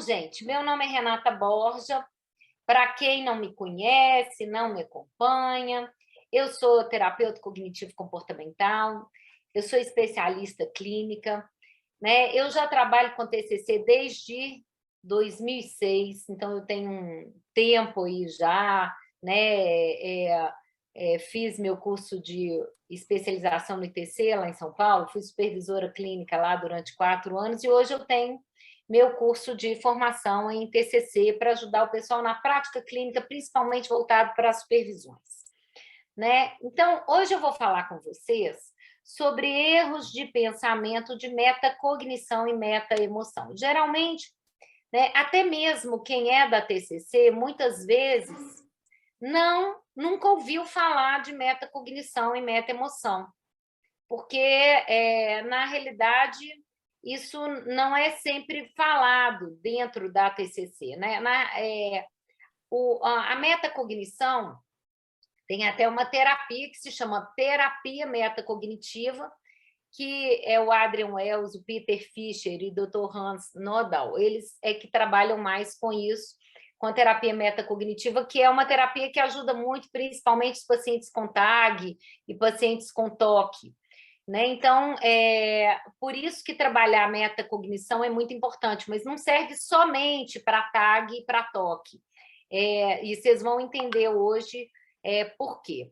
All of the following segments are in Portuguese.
gente, meu nome é Renata Borja. Para quem não me conhece, não me acompanha, eu sou terapeuta cognitivo-comportamental, eu sou especialista clínica, né? Eu já trabalho com TCC desde 2006, então eu tenho um tempo aí já, né? Fiz meu curso de especialização no ITC lá em São Paulo, fui supervisora clínica lá durante 4 anos e hoje eu tenho meu curso de formação em TCC para ajudar o pessoal na prática clínica, principalmente voltado para as supervisões, né? Então, hoje eu vou falar com vocês sobre erros de pensamento de metacognição e metaemoção. Geralmente, né, até mesmo quem é da TCC, muitas vezes, nunca ouviu falar de metacognição e metaemoção, porque, na realidade, isso não é sempre falado dentro da TCC, né? A metacognição tem até uma terapia que se chama terapia metacognitiva, que é o Adrian Wells, o Peter Fischer e o Dr. Hans Nodal, eles é que trabalham mais com isso, com a terapia metacognitiva, que é uma terapia que ajuda muito, principalmente os pacientes com TAG e pacientes com TOC, né? Então, por isso que trabalhar a metacognição é muito importante, mas não serve somente para TAG e para TOC. E vocês vão entender hoje por quê.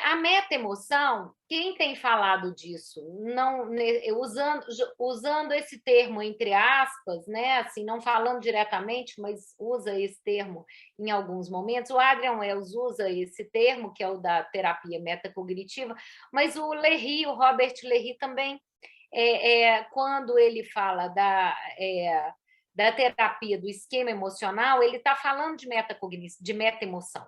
A meta-emoção, quem tem falado disso, não, usando esse termo entre aspas, né, assim, não falando diretamente, mas usa esse termo em alguns momentos, o Adrian Wells usa esse termo, que é o da terapia metacognitiva, mas o Lehy, o Robert Lehy também, quando ele fala da terapia do esquema emocional, ele está falando de meta-emoção.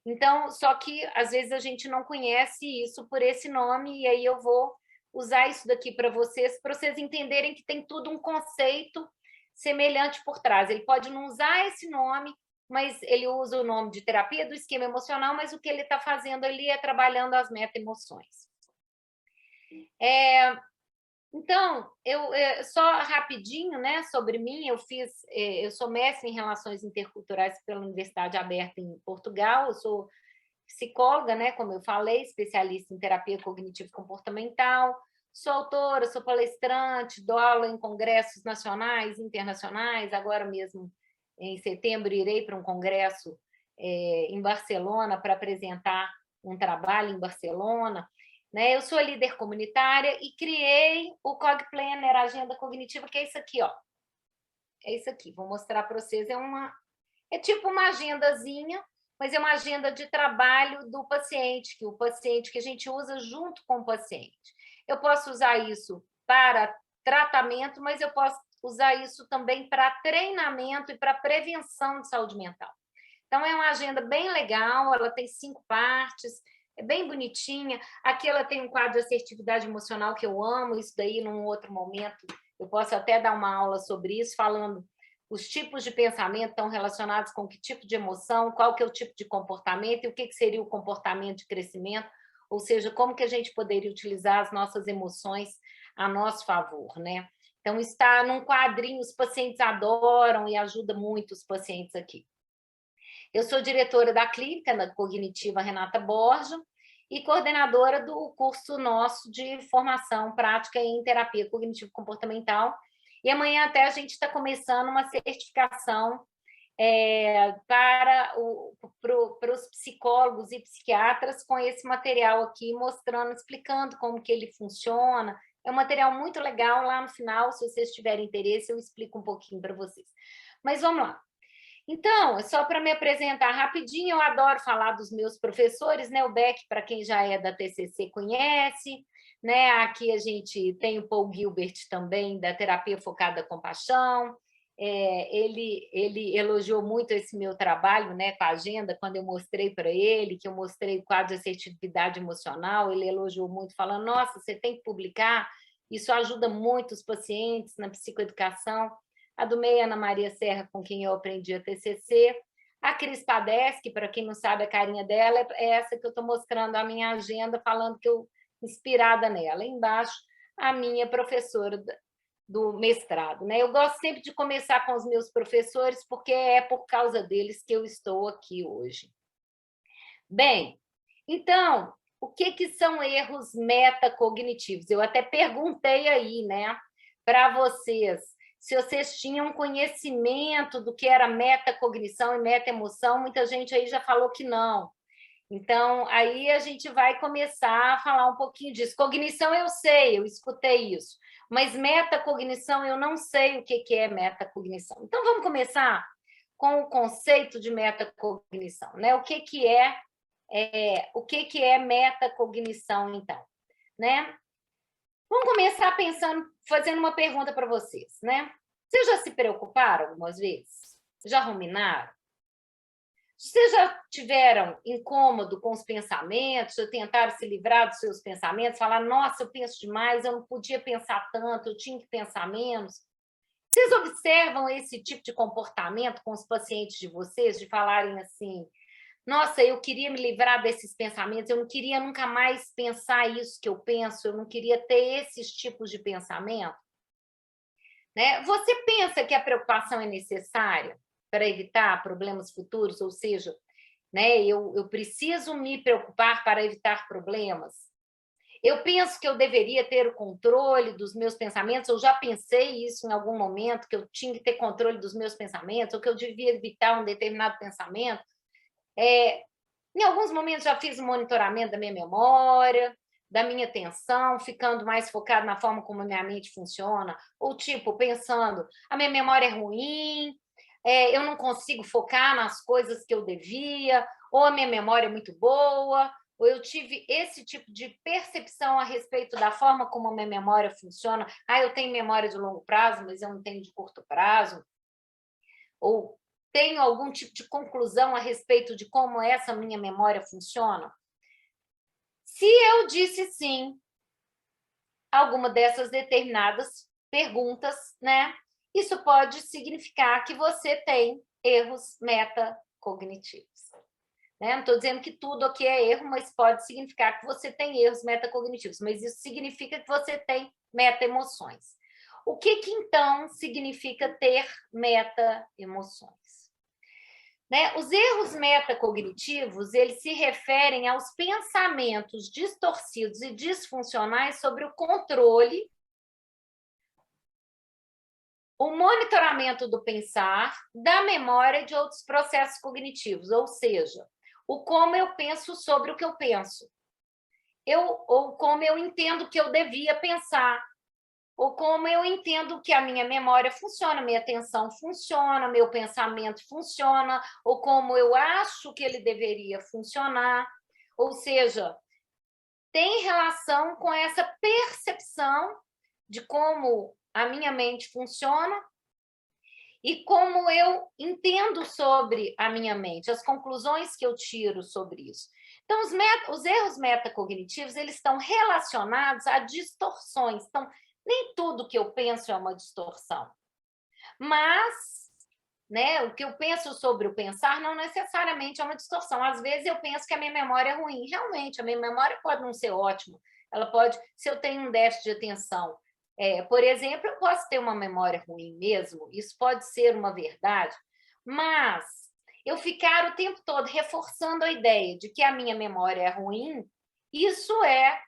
Então, só que às vezes a gente não conhece isso por esse nome, e aí eu vou usar isso daqui para vocês entenderem que tem tudo um conceito semelhante por trás. Ele pode não usar esse nome, mas ele usa o nome de terapia do esquema emocional, mas o que ele está fazendo ali é trabalhando as meta-emoções. Então, só rapidinho, né, sobre mim, eu sou mestre em Relações Interculturais pela Universidade Aberta em Portugal, eu sou psicóloga, né, como eu falei, especialista em terapia cognitivo-comportamental, sou autora, sou palestrante, dou aula em congressos nacionais, internacionais, agora mesmo, em setembro, irei para um congresso em Barcelona para apresentar um trabalho em Barcelona, né? Eu sou líder comunitária e criei o Cog Planner, a agenda cognitiva, que é isso aqui, ó. É isso aqui, vou mostrar para vocês. É tipo uma agendazinha, mas é uma agenda de trabalho do paciente, que a gente usa junto com o paciente. Eu posso usar isso para tratamento, mas eu posso usar isso também para treinamento e para prevenção de saúde mental. Então, é uma agenda bem legal, ela tem 5 partes, é bem bonitinha. Aqui ela tem um quadro de assertividade emocional que eu amo, isso daí num outro momento eu posso até dar uma aula sobre isso, falando os tipos de pensamento estão relacionados com que tipo de emoção, qual que é o tipo de comportamento e o que seria o comportamento de crescimento, ou seja, como que a gente poderia utilizar as nossas emoções a nosso favor, né? Então, está num quadrinho, os pacientes adoram e ajuda muito os pacientes aqui. Eu sou diretora da clínica da Cognitiva Renata Borja e coordenadora do curso nosso de formação prática em terapia cognitivo-comportamental. E amanhã até a gente está começando uma certificação para os psicólogos e psiquiatras com esse material aqui, mostrando, explicando como que ele funciona. É um material muito legal, lá no final, se vocês tiverem interesse, eu explico um pouquinho para vocês. Mas vamos lá. Então, só para me apresentar rapidinho, eu adoro falar dos meus professores, né? O Beck, para quem já é da TCC, conhece, né? Aqui a gente tem o Paul Gilbert também, da Terapia Focada à Compaixão. Ele elogiou muito esse meu trabalho, né, com a agenda, quando eu mostrei para ele, que eu mostrei o quadro de assertividade emocional, ele elogiou muito, falando, nossa, você tem que publicar, isso ajuda muito os pacientes na psicoeducação. A do meio, Ana Maria Serra, com quem eu aprendi a TCC. A Cris Padeschi, para quem não sabe a carinha dela, é essa que eu estou mostrando a minha agenda, falando que eu inspirada nela. Embaixo, a minha professora do mestrado, né? Eu gosto sempre de começar com os meus professores, porque é por causa deles que eu estou aqui hoje. Bem, então, o que são erros metacognitivos? Eu até perguntei aí, né, para vocês, se vocês tinham conhecimento do que era metacognição e metaemoção, muita gente aí já falou que não. Então, aí a gente vai começar a falar um pouquinho disso. Cognição eu sei, eu escutei isso, mas metacognição eu não sei o que é metacognição. Então, vamos começar com o conceito de metacognição, né? O que é metacognição, então, né? Vamos começar pensando, fazendo uma pergunta para vocês, né? Vocês já se preocuparam algumas vezes? Já ruminaram? Vocês já tiveram incômodo com os pensamentos, já tentaram se livrar dos seus pensamentos, falar, nossa, eu penso demais, eu não podia pensar tanto, eu tinha que pensar menos? Vocês observam esse tipo de comportamento com os pacientes de vocês, de falarem assim, nossa, eu queria me livrar desses pensamentos, eu não queria nunca mais pensar isso que eu penso, eu não queria ter esses tipos de pensamento? Né? Você pensa que a preocupação é necessária para evitar problemas futuros, ou seja, né, eu preciso me preocupar para evitar problemas? Eu penso que eu deveria ter o controle dos meus pensamentos, eu já pensei isso em algum momento, que eu tinha que ter controle dos meus pensamentos, ou que eu devia evitar um determinado pensamento. Em alguns momentos já fiz um monitoramento da minha memória, da minha atenção, ficando mais focado na forma como a minha mente funciona, ou tipo, pensando, a minha memória é ruim, eu não consigo focar nas coisas que eu devia, ou a minha memória é muito boa, ou eu tive esse tipo de percepção a respeito da forma como a minha memória funciona. Eu tenho memória de longo prazo, mas eu não tenho de curto prazo. Ou tenho algum tipo de conclusão a respeito de como essa minha memória funciona? Se eu disse sim a alguma dessas determinadas perguntas, né, isso pode significar que você tem erros metacognitivos. Né? Não estou dizendo que tudo aqui é erro, mas pode significar que você tem erros metacognitivos, mas isso significa que você tem meta-emoções. O que então significa ter meta-emoções? Né? Os erros metacognitivos, eles se referem aos pensamentos distorcidos e disfuncionais sobre o controle, o monitoramento do pensar, da memória e de outros processos cognitivos, ou seja, o como eu penso sobre o que eu penso, ou como eu entendo que eu devia pensar, ou como eu entendo que a minha memória funciona, minha atenção funciona, meu pensamento funciona, ou como eu acho que ele deveria funcionar. Ou seja, tem relação com essa percepção de como a minha mente funciona e como eu entendo sobre a minha mente, as conclusões que eu tiro sobre isso. Então, os erros metacognitivos, eles estão relacionados a distorções. Então, nem tudo que eu penso é uma distorção, mas, né, o que eu penso sobre o pensar não necessariamente é uma distorção. Às vezes eu penso que a minha memória é ruim. Realmente, a minha memória pode não ser ótima. Ela pode, se eu tenho um déficit de atenção, por exemplo, eu posso ter uma memória ruim mesmo, isso pode ser uma verdade, mas eu ficar o tempo todo reforçando a ideia de que a minha memória é ruim, isso é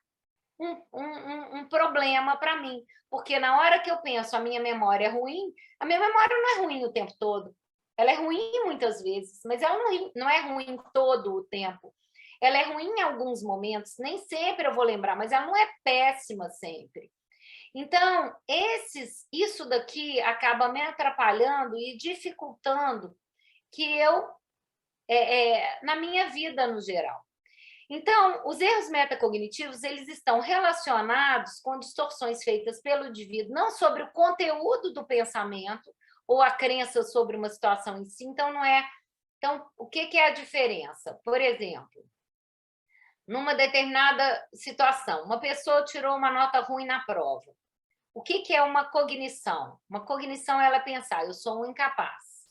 um problema para mim, porque na hora que eu penso a minha memória é ruim, a minha memória não é ruim o tempo todo. Ela é ruim muitas vezes, mas ela não é ruim todo o tempo. Ela é ruim em alguns momentos, nem sempre eu vou lembrar, mas ela não é péssima sempre. Então, isso daqui acaba me atrapalhando e dificultando que eu, na minha vida no geral. Então, os erros metacognitivos, eles estão relacionados com distorções feitas pelo indivíduo, não sobre o conteúdo do pensamento ou a crença sobre uma situação em si. Então, não é... Então, o que é a diferença? Por exemplo, numa determinada situação, uma pessoa tirou uma nota ruim na prova. O que é uma cognição? Uma cognição é ela pensar, eu sou um incapaz.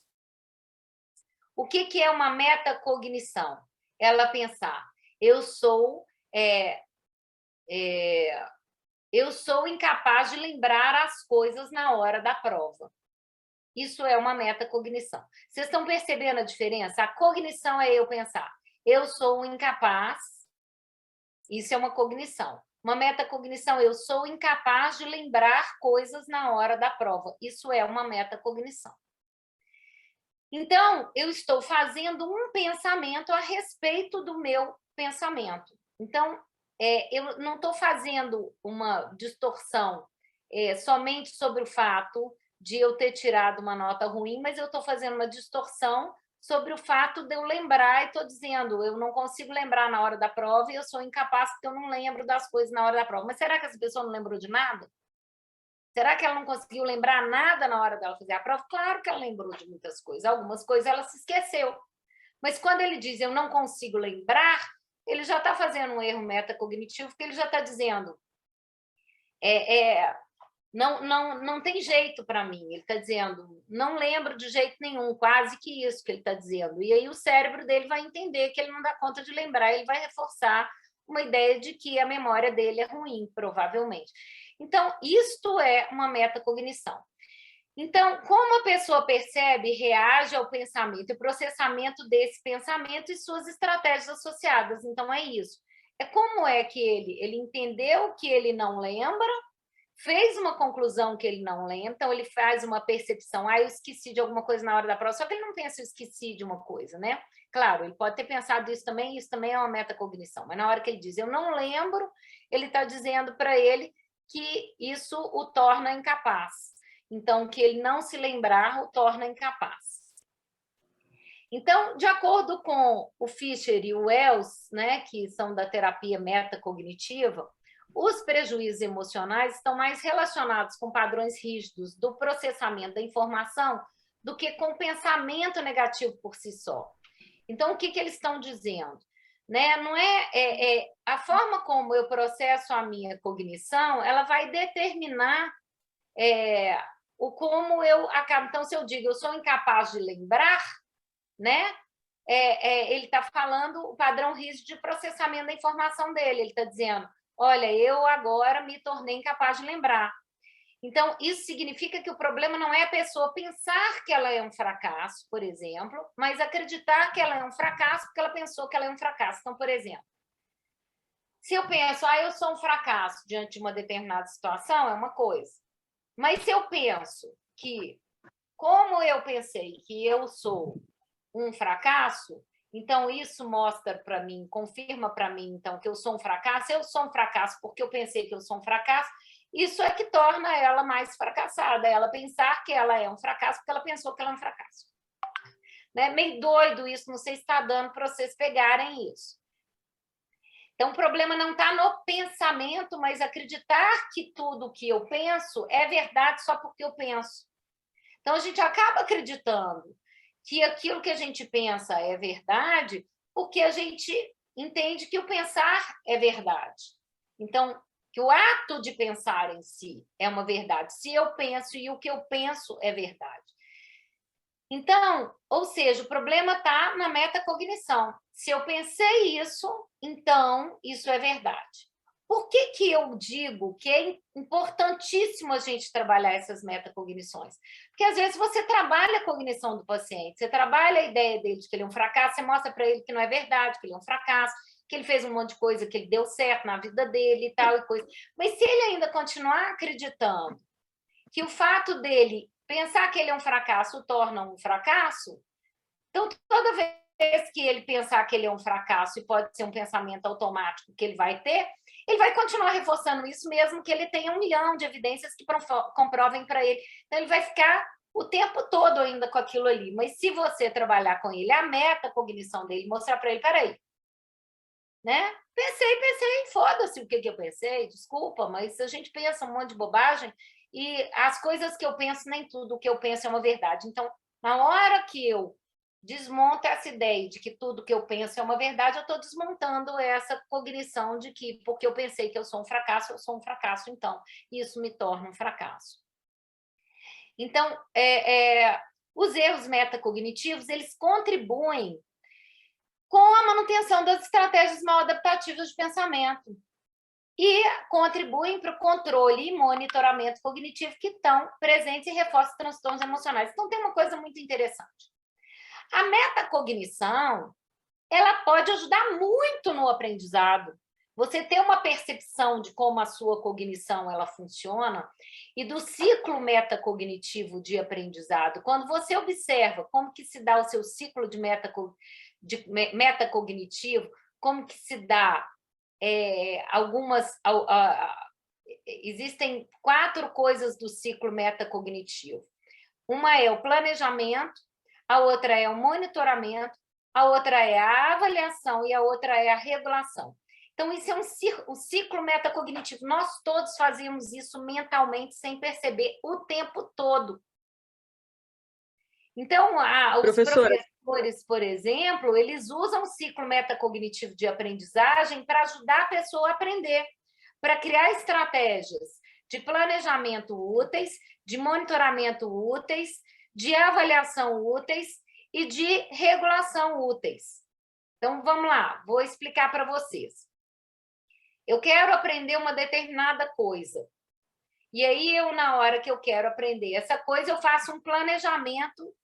O que é uma metacognição? Ela pensar, eu sou eu sou incapaz de lembrar as coisas na hora da prova. Isso é uma metacognição. Vocês estão percebendo a diferença? A cognição é eu pensar, eu sou incapaz, isso é uma cognição. Uma metacognição, eu sou incapaz de lembrar coisas na hora da prova. Isso é uma metacognição. Então, eu estou fazendo um pensamento a respeito do meu pensamento. Então, eu não estou fazendo uma distorção somente sobre o fato de eu ter tirado uma nota ruim, mas eu estou fazendo uma distorção sobre o fato de eu lembrar e estou dizendo, eu não consigo lembrar na hora da prova e eu sou incapaz porque eu não lembro das coisas na hora da prova. Mas será que essa pessoa não lembrou de nada? Será que ela não conseguiu lembrar nada na hora dela fazer a prova? Claro que ela lembrou de muitas coisas. Algumas coisas ela se esqueceu. Mas quando ele diz eu não consigo lembrar, ele já está fazendo um erro metacognitivo, porque ele já está dizendo não tem jeito para mim. Ele está dizendo não lembro de jeito nenhum, quase que isso que ele está dizendo. E aí o cérebro dele vai entender que ele não dá conta de lembrar, ele vai reforçar uma ideia de que a memória dele é ruim, provavelmente. Então, isto é uma metacognição. Então, como a pessoa percebe e reage ao pensamento e processamento desse pensamento e suas estratégias associadas. Então, é isso. É como é que ele entendeu que ele não lembra, fez uma conclusão que ele não lembra, então ele faz uma percepção, eu esqueci de alguma coisa na hora da prova, só que ele não pensa, eu esqueci de uma coisa, né? Claro, ele pode ter pensado isso também é uma metacognição, mas na hora que ele diz, eu não lembro, ele está dizendo para ele que isso o torna incapaz. Então, que ele não se lembrar o torna incapaz. Então, de acordo com o Fischer e o Wells, né, que são da terapia metacognitiva, os prejuízos emocionais estão mais relacionados com padrões rígidos do processamento da informação do que com o pensamento negativo por si só. Então, o que eles estão dizendo? Né? Não a forma como eu processo a minha cognição, ela vai determinar o como eu acabo. Então, se eu digo eu sou incapaz de lembrar, né? Ele está falando o padrão rígido de processamento da informação dele. Ele está dizendo, olha, eu agora me tornei incapaz de lembrar. Então, isso significa que o problema não é a pessoa pensar que ela é um fracasso, por exemplo, mas acreditar que ela é um fracasso porque ela pensou que ela é um fracasso. Então, por exemplo, se eu penso, eu sou um fracasso diante de uma determinada situação, é uma coisa. Mas se eu penso que, como eu pensei que eu sou um fracasso, então isso mostra para mim, confirma para mim, então, que eu sou um fracasso porque eu pensei que eu sou um fracasso, isso é que torna ela mais fracassada, ela pensar que ela é um fracasso porque ela pensou que ela é um fracasso. Né? Meio doido isso, não sei se está dando para vocês pegarem isso. Então, o problema não está no pensamento, mas acreditar que tudo que eu penso é verdade só porque eu penso. Então, a gente acaba acreditando que aquilo que a gente pensa é verdade porque a gente entende que o pensar é verdade. Então, que o ato de pensar em si é uma verdade. Se eu penso e o que eu penso é verdade. Então, ou seja, o problema está na metacognição. Se eu pensei isso, então isso é verdade. Por que eu digo que é importantíssimo a gente trabalhar essas metacognições? Porque, às vezes, você trabalha a cognição do paciente, você trabalha a ideia dele de que ele é um fracasso, você mostra para ele que não é verdade, que ele é um fracasso, que ele fez um monte de coisa, que ele deu certo na vida dele e tal, e coisa. Mas se ele ainda continuar acreditando que o fato dele pensar que ele é um fracasso o torna um fracasso, então, toda vez que ele pensar que ele é um fracasso, e pode ser um pensamento automático que ele vai ter, ele vai continuar reforçando isso, mesmo que ele tenha 1 milhão de evidências que comprovem para ele. Então, ele vai ficar o tempo todo ainda com aquilo ali. Mas se você trabalhar com ele, a metacognição dele, mostrar para ele, peraí, né? Pensei, foda-se o que eu pensei, desculpa, mas a gente pensa um monte de bobagem e as coisas que eu penso, nem tudo o que eu penso é uma verdade. Então, na hora que eu desmonto essa ideia de que tudo que eu penso é uma verdade, eu estou desmontando essa cognição de que, porque eu pensei que eu sou um fracasso, então isso me torna um fracasso. Então, os erros metacognitivos, eles contribuem com a manutenção das estratégias mal adaptativas de pensamento. e contribuem para o controle e monitoramento cognitivo que estão presentes e reforçam transtornos emocionais. Então, tem uma coisa muito interessante. A metacognição, ela pode ajudar muito no aprendizado. Você ter uma percepção de como a sua cognição ela funciona e do ciclo metacognitivo de aprendizado. Quando você observa como que se dá o seu ciclo de metacognitivo, como que se dá existem 4 coisas do ciclo metacognitivo. Uma é o planejamento, a outra é o monitoramento, a outra é a avaliação e a outra é a regulação. Então, isso é um ciclo metacognitivo. Nós todos fazemos isso mentalmente, sem perceber, o tempo todo. Então, os professores, por exemplo, eles usam o ciclo metacognitivo de aprendizagem para ajudar a pessoa a aprender, para criar estratégias de planejamento úteis, de monitoramento úteis, de avaliação úteis e de regulação úteis. Então, vamos lá, vou explicar para vocês. Eu quero aprender uma determinada coisa. E aí, na hora que eu quero aprender essa coisa, eu faço um planejamento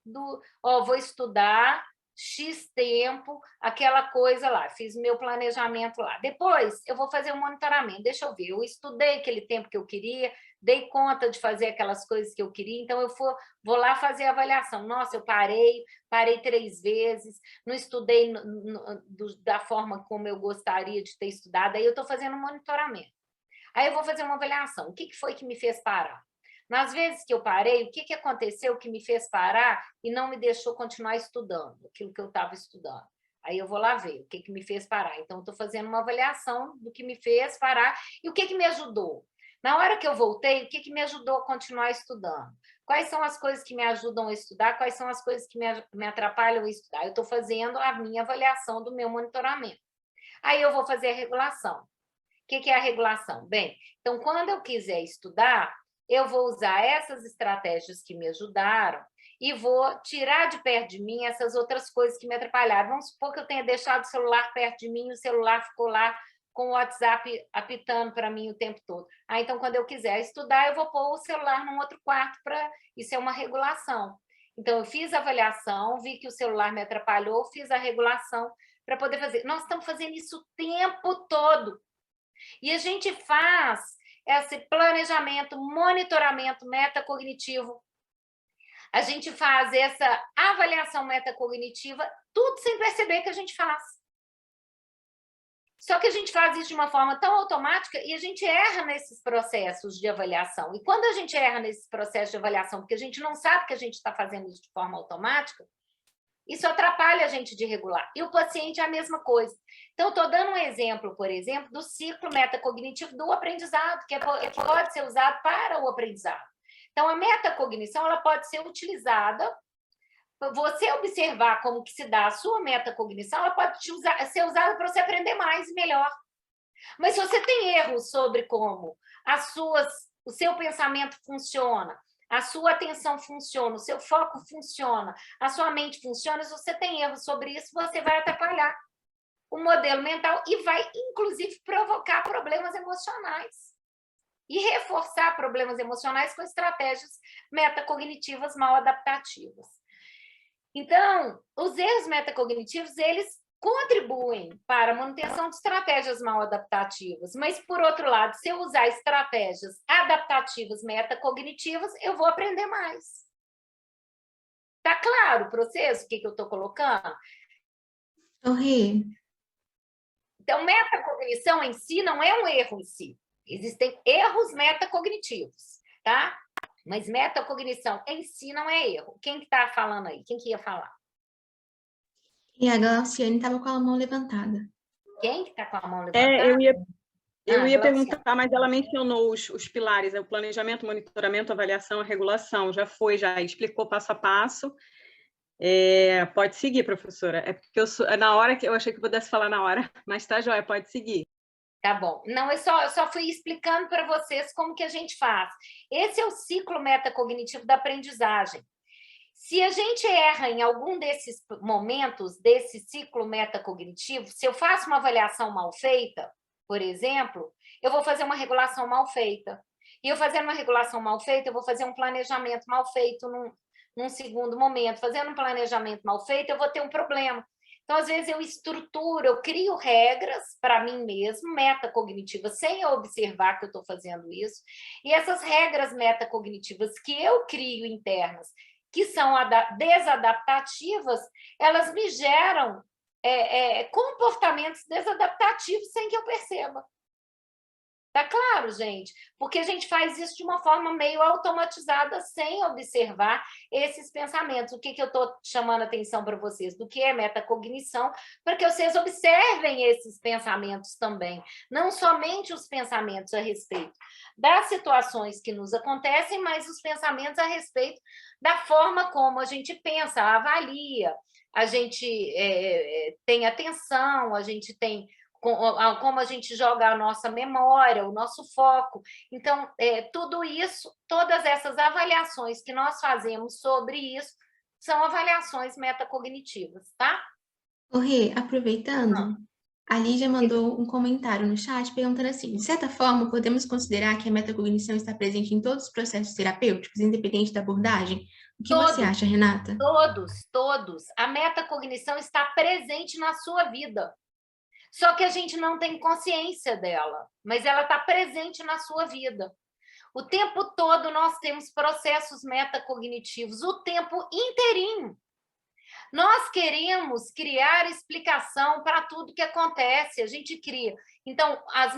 vou estudar X tempo, aquela coisa lá, fiz meu planejamento lá. Depois, eu vou fazer um monitoramento, deixa eu ver, eu estudei aquele tempo que eu queria, dei conta de fazer aquelas coisas que eu queria, então eu vou lá fazer a avaliação. Nossa, eu parei 3 vezes, não estudei da forma como eu gostaria de ter estudado, aí eu estou fazendo um monitoramento. Aí eu vou fazer uma avaliação. O que foi que me fez parar? Nas vezes que eu parei, o que aconteceu que me fez parar e não me deixou continuar estudando aquilo que eu estava estudando? Aí eu vou lá ver o que me fez parar. Então, estou fazendo uma avaliação do que me fez parar e o que me ajudou. Na hora que eu voltei, o que me ajudou a continuar estudando? Quais são as coisas que me ajudam a estudar? Quais são as coisas que me atrapalham a estudar? Eu estou fazendo a minha avaliação do meu monitoramento. Aí eu vou fazer a regulação. O que é a regulação? Bem, então, quando eu quiser estudar, eu vou usar essas estratégias que me ajudaram e vou tirar de perto de mim essas outras coisas que me atrapalharam. Vamos supor que eu tenha deixado o celular perto de mim e o celular ficou lá com o WhatsApp apitando para mim o tempo todo. Então, quando eu quiser estudar, eu vou pôr o celular num outro quarto para... Isso é uma regulação. Então, eu fiz a avaliação, vi que o celular me atrapalhou, fiz a regulação para poder fazer. Nós estamos fazendo isso o tempo todo. E a gente faz esse planejamento, monitoramento metacognitivo, a gente faz essa avaliação metacognitiva, tudo sem perceber que a gente faz. Só que a gente faz isso de uma forma tão automática e a gente erra nesses processos de avaliação. E quando a gente erra nesses processos de avaliação, porque a gente não sabe que a gente está fazendo isso de forma automática, isso atrapalha a gente de regular. E o paciente é a mesma coisa. Então, estou dando um exemplo, por exemplo, do ciclo metacognitivo do aprendizado, que pode ser usado para o aprendizado. Então, a metacognição ela pode ser utilizada, você observar como que se dá a sua metacognição, ela pode ser usada para você aprender mais e melhor. Mas se você tem erros sobre como o seu pensamento funciona, a sua atenção funciona, o seu foco funciona, a sua mente funciona, se você tem erros sobre isso, você vai atrapalhar o modelo mental e vai, inclusive, provocar problemas emocionais e reforçar problemas emocionais com estratégias metacognitivas mal adaptativas. Então, os erros metacognitivos, eles contribuem para a manutenção de estratégias mal adaptativas, mas, por outro lado, se eu usar estratégias adaptativas metacognitivas, eu vou aprender mais. Está claro o processo, o que eu estou colocando? Então, metacognição em si não é um erro em si. Existem erros metacognitivos, tá? Mas metacognição em si não é erro. Quem que está falando aí? Quem que ia falar? E a Glauciane estava com a mão levantada. Quem que está com a mão levantada? Eu ia perguntar, mas ela mencionou os pilares, o planejamento, monitoramento, avaliação, regulação. Já explicou passo a passo. Pode seguir, professora. É porque na hora que eu achei que pudesse falar na hora, mas tá joia, pode seguir. Tá bom. Não, eu só fui explicando para vocês como que a gente faz. Esse é o ciclo metacognitivo da aprendizagem. Se a gente erra em algum desses momentos desse ciclo metacognitivo, se eu faço uma avaliação mal feita, por exemplo, eu vou fazer uma regulação mal feita. E eu fazendo uma regulação mal feita, eu vou fazer um planejamento mal feito num segundo momento. Fazendo um planejamento mal feito, eu vou ter um problema. Então, às vezes, eu estruturo, eu crio regras para mim mesmo, metacognitivas, sem eu observar que eu estou fazendo isso. E essas regras metacognitivas que eu crio internas, que são desadaptativas, elas me geram comportamentos desadaptativos sem que eu perceba. Tá claro, gente? Porque a gente faz isso de uma forma meio automatizada, sem observar esses pensamentos. O que eu estou chamando a atenção para vocês? Do que é metacognição, para que vocês observem esses pensamentos também. Não somente os pensamentos a respeito das situações que nos acontecem, mas os pensamentos a respeito da forma como a gente pensa, avalia, a gente tem atenção, a gente tem como a gente joga a nossa memória, o nosso foco. Então, tudo isso, todas essas avaliações que nós fazemos sobre isso, são avaliações metacognitivas, tá? Rê, aproveitando, a Lígia mandou um comentário no chat perguntando assim, de certa forma, podemos considerar que a metacognição está presente em todos os processos terapêuticos, independente da abordagem? O que você acha, Renata? Todos. A metacognição está presente na sua vida. Só que a gente não tem consciência dela, mas ela está presente na sua vida. O tempo todo nós temos processos metacognitivos, o tempo inteirinho. Nós queremos criar explicação para tudo que acontece, a gente cria. Então, as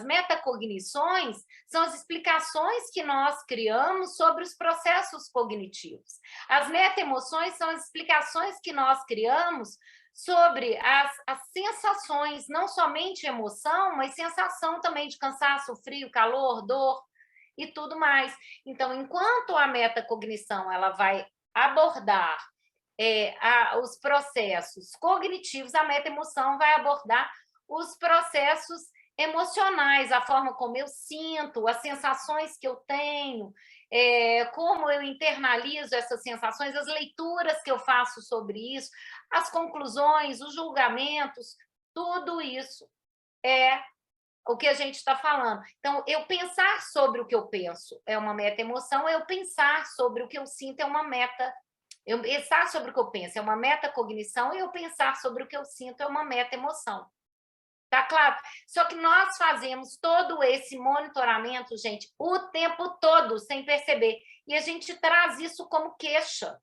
metacognições são as explicações que nós criamos sobre os processos cognitivos. As metaemoções são as explicações que nós criamos sobre as sensações, não somente emoção, mas sensação também de cansaço, frio, calor, dor e tudo mais. Então, enquanto a metacognição ela vai abordar os processos cognitivos, a metaemoção vai abordar os processos emocionais, a forma como eu sinto, as sensações que eu tenho, como eu internalizo essas sensações, as leituras que eu faço sobre isso, as conclusões, os julgamentos, tudo isso é o que a gente está falando. Então, eu pensar sobre o que eu penso é uma meta-emoção, eu pensar sobre o que eu sinto é uma meta. Eu pensar sobre o que eu penso é uma metacognição e eu pensar sobre o que eu sinto é uma meta-emoção. Tá claro? Só que nós fazemos todo esse monitoramento, gente, o tempo todo, sem perceber. E a gente traz isso como queixa.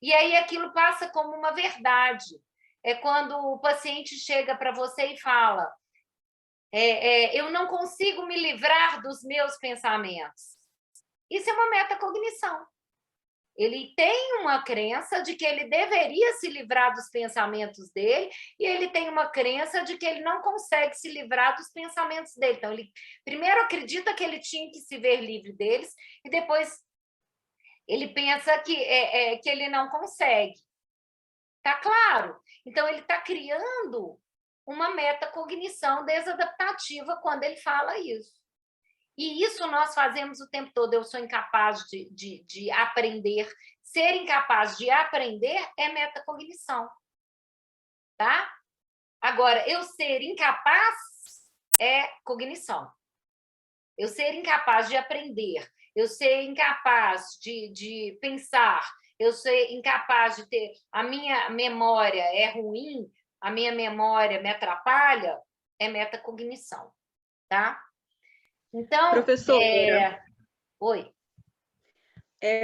E aí aquilo passa como uma verdade. É quando o paciente chega para você e fala: eu não consigo me livrar dos meus pensamentos. Isso é uma metacognição. Ele tem uma crença de que ele deveria se livrar dos pensamentos dele e ele tem uma crença de que ele não consegue se livrar dos pensamentos dele. Então, ele primeiro acredita que ele tinha que se ver livre deles e depois ele pensa que ele não consegue. Tá claro? Então, ele está criando uma metacognição desadaptativa quando ele fala isso. E isso nós fazemos o tempo todo. Eu sou incapaz de aprender. Ser incapaz de aprender é metacognição. Tá? Agora, eu ser incapaz é cognição. Eu ser incapaz de aprender, eu ser incapaz de pensar, eu ser incapaz de ter... A minha memória é ruim, a minha memória me atrapalha, é metacognição. Tá? Então, professora, oi.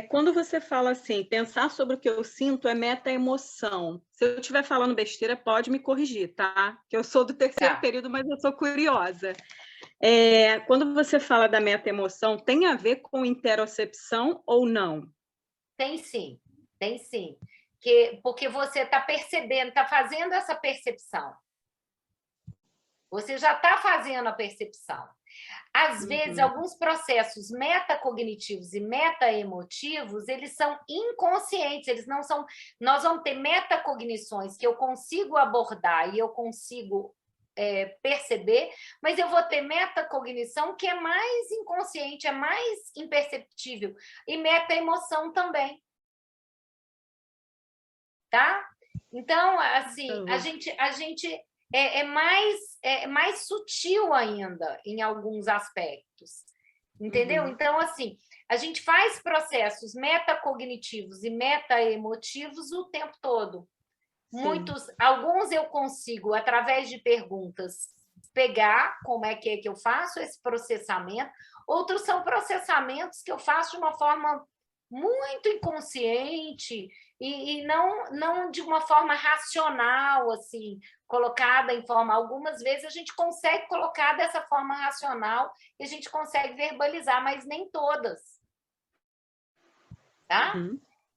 Quando você fala assim, pensar sobre o que eu sinto é meta-emoção. Se eu estiver falando besteira, pode me corrigir, tá? Que eu sou do terceiro período, mas eu sou curiosa. Quando você fala da meta-emoção, tem a ver com interocepção ou não? Tem sim. Porque você está percebendo, está fazendo essa percepção. Você já está fazendo a percepção. Às vezes, alguns processos metacognitivos e metaemotivos, eles são inconscientes, eles não são... Nós vamos ter metacognições que eu consigo abordar e eu consigo perceber, mas eu vou ter metacognição que é mais inconsciente, é mais imperceptível, e metaemoção também. Tá? Então, assim, a gente é mais sutil ainda em alguns aspectos, entendeu? Então, assim, a gente faz processos metacognitivos e metaemotivos o tempo todo. Alguns eu consigo, através de perguntas, pegar como é que eu faço esse processamento, outros são processamentos que eu faço de uma forma muito inconsciente e não de uma forma racional, assim, colocada em forma. Algumas vezes a gente consegue colocar dessa forma racional e a gente consegue verbalizar, mas nem todas. Tá?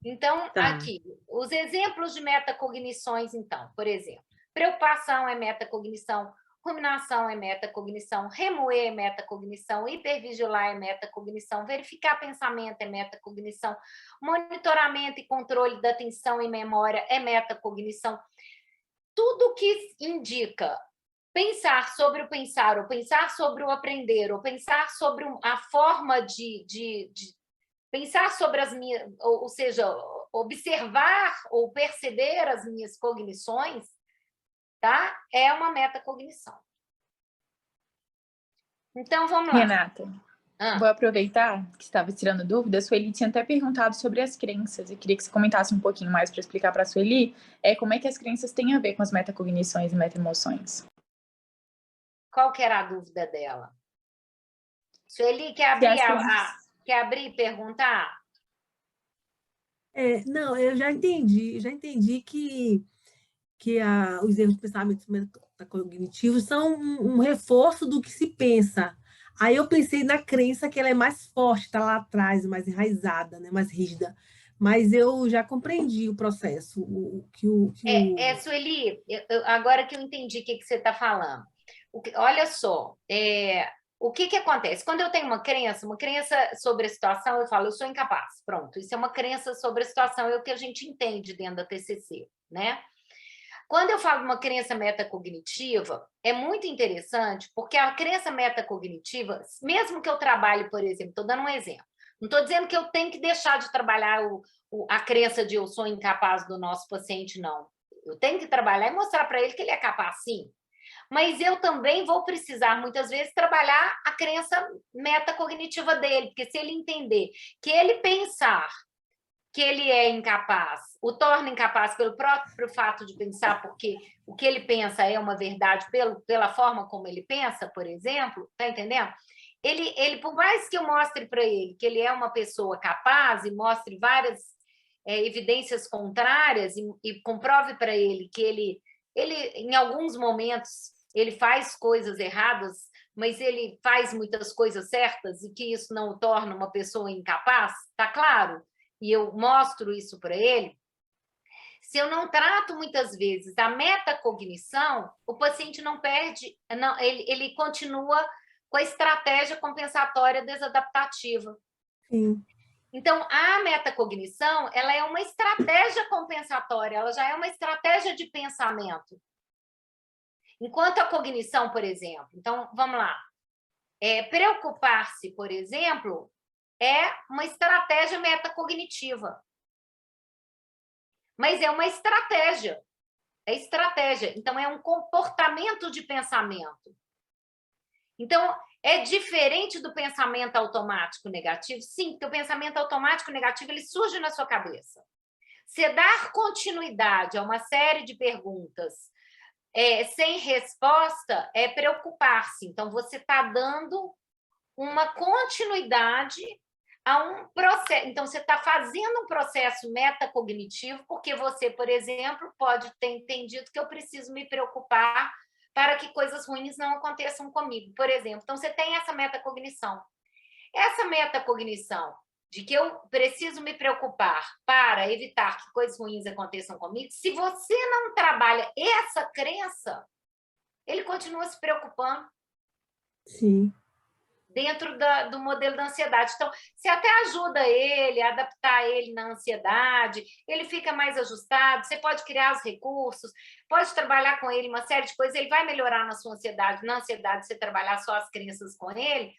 Então, aqui, os exemplos de metacognições, então, por exemplo, preocupação é metacognição, ruminação é metacognição, remoer é metacognição, hipervigilar é metacognição, verificar pensamento é metacognição, monitoramento e controle da atenção e memória é metacognição. Tudo que indica pensar sobre o pensar, ou pensar sobre o aprender, ou pensar sobre a forma de pensar sobre as minhas, ou seja, observar ou perceber as minhas cognições, tá? É uma metacognição. Então, vamos lá. Renata, vou aproveitar que você estava tirando dúvidas. A Sueli tinha até perguntado sobre as crenças e queria que você comentasse um pouquinho mais para explicar para a Sueli como é que as crenças têm a ver com as metacognições e metaemoções. Qual que era a dúvida dela? Sueli, quer abrir e perguntar? Não, eu já entendi que os erros de pensamento metacognitivos são um reforço do que se pensa. Aí eu pensei na crença que ela é mais forte, está lá atrás, mais enraizada, né, mais rígida. Mas eu já compreendi o processo. Sueli, agora que eu entendi o que você está falando. Olha só, o que acontece? Quando eu tenho uma crença sobre a situação, eu falo, eu sou incapaz. Pronto, isso é uma crença sobre a situação, é o que a gente entende dentro da TCC, né? Quando eu falo de uma crença metacognitiva, é muito interessante, porque a crença metacognitiva, mesmo que eu trabalhe, por exemplo, estou dando um exemplo, não estou dizendo que eu tenho que deixar de trabalhar a crença de eu sou incapaz do nosso paciente, não. Eu tenho que trabalhar e mostrar para ele que ele é capaz, sim. Mas eu também vou precisar, muitas vezes, trabalhar a crença metacognitiva dele, porque se ele entender que ele pensar que ele é incapaz, o torna incapaz pelo próprio fato de pensar, porque o que ele pensa é uma verdade pela forma como ele pensa, por exemplo, tá entendendo? Ele, por mais que eu mostre para ele que ele é uma pessoa capaz e mostre várias evidências contrárias e comprove para ele que ele, em alguns momentos, ele faz coisas erradas, mas ele faz muitas coisas certas e que isso não o torna uma pessoa incapaz, tá claro? E eu mostro isso para ele, se eu não trato muitas vezes a metacognição, o paciente não perde, não, ele continua com a estratégia compensatória desadaptativa. Sim. Então, a metacognição, ela é uma estratégia compensatória, ela já é uma estratégia de pensamento. Enquanto a cognição, por exemplo, então, vamos lá, preocupar-se, por exemplo, é uma estratégia metacognitiva. Mas é uma estratégia. É estratégia. Então, é um comportamento de pensamento. Então, é diferente do pensamento automático negativo? Sim, porque o pensamento automático negativo ele surge na sua cabeça. Você dar continuidade a uma série de perguntas sem resposta é preocupar-se. Então, você está dando uma continuidade a um processo. Então, você está fazendo um processo metacognitivo, porque você, por exemplo, pode ter entendido que eu preciso me preocupar para que coisas ruins não aconteçam comigo, por exemplo. Então, você tem essa metacognição. Essa metacognição de que eu preciso me preocupar para evitar que coisas ruins aconteçam comigo, se você não trabalha essa crença, ele continua se preocupando. Sim. Dentro do modelo da ansiedade. Então, você até ajuda ele a adaptar ele na ansiedade, ele fica mais ajustado, você pode criar os recursos, pode trabalhar com ele uma série de coisas, ele vai melhorar na sua ansiedade, você trabalhar só as crenças com ele,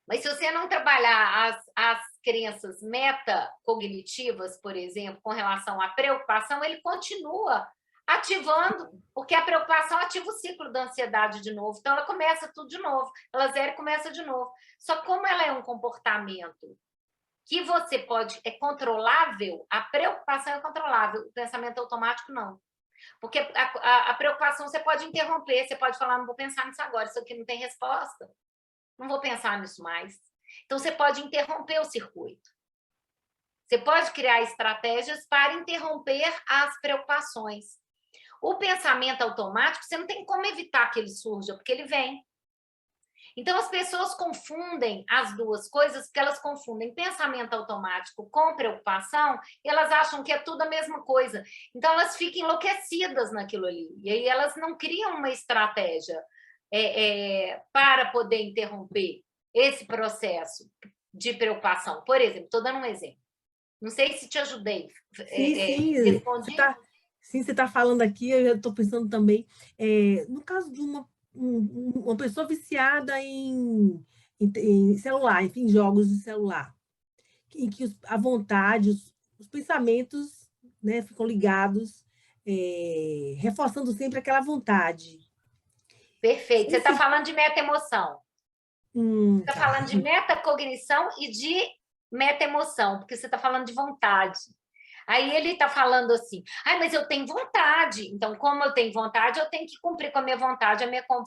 mas se você não trabalhar as crenças metacognitivas, por exemplo, com relação à preocupação, ele continua Ativando, porque a preocupação ativa o ciclo da ansiedade de novo. Então, ela começa tudo de novo. Ela zera e começa de novo. Só que como ela é um comportamento que você pode... É controlável, a preocupação é controlável, o pensamento automático não. Porque a preocupação você pode interromper, você pode falar, não vou pensar nisso agora, isso aqui não tem resposta. Não vou pensar nisso mais. Então, você pode interromper o circuito. Você pode criar estratégias para interromper as preocupações. O pensamento automático, você não tem como evitar que ele surja, porque ele vem. Então, as pessoas confundem as duas coisas, porque elas confundem pensamento automático com preocupação, e elas acham que é tudo a mesma coisa. Então, elas ficam enlouquecidas naquilo ali. E aí, elas não criam uma estratégia para poder interromper esse processo de preocupação. Por exemplo, estou dando um exemplo. Não sei se te ajudei. Sim, você está falando aqui, eu já estou pensando também, no caso de uma pessoa viciada em celular, enfim, jogos de celular, em que a vontade, os pensamentos, né, ficam ligados, reforçando sempre aquela vontade. Perfeito. Você está falando de meta-emoção. Você está Tá. falando de metacognição e de meta-emoção, porque você está falando de vontade. Aí ele está falando assim, mas eu tenho vontade, então como eu tenho vontade, eu tenho que cumprir com a minha vontade, Então,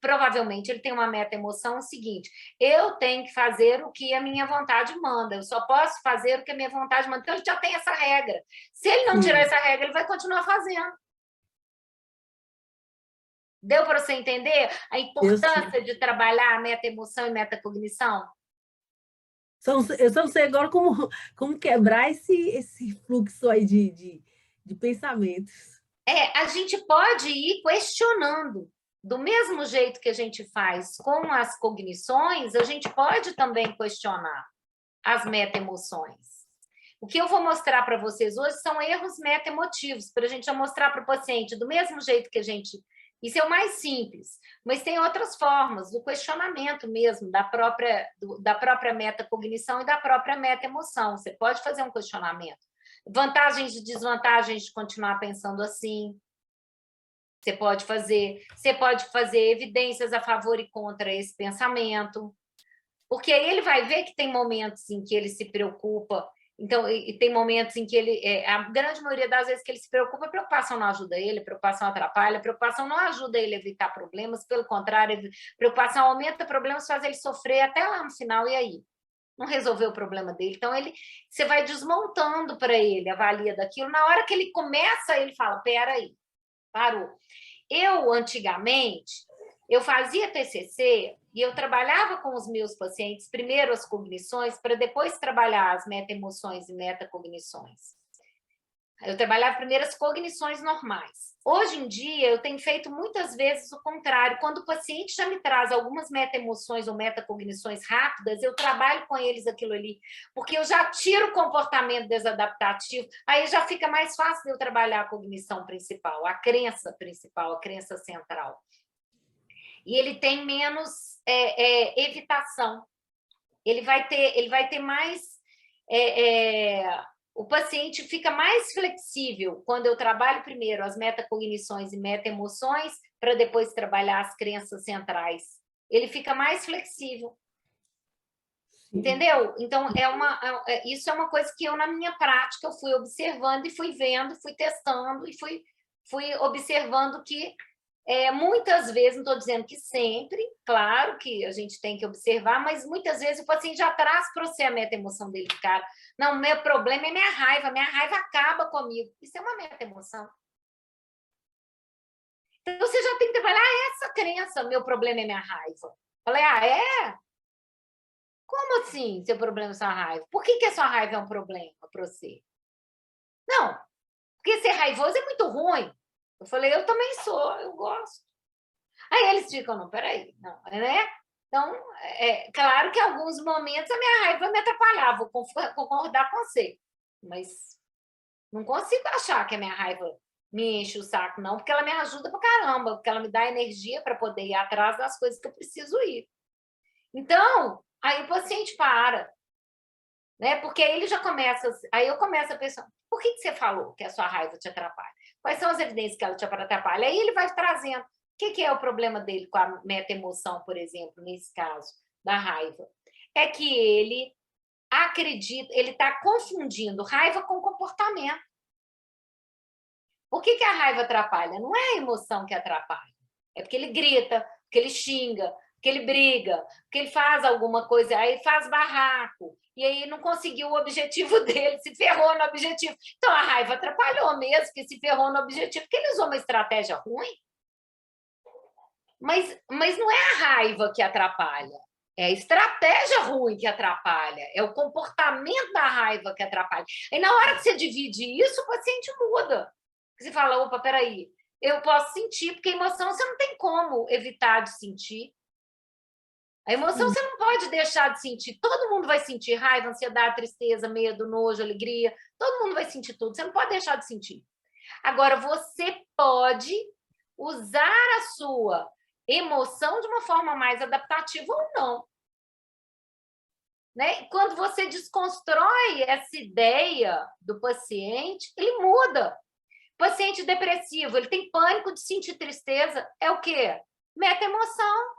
provavelmente, ele tem uma meta-emoção seguinte, eu tenho que fazer o que a minha vontade manda, eu só posso fazer o que a minha vontade manda. Então, ele já tem essa regra. Se ele não tirar essa regra, ele vai continuar fazendo. Deu para você entender a importância de trabalhar a meta-emoção e metacognição? Eu só não sei agora como quebrar esse fluxo aí de pensamentos. A gente pode ir questionando. Do mesmo jeito que a gente faz com as cognições, a gente pode também questionar as meta-emoções. O que eu vou mostrar para vocês hoje são erros meta-emotivos, para a gente já mostrar para o paciente, do mesmo jeito que a gente... Isso é o mais simples, mas tem outras formas, do questionamento mesmo, da própria metacognição e da própria meta-emoção. Você pode fazer um questionamento. Vantagens e desvantagens de continuar pensando assim. Você pode fazer evidências a favor e contra esse pensamento, porque aí ele vai ver que tem momentos em que ele se preocupa, então, e tem momentos em que ele, a grande maioria das vezes que ele se preocupa, a preocupação não ajuda ele, a preocupação atrapalha, a preocupação não ajuda ele a evitar problemas, pelo contrário, a preocupação aumenta problemas, faz ele sofrer até lá no final, e aí? Não resolveu o problema dele. Então, você vai desmontando para ele, avalia daquilo. Na hora que ele começa, ele fala, peraí, parou. Eu, antigamente, eu fazia TCC e eu trabalhava com os meus pacientes, primeiro as cognições, para depois trabalhar as meta-emoções e metacognições. Eu trabalhava primeiro as cognições normais. Hoje em dia, eu tenho feito muitas vezes o contrário. Quando o paciente já me traz algumas meta-emoções ou metacognições rápidas, eu trabalho com eles aquilo ali, porque eu já tiro o comportamento desadaptativo, aí já fica mais fácil de eu trabalhar a cognição principal, a crença central. E ele tem menos evitação. Ele vai ter mais... o paciente fica mais flexível quando eu trabalho primeiro as metacognições e meta-emoções para depois trabalhar as crenças centrais. Ele fica mais flexível. Sim. Entendeu? Então, isso é uma coisa que eu, na minha prática, eu fui observando e fui vendo, fui testando e fui observando que muitas vezes, não estou dizendo que sempre, claro que a gente tem que observar, mas muitas vezes o paciente já traz para você a meta-emoção dele, cara. Não, meu problema é minha raiva acaba comigo. Isso é uma meta-emoção. Então, você já tem que trabalhar essa crença, meu problema é minha raiva. Falei, é? Como assim, seu problema é sua raiva? Por que a sua raiva é um problema para você? Não, porque ser raivoso é muito ruim. Eu falei, eu também sou, eu gosto. Aí eles ficam, não, peraí, não, né? Então, claro que em alguns momentos a minha raiva me atrapalhava, vou concordar com você, mas não consigo achar que a minha raiva me enche o saco, não, porque ela me ajuda pra caramba, porque ela me dá energia para poder ir atrás das coisas que eu preciso ir. Então, aí o paciente para, né? Porque aí ele já começa, aí eu começo a pensar, por que você falou que a sua raiva te atrapalha? Quais são as evidências que ela te atrapalha? Aí ele vai trazendo. O que é o problema dele com a meta-emoção, por exemplo, nesse caso, da raiva? É que ele acredita, ele está confundindo raiva com comportamento. Por que a raiva atrapalha? Não é a emoção que atrapalha. É porque ele grita, porque ele xinga, porque ele briga, porque ele faz alguma coisa, aí faz barraco, e aí não conseguiu o objetivo dele, se ferrou no objetivo. Então, a raiva atrapalhou mesmo, porque se ferrou no objetivo, porque ele usou uma estratégia ruim. Mas não é a raiva que atrapalha, é a estratégia ruim que atrapalha, é o comportamento da raiva que atrapalha. E na hora que você divide isso, o paciente muda. Você fala, opa, peraí, eu posso sentir, porque a emoção você não tem como evitar de sentir. A emoção você não pode deixar de sentir. Todo mundo vai sentir raiva, ansiedade, tristeza, medo, nojo, alegria. Todo mundo vai sentir tudo. Você não pode deixar de sentir. Agora, você pode usar a sua emoção de uma forma mais adaptativa ou não. Né? Quando você desconstrói essa ideia do paciente, ele muda. Paciente depressivo, ele tem pânico de sentir tristeza. É o quê? Meta-emoção.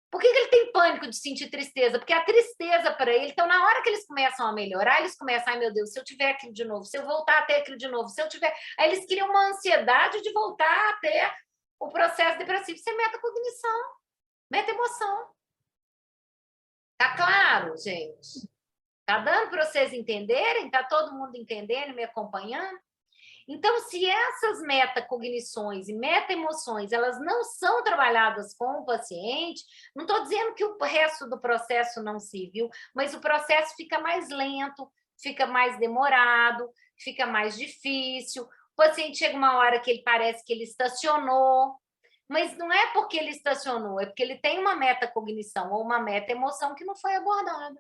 Por que ele tem pânico de sentir tristeza? Porque a tristeza para ele... Então, na hora que eles começam a melhorar, eles começam, ai, meu Deus, se eu tiver aquilo de novo, se eu voltar a ter aquilo de novo, se eu tiver... Aí eles criam uma ansiedade de voltar a ter o processo depressivo. Isso é metacognição, meta-emoção. Tá claro, gente? Tá dando para vocês entenderem? Tá todo mundo entendendo, me acompanhando? Então, se essas metacognições e meta-emoções, elas não são trabalhadas com o paciente, não estou dizendo que o resto do processo não se viu, mas o processo fica mais lento, fica mais demorado, fica mais difícil. O paciente chega uma hora que ele parece que ele estacionou, mas não é porque ele estacionou, é porque ele tem uma metacognição ou uma meta-emoção que não foi abordada.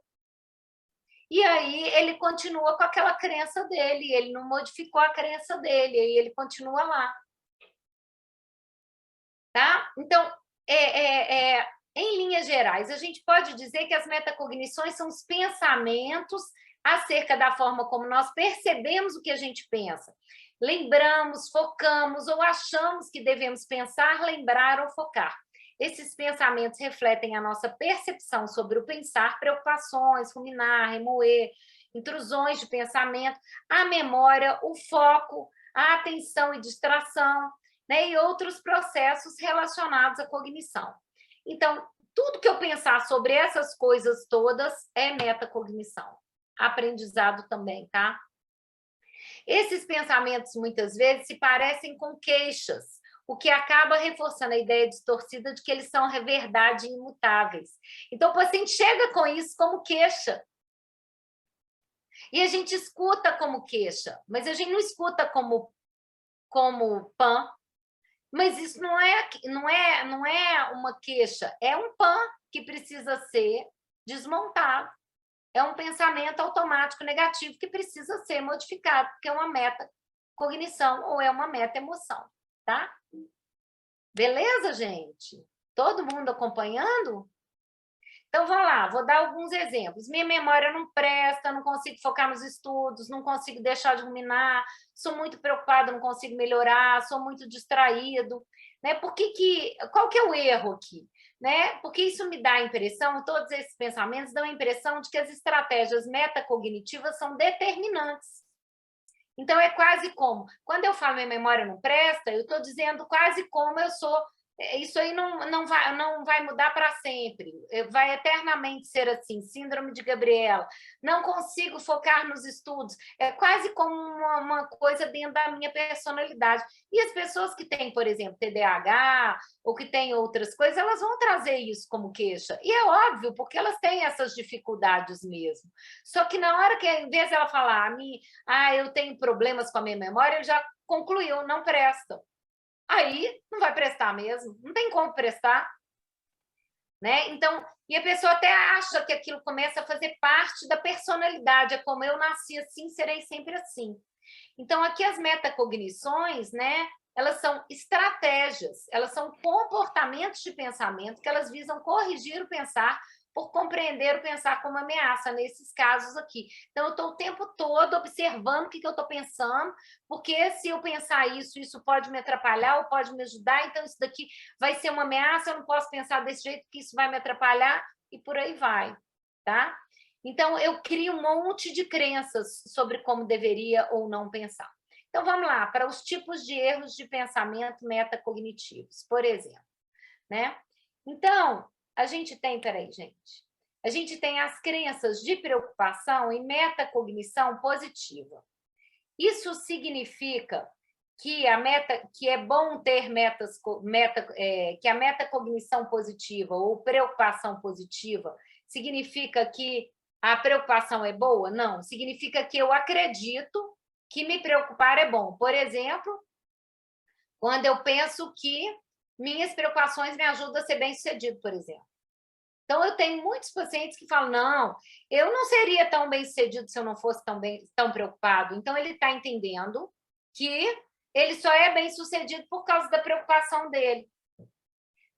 E aí ele continua com aquela crença dele, ele não modificou a crença dele, aí ele continua lá. Tá? Então, em linhas gerais, a gente pode dizer que as metacognições são os pensamentos acerca da forma como nós percebemos o que a gente pensa. Lembramos, focamos ou achamos que devemos pensar, lembrar ou focar. Esses pensamentos refletem a nossa percepção sobre o pensar, preocupações, ruminar, remoer, intrusões de pensamento, a memória, o foco, a atenção e distração, né, e outros processos relacionados à cognição. Então, tudo que eu pensar sobre essas coisas todas é metacognição. Aprendizado também, tá? Esses pensamentos, muitas vezes, se parecem com queixas, o que acaba reforçando a ideia distorcida de que eles são verdade imutáveis. Então, o paciente chega com isso como queixa. E a gente escuta como queixa, mas a gente não escuta como pan. Mas isso não é uma queixa, é um pan que precisa ser desmontado. É um pensamento automático negativo que precisa ser modificado, porque é uma metacognição ou é uma meta-emoção, tá? Beleza, gente? Todo mundo acompanhando? Então, vamos lá, vou dar alguns exemplos. Minha memória não presta, não consigo focar nos estudos, não consigo deixar de ruminar, sou muito preocupada, não consigo melhorar, sou muito distraído. Né? Qual que é o erro aqui? Né? Porque isso me dá a impressão, todos esses pensamentos dão a impressão de que as estratégias metacognitivas são determinantes. Então, é quase como... Quando eu falo minha memória não presta, eu estou dizendo quase como eu sou... Isso aí não vai mudar para sempre, vai eternamente ser assim, síndrome de Gabriela, não consigo focar nos estudos, é quase como uma coisa dentro da minha personalidade. E as pessoas que têm, por exemplo, TDAH, ou que têm outras coisas, elas vão trazer isso como queixa, e é óbvio, porque elas têm essas dificuldades mesmo. Só que na hora que, em vez de ela falar, eu tenho problemas com a minha memória, ele já concluiu, não presta. Aí não vai prestar mesmo, não tem como prestar. Né? Então, e a pessoa até acha que aquilo começa a fazer parte da personalidade, é como eu nasci assim, serei sempre assim. Então, aqui as metacognições, né, elas são estratégias, elas são comportamentos de pensamento que elas visam corrigir o pensar por compreender o pensar como ameaça nesses casos aqui. Então, eu estou o tempo todo observando o que eu estou pensando, porque se eu pensar isso pode me atrapalhar ou pode me ajudar, então isso daqui vai ser uma ameaça, eu não posso pensar desse jeito, porque isso vai me atrapalhar, e por aí vai, tá? Então, eu crio um monte de crenças sobre como deveria ou não pensar. Então, vamos lá, para os tipos de erros de pensamento metacognitivos, por exemplo, né? Então, a gente tem, peraí, gente, a gente tem as crenças de preocupação e metacognição positiva. Isso significa que é bom ter que a metacognição positiva ou preocupação positiva significa que a preocupação é boa? Não, significa que eu acredito que me preocupar é bom. Por exemplo, quando eu penso que minhas preocupações me ajudam a ser bem-sucedido, por exemplo. Então, eu tenho muitos pacientes que falam, não, eu não seria tão bem-sucedido se eu não fosse tão preocupado. Então, ele está entendendo que ele só é bem-sucedido por causa da preocupação dele.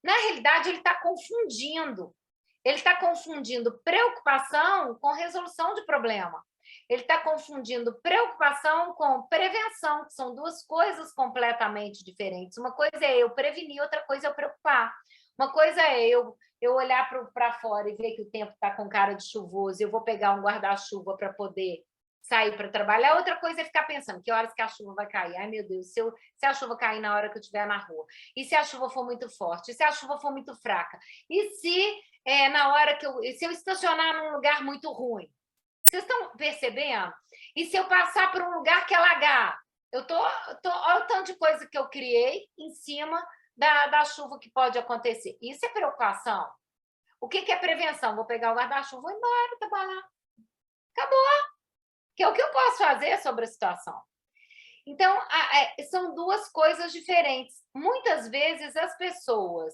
Na realidade, ele está confundindo. Ele está confundindo preocupação com resolução de problema. Ele está confundindo preocupação com prevenção, que são duas coisas completamente diferentes. Uma coisa é eu prevenir, outra coisa é eu preocupar. Uma coisa é eu olhar para fora e ver que o tempo está com cara de chuvoso e eu vou pegar um guarda-chuva para poder sair para trabalhar. Outra coisa é ficar pensando que horas que a chuva vai cair. Ai, meu Deus, se a chuva cair na hora que eu estiver na rua? E se a chuva for muito forte? E se a chuva for muito fraca? E se na hora se eu estacionar num lugar muito ruim? Vocês estão percebendo? E se eu passar por um lugar que é alagar? Olha o tanto de coisa que eu criei em cima da chuva que pode acontecer. Isso é preocupação. O que é prevenção? Vou pegar o guarda-chuva e vou embora trabalhar. Acabou. Que é o que eu posso fazer sobre a situação. Então, são duas coisas diferentes. Muitas vezes, as pessoas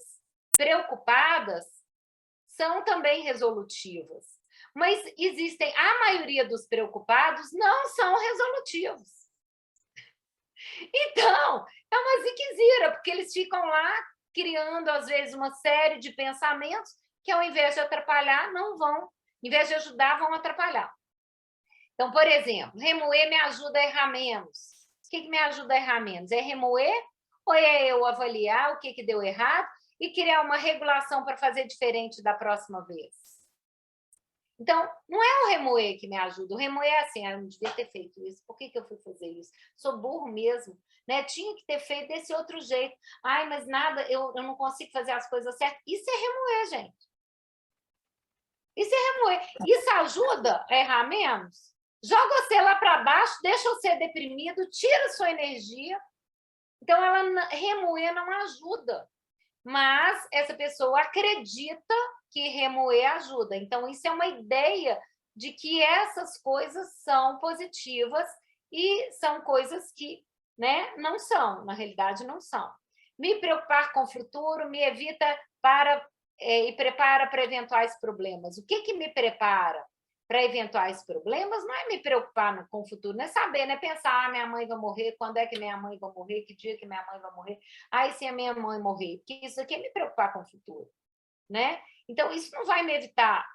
preocupadas são também resolutivas. Mas a maioria dos preocupados não são resolutivos. Então, é uma ziquezira, porque eles ficam lá criando, às vezes, uma série de pensamentos que, ao invés de atrapalhar, não vão, em vez de ajudar, vão atrapalhar. Então, por exemplo, remoer me ajuda a errar menos. O que me ajuda a errar menos? É remoer ou é eu avaliar o que deu errado e criar uma regulação para fazer diferente da próxima vez? Então, não é o remoer que me ajuda. O remoer é assim, eu não devia ter feito isso. Por que eu fui fazer isso? Sou burro mesmo, né? Tinha que ter feito desse outro jeito. Ai, mas nada, eu não consigo fazer as coisas certas. Isso é remoer, gente. Isso é remoer. Isso ajuda a errar menos? Joga você lá para baixo, deixa você deprimido, tira sua energia. Então, remoer não ajuda. Mas essa pessoa acredita que remoer ajuda. Então, isso é uma ideia de que essas coisas são positivas e são coisas que, né, não são, na realidade, não são. Me preocupar com o futuro me evita e prepara para eventuais problemas. O que me prepara para eventuais problemas não é me preocupar com o futuro, não é saber, não é pensar, minha mãe vai morrer, quando é que minha mãe vai morrer, que dia que minha mãe vai morrer, e se a minha mãe morrer? Porque isso aqui é me preocupar com o futuro, né? Então, isso não vai me evitar,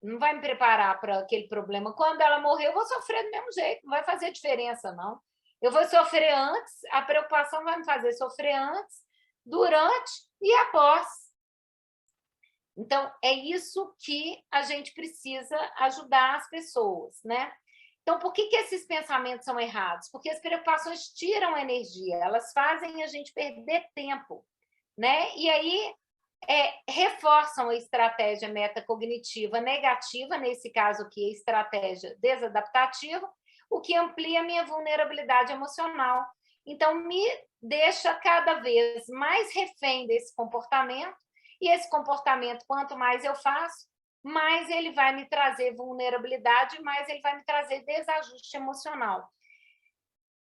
não vai me preparar para aquele problema. Quando ela morrer, eu vou sofrer do mesmo jeito, não vai fazer diferença, não. Eu vou sofrer antes, a preocupação vai me fazer sofrer antes, durante e após. Então, é isso que a gente precisa ajudar as pessoas, né? Então, por que esses pensamentos são errados? Porque as preocupações tiram energia, elas fazem a gente perder tempo, né? E aí reforçam a estratégia metacognitiva negativa, nesse caso aqui, a estratégia desadaptativa, o que amplia a minha vulnerabilidade emocional. Então, me deixa cada vez mais refém desse comportamento, e esse comportamento, quanto mais eu faço, mais ele vai me trazer vulnerabilidade, mais ele vai me trazer desajuste emocional.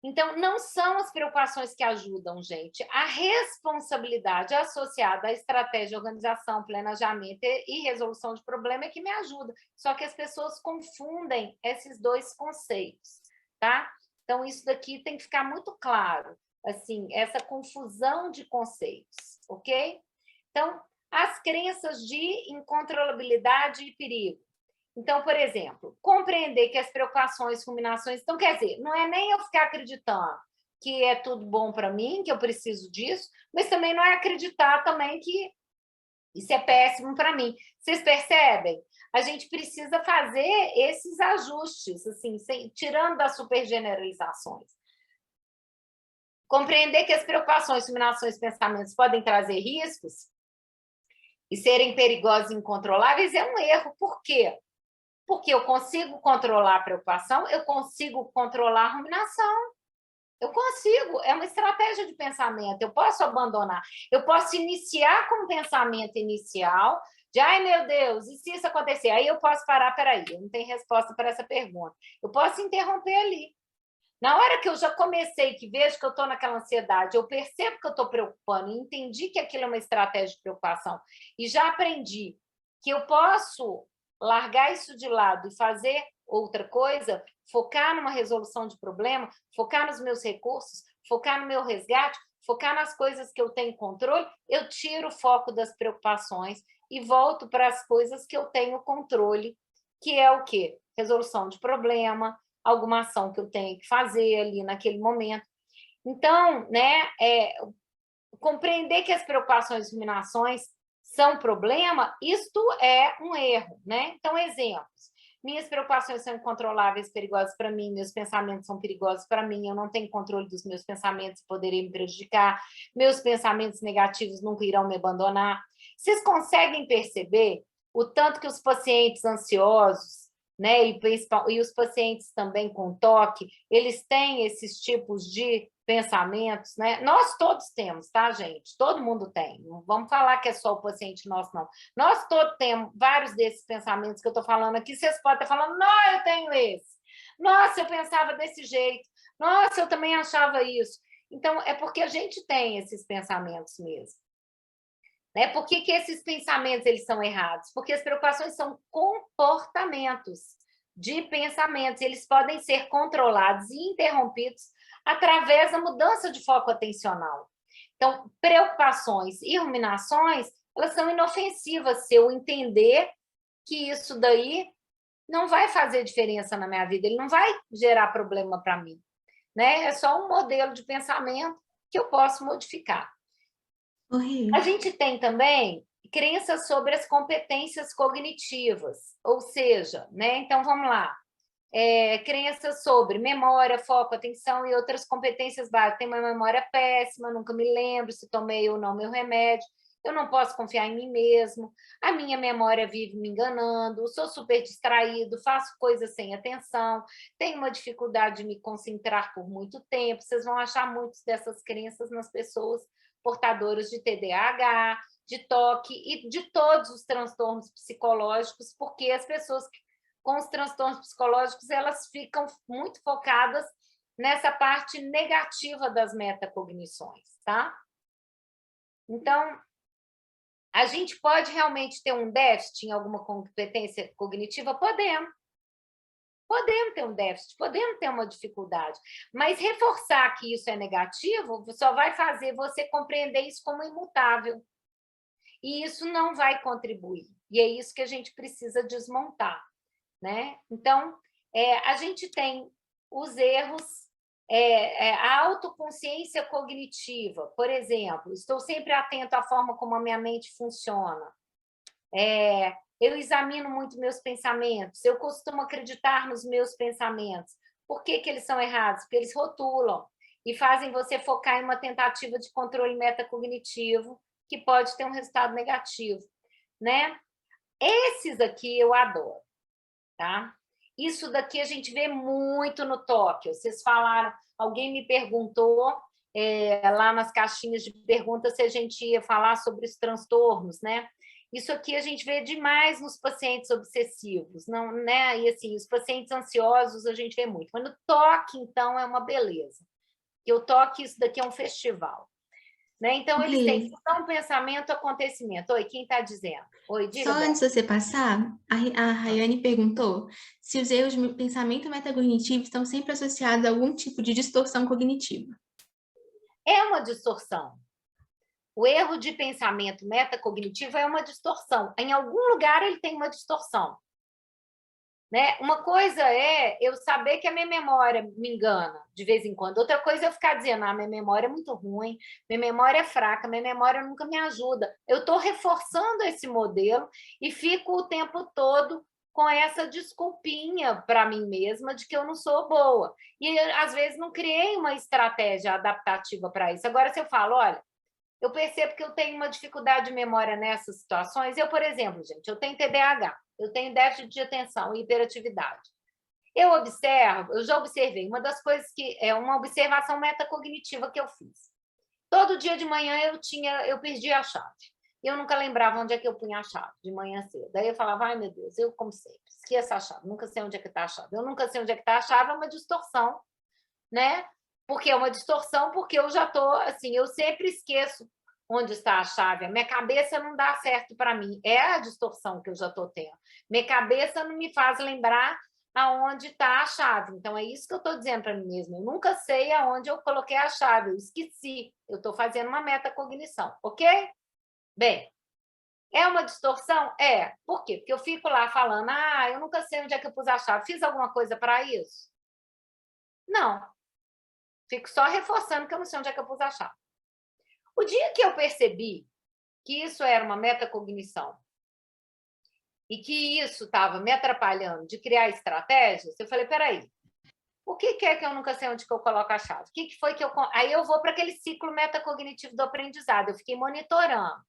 Então, não são as preocupações que ajudam, gente. A responsabilidade associada à estratégia, organização, planejamento e resolução de problema é que me ajuda. Só que as pessoas confundem esses dois conceitos, tá? Então, isso daqui tem que ficar muito claro, assim, essa confusão de conceitos, ok? Então, as crenças de incontrolabilidade e perigo. Então, por exemplo, compreender que as preocupações, ruminações... Então, quer dizer, não é nem eu ficar acreditando que é tudo bom para mim, que eu preciso disso, mas também não é acreditar também que isso é péssimo para mim. Vocês percebem? A gente precisa fazer esses ajustes, assim, tirando das supergeneralizações. Compreender que as preocupações, ruminações, pensamentos podem trazer riscos e serem perigosos e incontroláveis é um erro. Por quê? Porque eu consigo controlar a preocupação, eu consigo controlar a ruminação. Eu consigo, é uma estratégia de pensamento, eu posso abandonar, eu posso iniciar com um pensamento inicial, de, ai meu Deus, e se isso acontecer? Aí eu posso parar, peraí, eu não tenho resposta para essa pergunta. Eu posso interromper ali. Na hora que eu já comecei, que vejo que eu estou naquela ansiedade, eu percebo que eu estou preocupando, e entendi que aquilo é uma estratégia de preocupação, e já aprendi que eu posso largar isso de lado e fazer outra coisa, focar numa resolução de problema, focar nos meus recursos, focar no meu resgate, focar nas coisas que eu tenho controle, eu tiro o foco das preocupações e volto para as coisas que eu tenho controle, que é o quê? Resolução de problema, alguma ação que eu tenho que fazer ali naquele momento. Então, né, compreender que as preocupações e ruminações são problema, isto é um erro, né? Então, exemplos. Minhas preocupações são incontroláveis, perigosas para mim, meus pensamentos são perigosos para mim, eu não tenho controle dos meus pensamentos e poderei me prejudicar, meus pensamentos negativos nunca irão me abandonar. Vocês conseguem perceber o tanto que os pacientes ansiosos, né, e os pacientes também com toque, eles têm esses tipos de pensamentos, né? Nós todos temos, tá, gente? Todo mundo tem. Não vamos falar que é só o paciente nosso, não. Nós todos temos vários desses pensamentos que eu estou falando aqui. Vocês podem estar falando, não, eu tenho esse. Nossa, eu pensava desse jeito. Nossa, eu também achava isso. Então, é porque a gente tem esses pensamentos mesmo. Né? Por que esses pensamentos eles são errados? Porque as preocupações são comportamentos de pensamentos. Eles podem ser controlados e interrompidos através da mudança de foco atencional. Então, preocupações e ruminações, elas são inofensivas se eu entender que isso daí não vai fazer diferença na minha vida, ele não vai gerar problema para mim. Né? É só um modelo de pensamento que eu posso modificar. A gente tem também crenças sobre as competências cognitivas, ou seja, né? Então, vamos lá. Crenças sobre memória, foco, atenção e outras competências básicas. Tenho uma memória péssima, nunca me lembro se tomei ou não meu remédio, eu não posso confiar em mim mesmo, a minha memória vive me enganando, sou super distraído, faço coisas sem atenção, tenho uma dificuldade de me concentrar por muito tempo. Vocês vão achar muitas dessas crenças nas pessoas portadoras de TDAH, de toque e de todos os transtornos psicológicos, porque as pessoas com os transtornos psicológicos, elas ficam muito focadas nessa parte negativa das metacognições, tá? Então, a gente pode realmente ter um déficit em alguma competência cognitiva? Podemos. Podemos ter um déficit, podemos ter uma dificuldade, mas reforçar que isso é negativo só vai fazer você compreender isso como imutável. E isso não vai contribuir. E é isso que a gente precisa desmontar. Né? Então, a gente tem os erros, a autoconsciência cognitiva, por exemplo, estou sempre atento à forma como a minha mente funciona, eu examino muito meus pensamentos, eu costumo acreditar nos meus pensamentos. Por que eles são errados? Porque eles rotulam e fazem você focar em uma tentativa de controle metacognitivo que pode ter um resultado negativo. Né? Esses aqui eu adoro. Tá? Isso daqui a gente vê muito no toque. Vocês falaram, alguém me perguntou lá nas caixinhas de perguntas se a gente ia falar sobre os transtornos, né? Isso aqui a gente vê demais nos pacientes obsessivos, não, né? E assim, os pacientes ansiosos a gente vê muito. Mas no toque, então, é uma beleza. E o toque, isso daqui é um festival. Né? Então, eles têm função, pensamento, acontecimento. Oi, quem está dizendo? Oi, diga. Só antes de você passar, a Rayane perguntou se os erros de pensamento metacognitivo estão sempre associados a algum tipo de distorção cognitiva. É uma distorção. O erro de pensamento metacognitivo é uma distorção. Em algum lugar ele tem uma distorção. Né? Uma coisa é eu saber que a minha memória me engana de vez em quando. Outra coisa é eu ficar dizendo, minha memória é muito ruim, minha memória é fraca, minha memória nunca me ajuda. Eu estou reforçando esse modelo e fico o tempo todo com essa desculpinha para mim mesma de que eu não sou boa. E, às vezes, não criei uma estratégia adaptativa para isso. Agora, se eu falo, olha, eu percebo que eu tenho uma dificuldade de memória nessas situações. Eu, por exemplo, gente, eu tenho TDAH, eu tenho déficit de atenção e hiperatividade. Eu já observei, uma das coisas que é uma observação metacognitiva que eu fiz. Todo dia de manhã eu perdi a chave. Eu nunca lembrava onde é que eu punha a chave, de manhã cedo. Daí eu falava, ai meu Deus, eu como sempre, esqueço a chave, nunca sei onde é que está a chave. Eu nunca sei onde é que está a chave, é uma distorção, né? Porque é uma distorção, porque eu já estou, assim, eu sempre esqueço onde está a chave. A minha cabeça não dá certo para mim. É a distorção que eu já estou tendo. Minha cabeça não me faz lembrar aonde está a chave. Então, é isso que eu estou dizendo para mim mesma. Eu nunca sei aonde eu coloquei a chave, eu esqueci. Eu estou fazendo uma metacognição, ok? Bem, é uma distorção? É. Por quê? Porque eu fico lá falando, eu nunca sei onde é que eu pus a chave. Fiz alguma coisa para isso? Não. Fico só reforçando que eu não sei onde é que eu pus a chave. O dia que eu percebi que isso era uma metacognição e que isso estava me atrapalhando de criar estratégias, eu falei, peraí, o que é que eu nunca sei onde que eu coloco a chave? O que foi que eu... Aí eu vou para aquele ciclo metacognitivo do aprendizado, eu fiquei monitorando.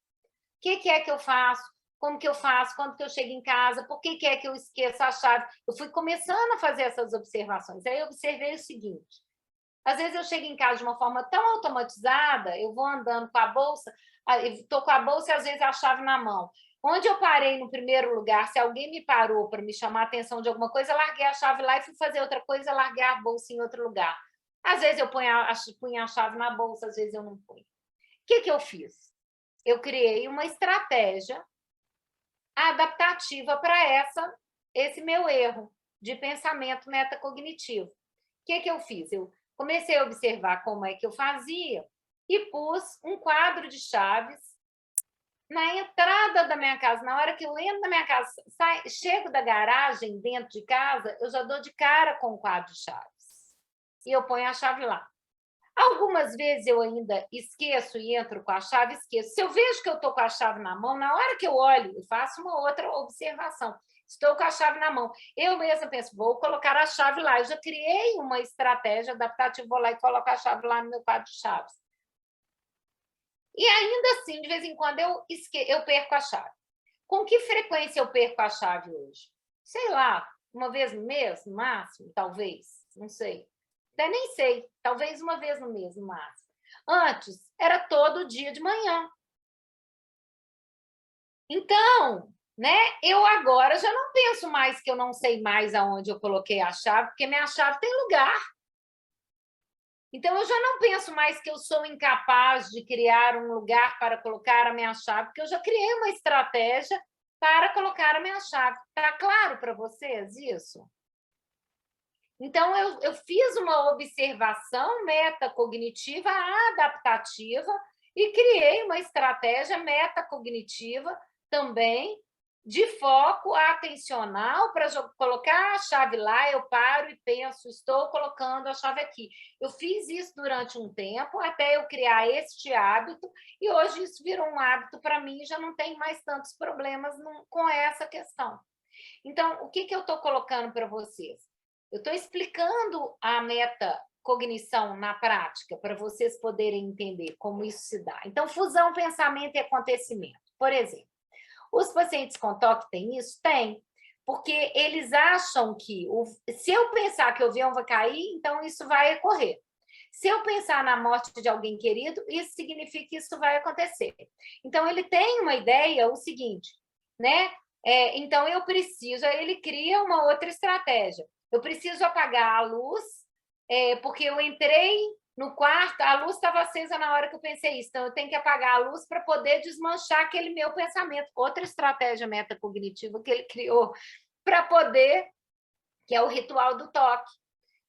O que é que eu faço? Como que eu faço? Quando que eu chego em casa? Por que é que eu esqueço a chave? Eu fui começando a fazer essas observações. Aí eu observei o seguinte, às vezes eu chego em casa de uma forma tão automatizada, eu vou andando com a bolsa, estou com a bolsa e às vezes a chave na mão. Onde eu parei no primeiro lugar, se alguém me parou para me chamar a atenção de alguma coisa, eu larguei a chave lá e fui fazer outra coisa, larguei a bolsa em outro lugar. Às vezes eu punha a chave na bolsa, às vezes eu não punho. O que eu fiz? Eu criei uma estratégia adaptativa para esse meu erro de pensamento metacognitivo. O que eu fiz? Eu comecei a observar como é que eu fazia e pus um quadro de chaves na entrada da minha casa. Na hora que eu entro na minha casa, chego da garagem dentro de casa, eu já dou de cara com o quadro de chaves. E eu ponho a chave lá. Algumas vezes eu ainda esqueço e entro com a chave, esqueço. Se eu vejo que eu estou com a chave na mão, na hora que eu olho, eu faço uma outra observação. Estou com a chave na mão. Eu mesma penso, vou colocar a chave lá. Eu já criei uma estratégia adaptativa, vou lá e coloco a chave lá no meu quadro de chaves. E ainda assim, de vez em quando, eu perco a chave. Com que frequência eu perco a chave hoje? Sei lá, uma vez no mês, no máximo, talvez, não sei. Até nem sei, talvez uma vez no mês, no máximo. Antes, era todo dia de manhã. Então, né, eu agora já não penso mais que eu não sei mais aonde eu coloquei a chave, porque minha chave tem lugar. Então, eu já não penso mais que eu sou incapaz de criar um lugar para colocar a minha chave, porque eu já criei uma estratégia para colocar a minha chave. Está claro para vocês isso? Então, eu fiz uma observação metacognitiva adaptativa e criei uma estratégia metacognitiva também de foco atencional para colocar a chave lá, eu paro e penso, estou colocando a chave aqui. Eu fiz isso durante um tempo, até eu criar este hábito, e hoje isso virou um hábito para mim e já não tenho mais tantos problemas com essa questão. Então, o que eu estou colocando para vocês? Eu estou explicando a metacognição na prática, para vocês poderem entender como isso se dá. Então, fusão, pensamento e acontecimento. Por exemplo, os pacientes com TOC têm isso? Tem, porque eles acham que, se eu pensar que o avião vai cair, então isso vai ocorrer. Se eu pensar na morte de alguém querido, isso significa que isso vai acontecer. Então, ele tem uma ideia, o seguinte, né? Então, ele cria uma outra estratégia. Eu preciso apagar a luz, porque eu entrei no quarto, a luz estava acesa na hora que eu pensei isso, então eu tenho que apagar a luz para poder desmanchar aquele meu pensamento. Outra estratégia metacognitiva que ele criou para poder, que é o ritual do toque,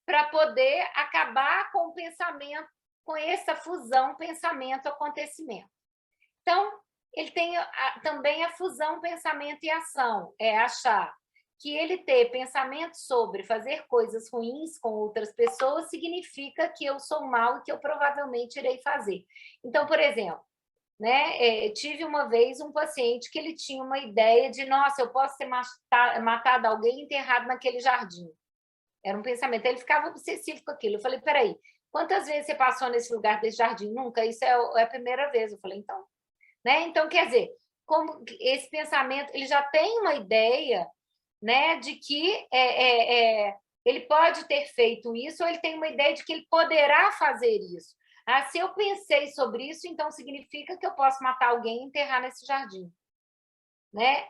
para poder acabar com o pensamento, com essa fusão pensamento-acontecimento. Então, ele tem também a fusão pensamento e ação, é achar que ele ter pensamento sobre fazer coisas ruins com outras pessoas significa que eu sou mal e que eu provavelmente irei fazer. Então, por exemplo, né, tive uma vez um paciente que ele tinha uma ideia de, nossa, eu posso ter matado alguém enterrado naquele jardim. Era um pensamento. Ele ficava obsessivo com aquilo. Eu falei, peraí, quantas vezes você passou nesse lugar desse jardim? Nunca, isso é a primeira vez. Eu falei, então, né? Então, quer dizer, como esse pensamento, ele já tem uma ideia, né, de que ele pode ter feito isso, ou ele tem uma ideia de que ele poderá fazer isso. Ah, se eu pensei sobre isso, então significa que eu posso matar alguém e enterrar nesse jardim, né?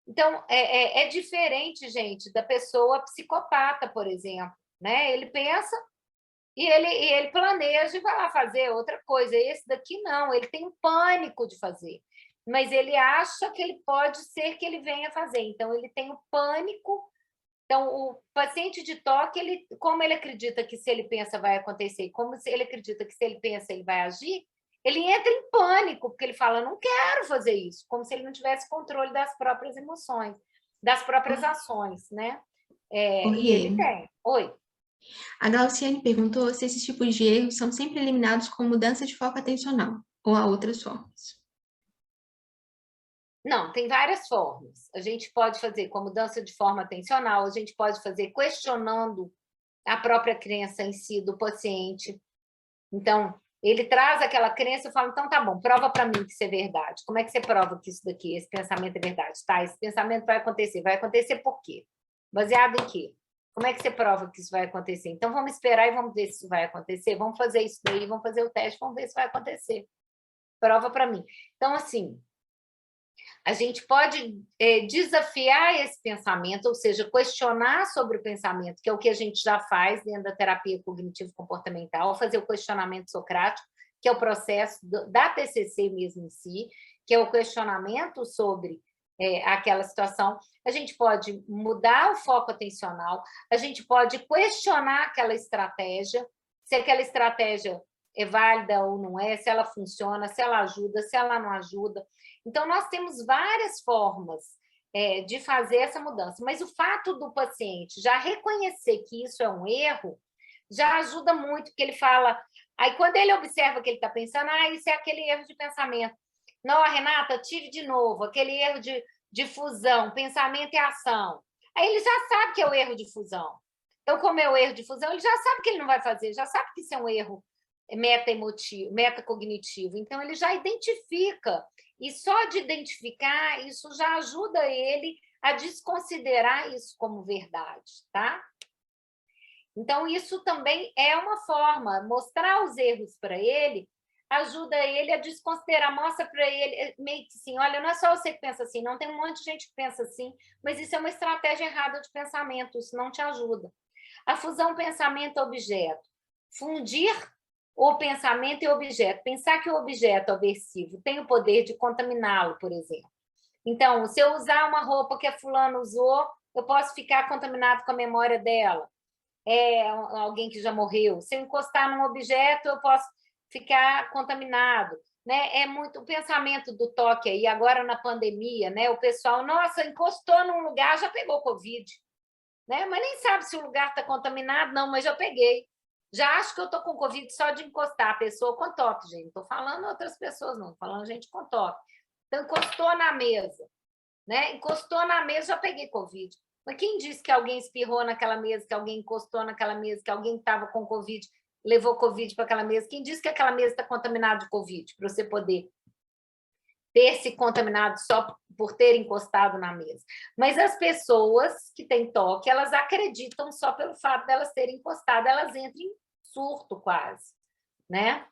Então, é diferente, gente, da pessoa psicopata, por exemplo, né? Ele pensa e ele planeja e vai lá fazer outra coisa. Esse daqui não, ele tem um pânico de fazer, mas ele acha que ele pode ser que ele venha fazer. Então, ele tem o pânico. Então, o paciente de toque, como ele acredita que se ele pensa vai acontecer, como se ele acredita que se ele pensa ele vai agir, ele entra em pânico, porque ele fala, não quero fazer isso, como se ele não tivesse controle das próprias emoções, das próprias ações, né? E ele tem. Oi. A Glauciane perguntou se esses tipos de erros são sempre eliminados com mudança de foco atencional, ou há outras formas. Não, tem várias formas. A gente pode fazer com mudança de forma atencional, a gente pode fazer questionando a própria crença em si do paciente. Então, ele traz aquela crença e fala, então tá bom, prova para mim que isso é verdade. Como é que você prova que isso daqui, esse pensamento é verdade? Tá, esse pensamento vai acontecer por quê? Baseado em quê? Como é que você prova que isso vai acontecer? Então, vamos esperar e vamos ver se isso vai acontecer, vamos fazer isso daí, vamos fazer o teste, vamos ver se vai acontecer. Prova para mim. Então, assim, a gente pode desafiar esse pensamento, ou seja, questionar sobre o pensamento, que é o que a gente já faz dentro da terapia cognitivo-comportamental, fazer o questionamento socrático, que é o processo da TCC mesmo em si, que é o questionamento sobre aquela situação. A gente pode mudar o foco atencional, a gente pode questionar aquela estratégia, se aquela estratégia é válida ou não é, se ela funciona, se ela ajuda, se ela não ajuda. Então, nós temos várias formas de fazer essa mudança, mas o fato do paciente já reconhecer que isso é um erro, já ajuda muito, porque ele fala... Aí, quando ele observa que ele está pensando, isso é aquele erro de pensamento. Não, Renata, tive de novo, aquele erro de fusão, pensamento e ação. Aí ele já sabe que é o erro de fusão. Então, como é o erro de fusão, ele já sabe que ele não vai fazer, já sabe que isso é um erro metacognitivo. Então, ele já identifica. E só de identificar, isso já ajuda ele a desconsiderar isso como verdade, tá? Então, isso também é uma forma, mostrar os erros para ele, ajuda ele a desconsiderar, mostra para ele, meio que assim, olha, não é só você que pensa assim, não, tem um monte de gente que pensa assim, mas isso é uma estratégia errada de pensamento, isso não te ajuda. A fusão pensamento-objeto. Fundir o pensamento e o objeto. Pensar que o objeto aversivo tem o poder de contaminá-lo, por exemplo. Então, se eu usar uma roupa que a fulana usou, eu posso ficar contaminado com a memória dela. Alguém que já morreu. Se eu encostar num objeto, eu posso ficar contaminado. Né? É muito o pensamento do toque aí, agora na pandemia, né? O pessoal, nossa, encostou num lugar, já pegou Covid. Né? Mas nem sabe se o lugar está contaminado, não, mas já peguei. Já acho que eu estou com Covid só de encostar a pessoa com toque, gente. Não estou falando outras pessoas, não. Estou falando gente com toque. Então, encostou na mesa. Né? Encostou na mesa, já peguei Covid. Mas quem disse que alguém espirrou naquela mesa, que alguém encostou naquela mesa, que alguém estava com Covid, levou Covid para aquela mesa? Quem disse que aquela mesa está contaminada de Covid, para você poder ter se contaminado só por ter encostado na mesa? Mas as pessoas que têm toque, elas acreditam só pelo fato delas terem encostado, elas entram em surto quase, né?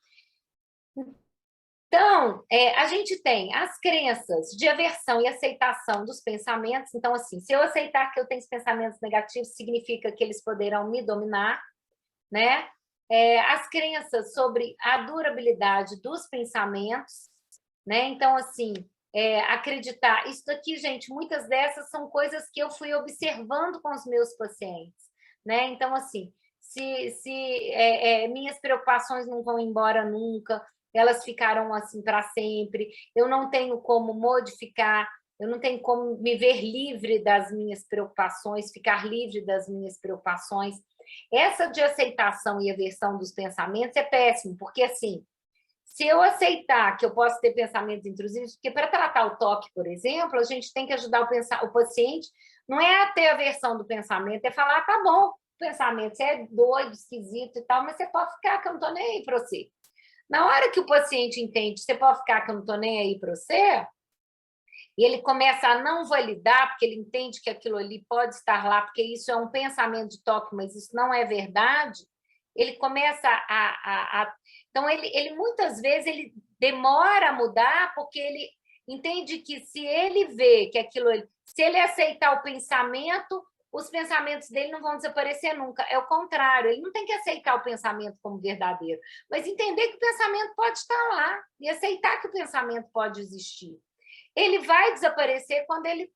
Então, a gente tem as crenças de aversão e aceitação dos pensamentos. Então, assim, se eu aceitar que eu tenho pensamentos negativos, significa que eles poderão me dominar, né? As crenças sobre a durabilidade dos pensamentos, né? Então, assim, acreditar... Isso daqui, gente, muitas dessas são coisas que eu fui observando com os meus pacientes, né? Então, assim, se minhas preocupações não vão embora nunca, elas ficarão assim para sempre, eu não tenho como modificar, eu não tenho como me ver livre das minhas preocupações, ficar livre das minhas preocupações. Essa de aceitação e aversão dos pensamentos é péssimo, porque assim, se eu aceitar que eu posso ter pensamentos intrusivos, porque para tratar o toque, por exemplo, a gente tem que ajudar o paciente, não é a ter aversão do pensamento, é falar, tá bom, o pensamento, você é doido, esquisito e tal, mas você pode ficar que eu não estou nem aí para você. Na hora que o paciente entende, você pode ficar que eu não estou nem aí para você, e ele começa a não validar, porque ele entende que aquilo ali pode estar lá, porque isso é um pensamento de toque, mas isso não é verdade, ele começa Então, ele muitas vezes ele demora a mudar, porque ele entende que se ele vê que aquilo... Se ele aceitar o pensamento, os pensamentos dele não vão desaparecer nunca. É o contrário, ele não tem que aceitar o pensamento como verdadeiro, mas entender que o pensamento pode estar lá e aceitar que o pensamento pode existir. Ele vai desaparecer quando ele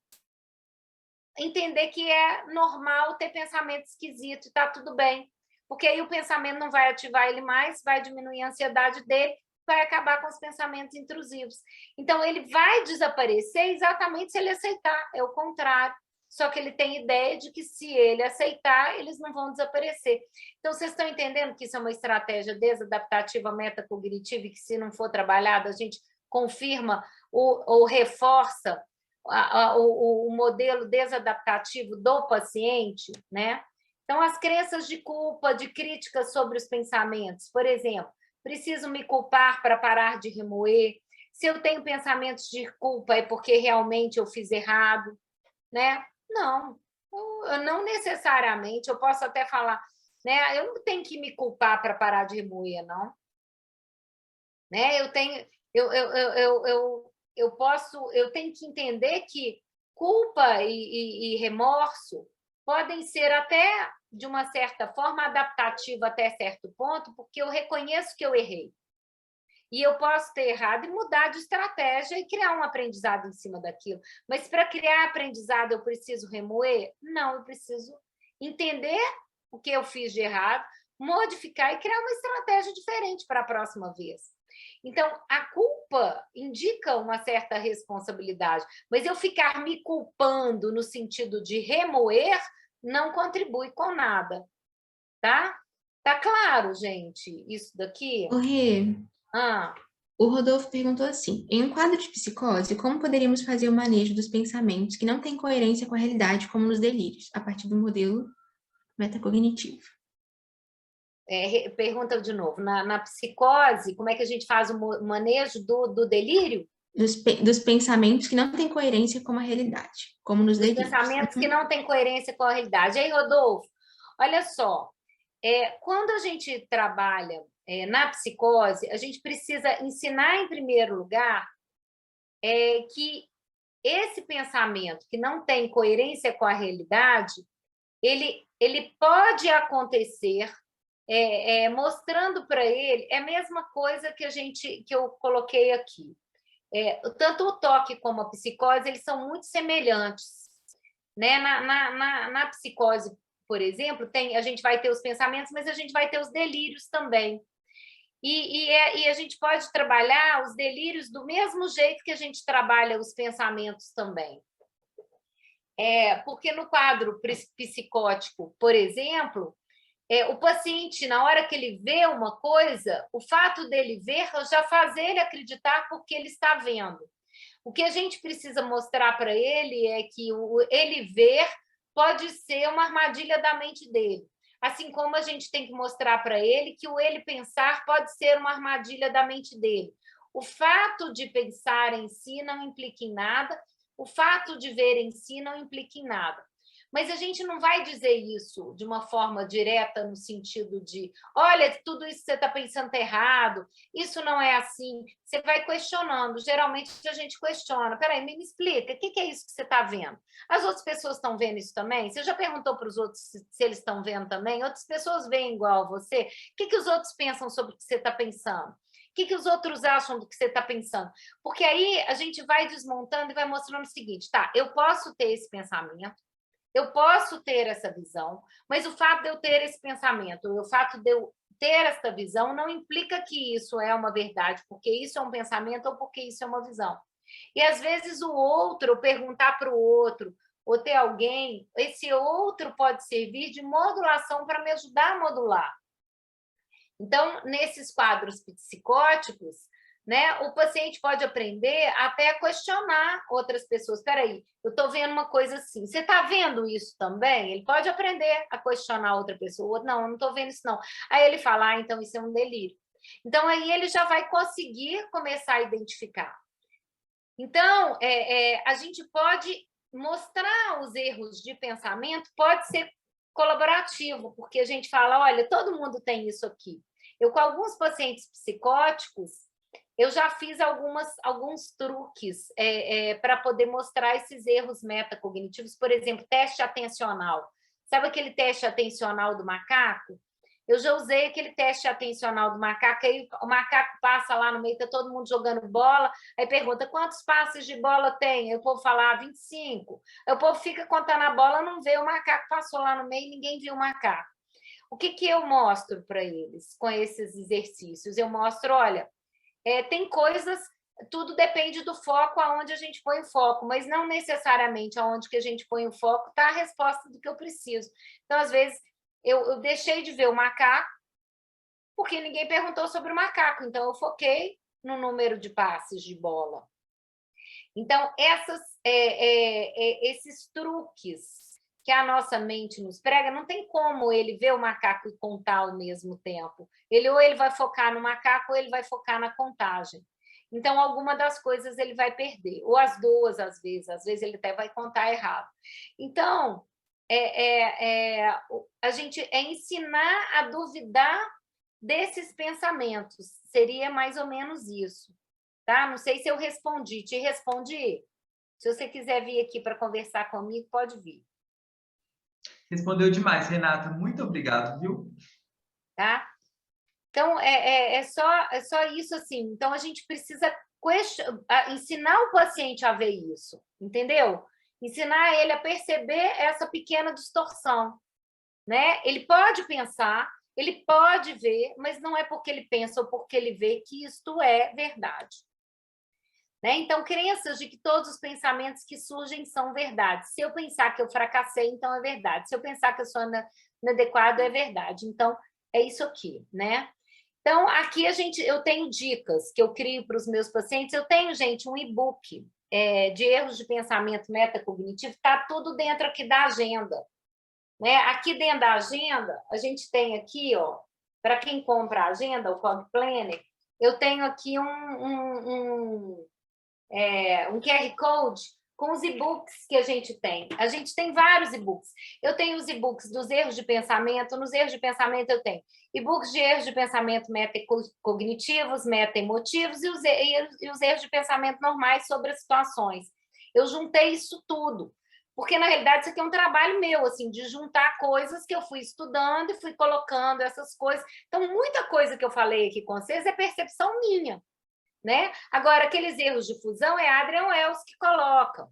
entender que é normal ter pensamento esquisito e está tudo bem. Porque aí o pensamento não vai ativar ele mais, vai diminuir a ansiedade dele, vai acabar com os pensamentos intrusivos. Então, ele vai desaparecer exatamente se ele aceitar, é o contrário. Só que ele tem ideia de que se ele aceitar, eles não vão desaparecer. Então, vocês estão entendendo que isso é uma estratégia desadaptativa metacognitiva e que, se não for trabalhada, a gente confirma ou reforça o modelo desadaptativo do paciente, né? Então, as crenças de culpa, de críticas sobre os pensamentos. Por exemplo, preciso me culpar para parar de remoer. Se eu tenho pensamentos de culpa, é porque realmente eu fiz errado, né? Não, eu não necessariamente. Eu posso até falar, né? Eu não tenho que me culpar para parar de remoer, não. Né? Eu tenho que entender que culpa e remorso podem ser até, de uma certa forma, adaptativa até certo ponto, porque eu reconheço que eu errei. E eu posso ter errado e mudar de estratégia e criar um aprendizado em cima daquilo. Mas para criar aprendizado, eu preciso remoer? Não, eu preciso entender o que eu fiz de errado, modificar e criar uma estratégia diferente para a próxima vez. Então, a culpa indica uma certa responsabilidade, mas eu ficar me culpando no sentido de remoer não contribui com nada, tá? Tá claro, gente, isso daqui? Rê, Ah. O Rodolfo perguntou assim, em um quadro de psicose, como poderíamos fazer o manejo dos pensamentos que não têm coerência com a realidade, como nos delírios, a partir do modelo metacognitivo? Pergunta de novo, na psicose, como é que a gente faz o manejo do delírio? Dos pensamentos que não têm coerência com a realidade, como nos delírios. Pensamentos que não têm coerência com a realidade. Aí, Rodolfo, olha só, quando a gente trabalha na psicose, a gente precisa ensinar, em primeiro lugar, que esse pensamento que não tem coerência com a realidade, ele pode acontecer, mostrando para ele, é a mesma coisa que eu coloquei aqui. Tanto o toque como a psicose, eles são muito semelhantes, né? Na psicose, por exemplo, a gente vai ter os pensamentos, mas a gente vai ter os delírios também. E a gente pode trabalhar os delírios do mesmo jeito que a gente trabalha os pensamentos também. Porque no quadro psicótico, por exemplo, o paciente, na hora que ele vê uma coisa, o fato dele ver já faz ele acreditar porque ele está vendo. O que a gente precisa mostrar para ele é que ele ver pode ser uma armadilha da mente dele. Assim como a gente tem que mostrar para ele que o ele pensar pode ser uma armadilha da mente dele. O fato de pensar em si não implica em nada, o fato de ver em si não implica em nada. Mas a gente não vai dizer isso de uma forma direta, no sentido de, olha, tudo isso que você está pensando está errado, isso não é assim. Você vai questionando. Geralmente a gente questiona. Peraí, me explica, o que é isso que você está vendo? As outras pessoas estão vendo isso também? Você já perguntou para os outros se eles estão vendo também? Outras pessoas veem igual a você? O que os outros pensam sobre o que você está pensando? O que os outros acham do que você está pensando? Porque aí a gente vai desmontando e vai mostrando o seguinte, tá, eu posso ter esse pensamento, eu posso ter essa visão, mas o fato de eu ter esse pensamento, o fato de eu ter essa visão não implica que isso é uma verdade, porque isso é um pensamento ou porque isso é uma visão. E, às vezes, o outro, perguntar para o outro, ou ter alguém, esse outro pode servir de modulação para me ajudar a modular. Então, nesses quadros psicóticos, né, o paciente pode aprender até a questionar outras pessoas. Espera aí, eu estou vendo uma coisa assim. Você está vendo isso também? Ele pode aprender a questionar outra pessoa. Não, eu não estou vendo isso, não. Aí ele fala, então isso é um delírio. Então, aí ele já vai conseguir começar a identificar. Então, a gente pode mostrar os erros de pensamento, pode ser colaborativo, porque a gente fala, olha, todo mundo tem isso aqui. Eu, com alguns pacientes psicóticos, eu já fiz alguns truques para poder mostrar esses erros metacognitivos, por exemplo, teste atencional. Sabe aquele teste atencional do macaco? Eu já usei aquele teste atencional do macaco, aí o macaco passa lá no meio, está todo mundo jogando bola, aí pergunta, quantos passes de bola tem? Aí o povo fala, 25. Aí o povo fica contando a bola, não vê, o macaco passou lá no meio e ninguém viu o macaco. O que eu mostro para eles com esses exercícios? Eu mostro, olha, tem coisas, tudo depende do foco, aonde a gente põe o foco, mas não necessariamente aonde que a gente põe o foco está a resposta do que eu preciso. Então, às vezes, eu deixei de ver o macaco porque ninguém perguntou sobre o macaco, então eu foquei no número de passes de bola. Então, esses truques que a nossa mente nos prega, não tem como ele ver o macaco e contar ao mesmo tempo. Ou ele vai focar no macaco ou ele vai focar na contagem. Então, alguma das coisas ele vai perder, ou as duas, às vezes ele até vai contar errado. Então, a gente ensinar a duvidar desses pensamentos, seria mais ou menos isso. Tá? Não sei se eu respondi. Te respondi? Se você quiser vir aqui para conversar comigo, pode vir. Respondeu demais, Renata. Muito obrigado, viu? Tá? Então, é só isso, assim. Então, a gente precisa ensinar o paciente a ver isso, entendeu? Ensinar ele a perceber essa pequena distorção, né? Ele pode pensar, ele pode ver, mas não é porque ele pensa ou porque ele vê que isto é verdade. Né? Então, crenças de que todos os pensamentos que surgem são verdade. Se eu pensar que eu fracassei, então é verdade. Se eu pensar que eu sou inadequado, é verdade. Então, é isso aqui, né? Então, aqui eu tenho dicas que eu crio para os meus pacientes. Eu tenho, gente, um e-book de erros de pensamento metacognitivo, está tudo dentro aqui da agenda. Né? Aqui dentro da agenda, a gente tem aqui, ó, para quem compra a agenda, o Cog Planner, eu tenho aqui um QR Code com os e-books que a gente tem. A gente tem vários e-books. Eu tenho os e-books dos erros de pensamento. Nos erros de pensamento eu tenho e-books de erros de pensamento metacognitivos, metaemotivos e os erros de pensamento normais sobre as situações. Eu juntei isso tudo. Porque, na realidade, isso aqui é um trabalho meu, assim, de juntar coisas que eu fui estudando e fui colocando essas coisas. Então, muita coisa que eu falei aqui com vocês é percepção minha. Né? Agora, aqueles erros de fusão é Adrian Wells que coloca.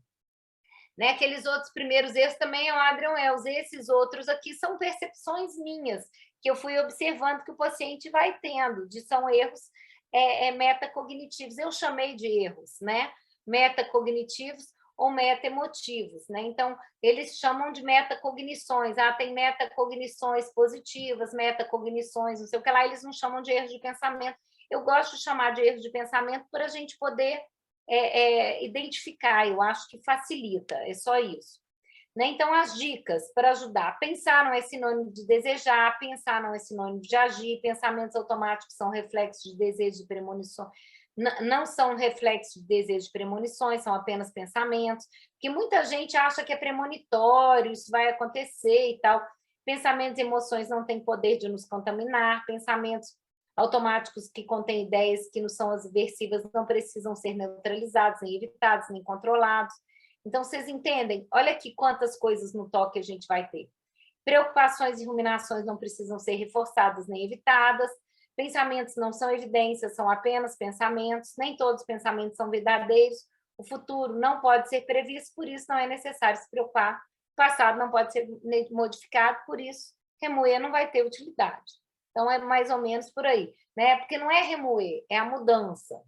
Né? Aqueles outros primeiros erros também é o Adrian Wells. Esses outros aqui são percepções minhas, que eu fui observando que o paciente vai tendo, são erros metacognitivos. Eu chamei de erros, né? Metacognitivos ou metaemotivos. Né? Então, eles chamam de metacognições. Tem metacognições positivas, metacognições, não sei o que lá, eles não chamam de erros de pensamento. Eu gosto de chamar de erros de pensamento para a gente poder identificar, eu acho que facilita, é só isso. Né? Então, as dicas para ajudar. Pensar não é sinônimo de desejar, pensar não é sinônimo de agir, pensamentos automáticos são reflexos de desejo de premonições, não são reflexos de desejo de premonições, são apenas pensamentos, porque muita gente acha que é premonitório, isso vai acontecer e tal. Pensamentos e emoções não têm poder de nos contaminar, pensamentos automáticos que contêm ideias que não são aversivas não precisam ser neutralizados, nem evitados, nem controlados. Então, vocês entendem? Olha aqui quantas coisas no toque a gente vai ter. Preocupações e ruminações não precisam ser reforçadas nem evitadas. Pensamentos não são evidências, são apenas pensamentos. Nem todos os pensamentos são verdadeiros. O futuro não pode ser previsto, por isso não é necessário se preocupar. O passado não pode ser modificado, por isso remoer não vai ter utilidade. Então, é mais ou menos por aí, né? Porque não é remoer, é a mudança.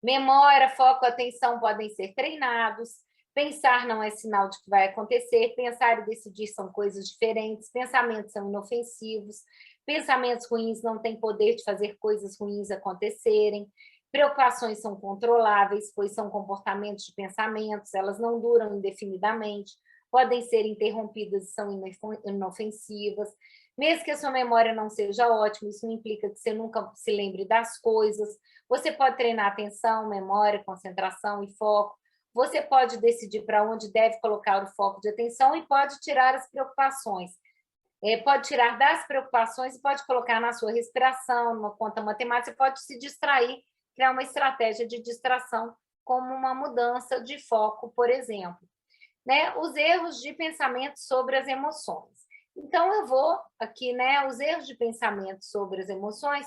Memória, foco, atenção podem ser treinados. Pensar não é sinal de que vai acontecer. Pensar e decidir são coisas diferentes. Pensamentos são inofensivos. Pensamentos ruins não têm poder de fazer coisas ruins acontecerem. Preocupações são controláveis, pois são comportamentos de pensamentos. Elas não duram indefinidamente. Podem ser interrompidas e são inofensivas. Mesmo que a sua memória não seja ótima, isso não implica que você nunca se lembre das coisas. Você pode treinar atenção, memória, concentração e foco. Você pode decidir para onde deve colocar o foco de atenção e pode tirar as preocupações. Pode tirar das preocupações e pode colocar na sua respiração, numa conta matemática, você pode se distrair, criar uma estratégia de distração, como uma mudança de foco, por exemplo. Né? Os erros de pensamento sobre as emoções. Então, eu vou aqui, né? Os erros de pensamento sobre as emoções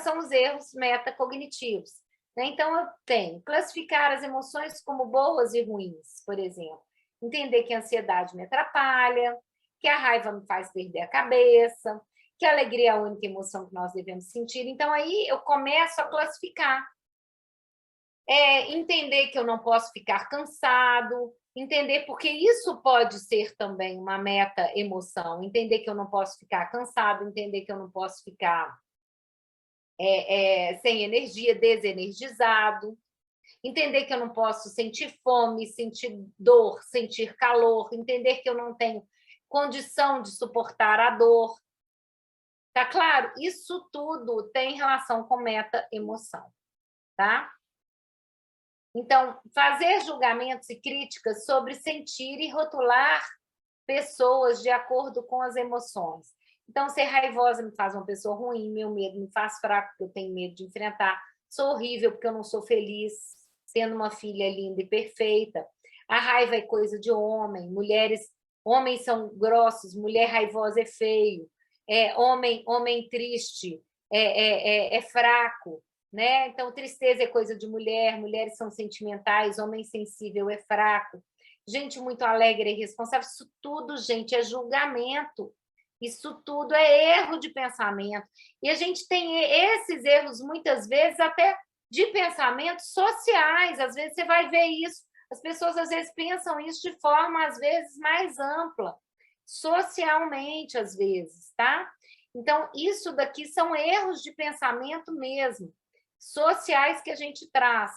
são os erros metacognitivos. Né? Então, eu tenho classificar as emoções como boas e ruins, por exemplo. Entender que a ansiedade me atrapalha, que a raiva me faz perder a cabeça, que a alegria é a única emoção que nós devemos sentir. Então, aí eu começo a classificar. Entender que eu não posso ficar cansado, entender, porque isso pode ser também uma meta-emoção, entender que eu não posso ficar cansado, entender que eu não posso ficar sem energia, desenergizado, entender que eu não posso sentir fome, sentir dor, sentir calor, entender que eu não tenho condição de suportar a dor. Tá claro? Isso tudo tem relação com meta-emoção, tá? Então, fazer julgamentos e críticas sobre sentir e rotular pessoas de acordo com as emoções. Então, ser raivosa me faz uma pessoa ruim, meu medo me faz fraco, porque eu tenho medo de enfrentar. Sou horrível porque eu não sou feliz, tendo uma filha linda e perfeita. A raiva é coisa de homem, homens são grossos, mulher raivosa é feio, homem triste é fraco. Né? Então, tristeza é coisa de mulher, mulheres são sentimentais, homem sensível é fraco, gente muito alegre é irresponsável. Isso tudo, gente, é julgamento. Isso tudo é erro de pensamento. E a gente tem esses erros, muitas vezes, até de pensamentos sociais. Às vezes você vai ver isso. As pessoas, às vezes, pensam isso de forma, às vezes, mais ampla. Socialmente, às vezes, tá? Então, isso daqui são erros de pensamento mesmo, sociais que a gente traz.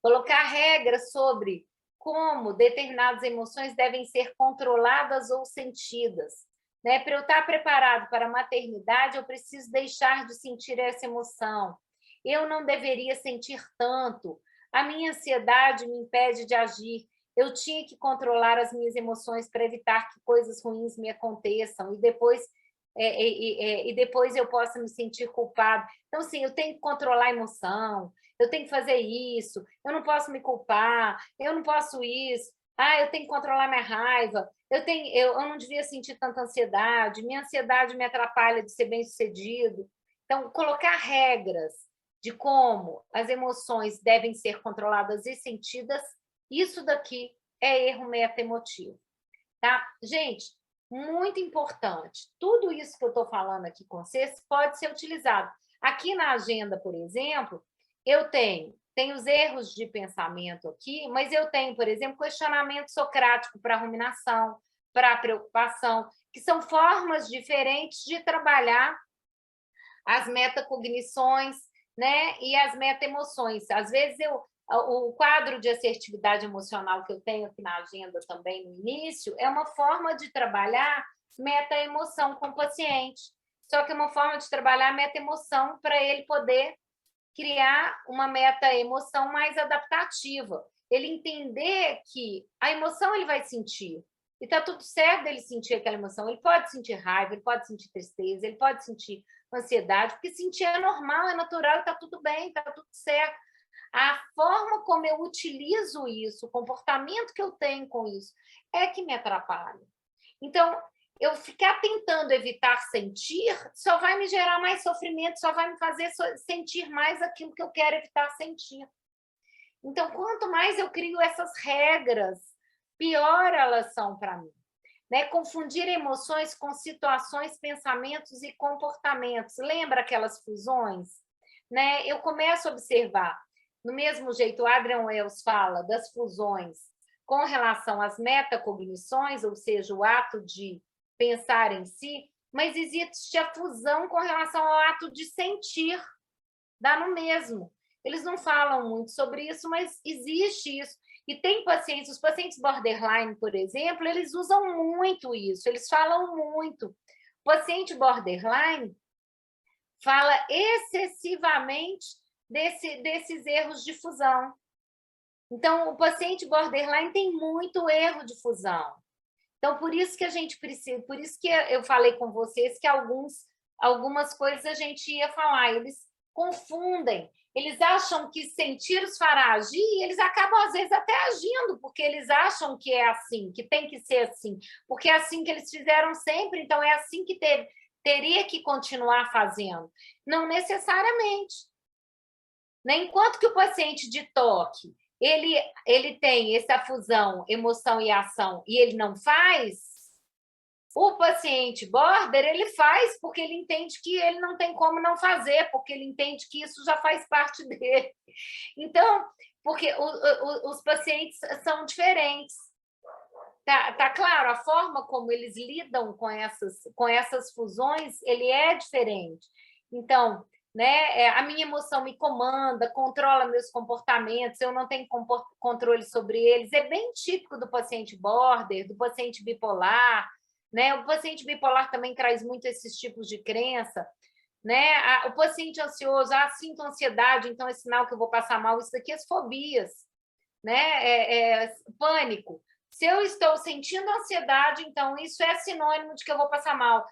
Colocar regras sobre como determinadas emoções devem ser controladas ou sentidas. Né? Para eu estar preparado para a maternidade, eu preciso deixar de sentir essa emoção. Eu não deveria sentir tanto. A minha ansiedade me impede de agir. Eu tinha que controlar as minhas emoções para evitar que coisas ruins me aconteçam. E depois eu possa me sentir culpado. Então, assim, eu tenho que controlar a emoção, eu tenho que fazer isso, eu não posso me culpar, eu não posso isso, eu tenho que controlar minha raiva, eu não devia sentir tanta ansiedade, minha ansiedade me atrapalha de ser bem-sucedido. Então, colocar regras de como as emoções devem ser controladas e sentidas, isso daqui é erro meta-emotivo. Tá? Gente, muito importante. Tudo isso que eu estou falando aqui com vocês pode ser utilizado. Aqui na agenda, por exemplo, eu tenho os erros de pensamento aqui, mas eu tenho, por exemplo, questionamento socrático para ruminação, para preocupação, que são formas diferentes de trabalhar as metacognições, né, e as meta-emoções. Às vezes, o quadro de assertividade emocional que eu tenho aqui na agenda também no início é uma forma de trabalhar meta-emoção com o paciente. Só que é uma forma de trabalhar meta-emoção para ele poder criar uma meta-emoção mais adaptativa. Ele entender que a emoção ele vai sentir. E está tudo certo dele sentir aquela emoção. Ele pode sentir raiva, ele pode sentir tristeza, ele pode sentir ansiedade, porque sentir é normal, é natural, está tudo bem, está tudo certo. A forma como eu utilizo isso, o comportamento que eu tenho com isso, é que me atrapalha. Então, eu ficar tentando evitar sentir só vai me gerar mais sofrimento, só vai me fazer sentir mais aquilo que eu quero evitar sentir. Então, quanto mais eu crio essas regras, pior elas são para mim. né? Confundir emoções com situações, pensamentos e comportamentos. Lembra aquelas fusões? Né? Eu começo a observar, no mesmo jeito, o Adrian Wells fala das fusões com relação às metacognições, ou seja, o ato de pensar em si, mas existe a fusão com relação ao ato de sentir, dá no mesmo. Eles não falam muito sobre isso, mas existe isso. E tem pacientes, os pacientes borderline, por exemplo, eles usam muito isso, eles falam muito. O paciente borderline fala excessivamente desses erros de fusão. Então, o paciente borderline tem muito erro de fusão. Então, por isso que a gente precisa, por isso que eu falei com vocês que algumas coisas a gente ia falar, eles confundem, eles acham que sentir os fará agir e eles acabam, às vezes, até agindo, porque eles acham que é assim, que tem que ser assim, porque é assim que eles fizeram sempre, então é assim que teria que continuar fazendo. Não necessariamente. Né? Enquanto que o paciente de toque, ele tem essa fusão, emoção e ação, e ele não faz, o paciente border, ele faz porque ele entende que ele não tem como não fazer, porque ele entende que isso já faz parte dele. Então, porque os pacientes são diferentes. Tá claro, a forma como eles lidam com essas fusões, ele é diferente. Então, né, a minha emoção me comanda, controla meus comportamentos, eu não tenho controle sobre eles. É bem típico do paciente border, do paciente bipolar, né? O paciente bipolar também traz muito esses tipos de crença, né? O paciente ansioso, sinto ansiedade, então é sinal que eu vou passar mal. Isso aqui é as fobias, né? Pânico. Se eu estou sentindo ansiedade, então isso é sinônimo de que eu vou passar mal.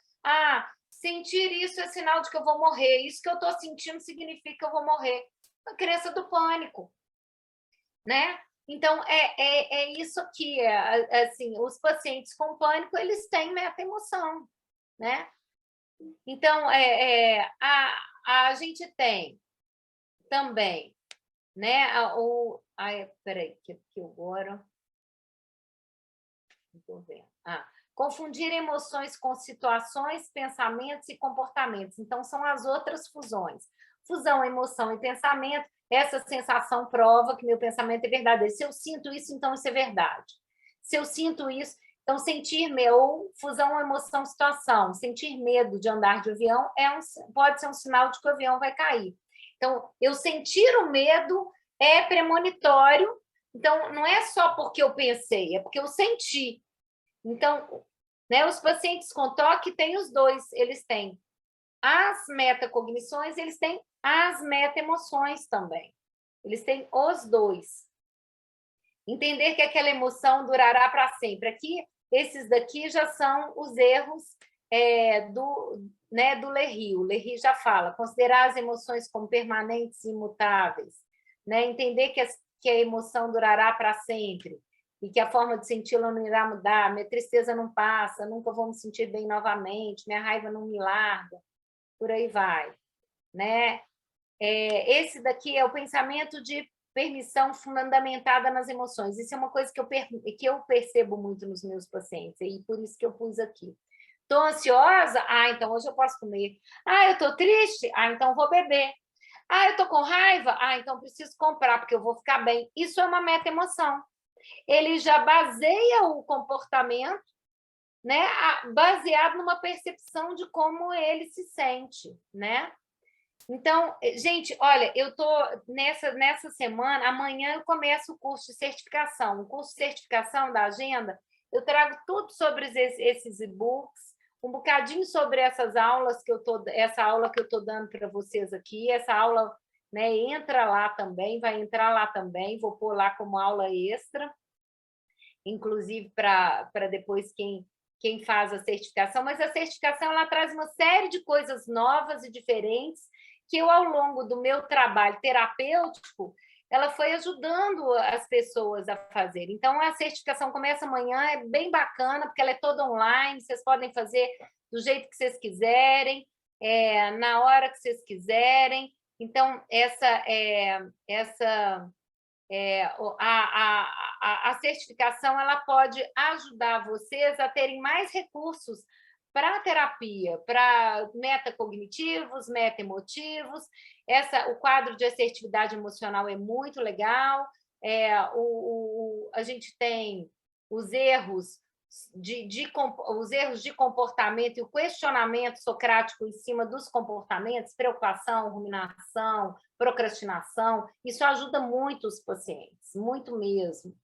Sentir isso é sinal de que eu vou morrer. Isso que eu estou sentindo significa que eu vou morrer. A crença do pânico, né? Então, é isso aqui. Assim, os pacientes com pânico, eles têm meta-emoção, né? Então, a gente tem também, né? Peraí, que agora... Estou vendo. Confundir emoções com situações, pensamentos e comportamentos. Então, são as outras fusões. Fusão, emoção e pensamento. Essa sensação prova que meu pensamento é verdadeiro. Se eu sinto isso, então isso é verdade. Se eu sinto isso, então sentir medo, ou fusão, emoção, situação. Sentir medo de andar de avião pode ser um sinal de que o avião vai cair. Então, eu sentir o medo é premonitório. Então, não é só porque eu pensei, é porque eu senti. Então, né, os pacientes com toque têm os dois, eles têm as metacognições, eles têm as meta-emoções também. Eles têm os dois. Entender que aquela emoção durará para sempre. Aqui, esses daqui já são os erros do Léry. O Léry já fala, considerar as emoções como permanentes e imutáveis. Né? Entender que a emoção durará para sempre. E que a forma de senti-la não irá mudar, minha tristeza não passa, nunca vou me sentir bem novamente, minha raiva não me larga, por aí vai. Né? Esse daqui é o pensamento de permissão fundamentada nas emoções. Isso é uma coisa que eu percebo muito nos meus pacientes, e por isso que eu pus aqui. Estou ansiosa? Então hoje eu posso comer. Eu estou triste? Então vou beber. Eu estou com raiva? Então preciso comprar, porque eu vou ficar bem. Isso é uma meta-emoção. Ele já baseia o comportamento, né, baseado numa percepção de como ele se sente, né? Então, gente, olha, eu estou nessa semana, amanhã eu começo o curso de certificação. O curso de certificação da agenda, eu trago tudo sobre esses e-books, um bocadinho sobre essa aula que eu estou dando para vocês aqui, essa aula, né, vai entrar lá também, vou pôr lá como aula extra, inclusive para depois quem faz a certificação, mas a certificação ela traz uma série de coisas novas e diferentes que eu, ao longo do meu trabalho terapêutico, ela foi ajudando as pessoas a fazer. Então, a certificação começa amanhã, é bem bacana, porque ela é toda online, vocês podem fazer do jeito que vocês quiserem, na hora que vocês quiserem. Então, a certificação ela pode ajudar vocês a terem mais recursos para a terapia, para metacognitivos, metaemotivos. O quadro de assertividade emocional é muito legal. A gente tem os erros de comportamento e o questionamento socrático em cima dos comportamentos, preocupação, ruminação, procrastinação. Isso ajuda muito os pacientes, muito mesmo,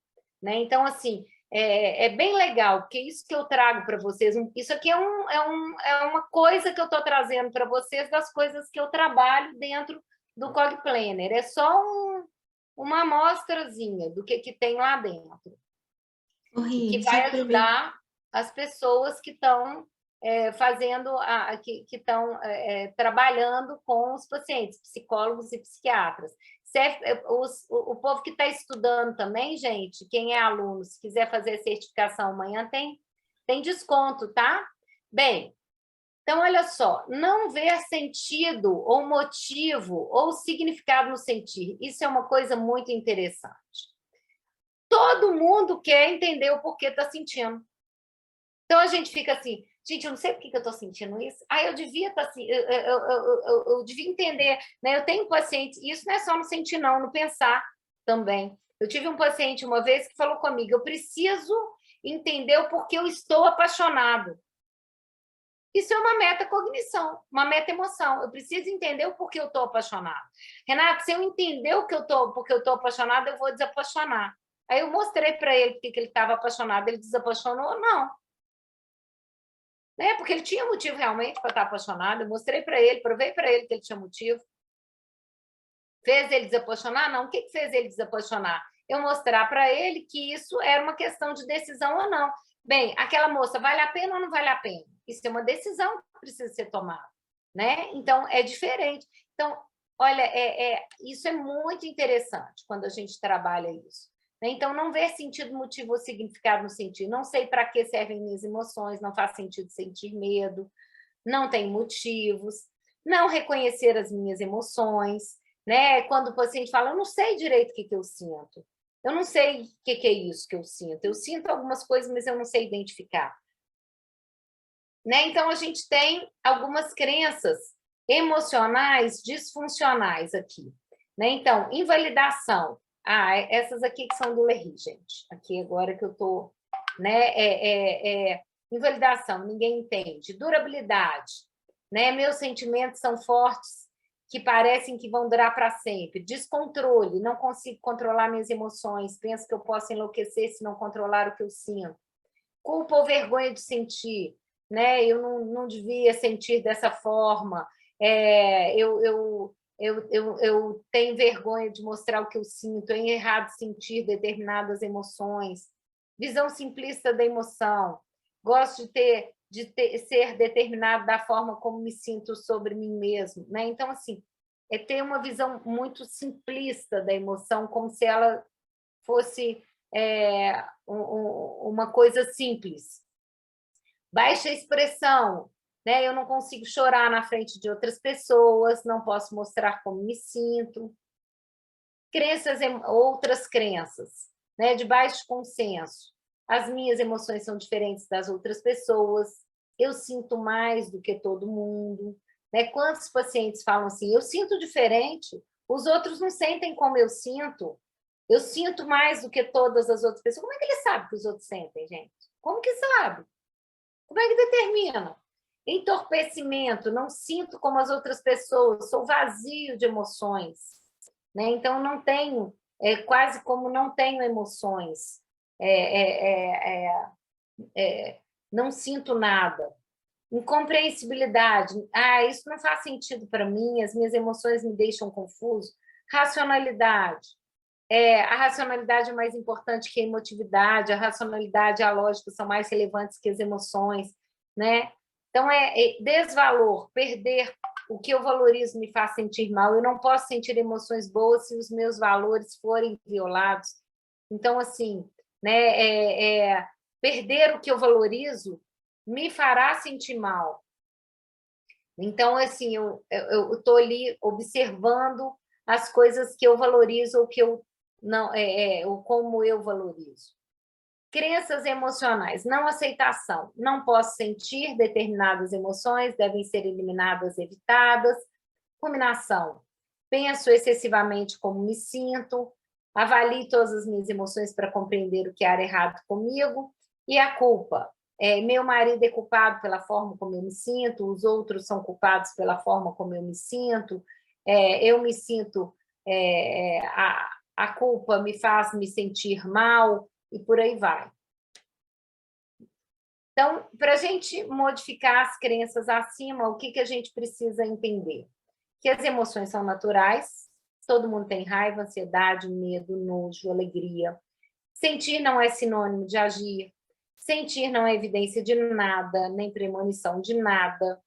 né? Então, assim, é bem legal, porque isso que eu trago para vocês, isso aqui é uma coisa que eu estou trazendo para vocês das coisas que eu trabalho dentro do CogPlanner. É só uma amostrazinha do que tem lá dentro. Que vai ajudar as pessoas que estão que estão trabalhando com os pacientes, psicólogos e psiquiatras. O povo que está estudando também, gente, quem é aluno, se quiser fazer a certificação amanhã, tem desconto, tá? Bem, então, olha só, não ver sentido ou motivo ou significado no sentir, isso é uma coisa muito interessante. Todo mundo quer entender o porquê está sentindo. Então, a gente fica assim, gente, eu não sei por que eu estou sentindo isso. Eu devia estar assim, eu devia entender, né? Eu tenho pacientes, e isso não é só no sentir, não, no pensar também. Eu tive um paciente uma vez que falou comigo, eu preciso entender o porquê eu estou apaixonado. Isso é uma metacognição, uma metaemoção. Eu preciso entender o porquê eu estou apaixonado. Renato, se eu entender porque eu estou apaixonado, eu vou desapaixonar. Aí eu mostrei para ele porque ele estava apaixonado, ele desapaixonou? Não. Né? Porque ele tinha motivo realmente para estar apaixonado, eu mostrei para ele, provei para ele que ele tinha motivo. Fez ele desapaixonar? Não. O que fez ele desapaixonar? Eu mostrar para ele que isso era uma questão de decisão ou não. Bem, aquela moça, vale a pena ou não vale a pena? Isso é uma decisão que precisa ser tomada, né? Então, é diferente. Então, olha, isso é muito interessante quando a gente trabalha isso. Então, não ver sentido, motivo ou significado no sentir. Não sei para que servem minhas emoções, não faz sentido sentir medo, não tem motivos, não reconhecer as minhas emoções, né? Quando o paciente fala, eu não sei direito o que eu sinto, eu não sei o que é isso que eu sinto algumas coisas, mas eu não sei identificar. Né? Então, a gente tem algumas crenças emocionais disfuncionais aqui. Né? Então, invalidação. Essas aqui que são do Lerry, gente. Aqui agora que eu estou... Né? Invalidação, ninguém entende. Durabilidade. Né? Meus sentimentos são fortes, que parecem que vão durar para sempre. Descontrole, não consigo controlar minhas emoções, penso que eu posso enlouquecer se não controlar o que eu sinto. Culpa ou vergonha de sentir, né? Eu não devia sentir dessa forma, eu tenho vergonha de mostrar o que eu sinto, é errado sentir determinadas emoções. Visão simplista da emoção, gosto de ser determinado da forma como me sinto sobre mim mesmo, né? Então, assim, ter uma visão muito simplista da emoção, como se ela fosse uma coisa simples. Baixa expressão, né? Eu não consigo chorar na frente de outras pessoas, não posso mostrar como me sinto. Outras crenças, né? De baixo consenso. As minhas emoções são diferentes das outras pessoas, eu sinto mais do que todo mundo. Né? Quantos pacientes falam assim, eu sinto diferente, os outros não sentem como eu sinto mais do que todas as outras pessoas. Como é que ele sabe que os outros sentem, gente? Como que sabe? Como é que determina? Entorpecimento, não sinto como as outras pessoas, sou vazio de emoções. Né? Então, não tenho, quase como não tenho emoções. Não sinto nada. Incompreensibilidade. Isso não faz sentido para mim, as minhas emoções me deixam confuso. Racionalidade. A racionalidade é mais importante que a emotividade, a racionalidade e a lógica são mais relevantes que as emoções, né? Então, desvalor, perder o que eu valorizo me faz sentir mal, eu não posso sentir emoções boas se os meus valores forem violados. Então, assim, né, perder o que eu valorizo me fará sentir mal. Então, assim, eu estou ali observando as coisas que eu valorizo ou que eu não o como eu valorizo. Crenças emocionais, não aceitação. Não posso sentir determinadas emoções, devem ser eliminadas, evitadas. Ruminação. Penso excessivamente como me sinto. Avalio todas as minhas emoções para compreender o que há errado comigo. E a culpa. Meu marido é culpado pela forma como eu me sinto, os outros são culpados pela forma como eu me sinto. Eu me sinto... a culpa me faz me sentir mal, e por aí vai. Então, para a gente modificar as crenças acima, o que a gente precisa entender? Que as emoções são naturais, todo mundo tem raiva, ansiedade, medo, nojo, alegria. Sentir não é sinônimo de agir, sentir não é evidência de nada, nem premonição de nada.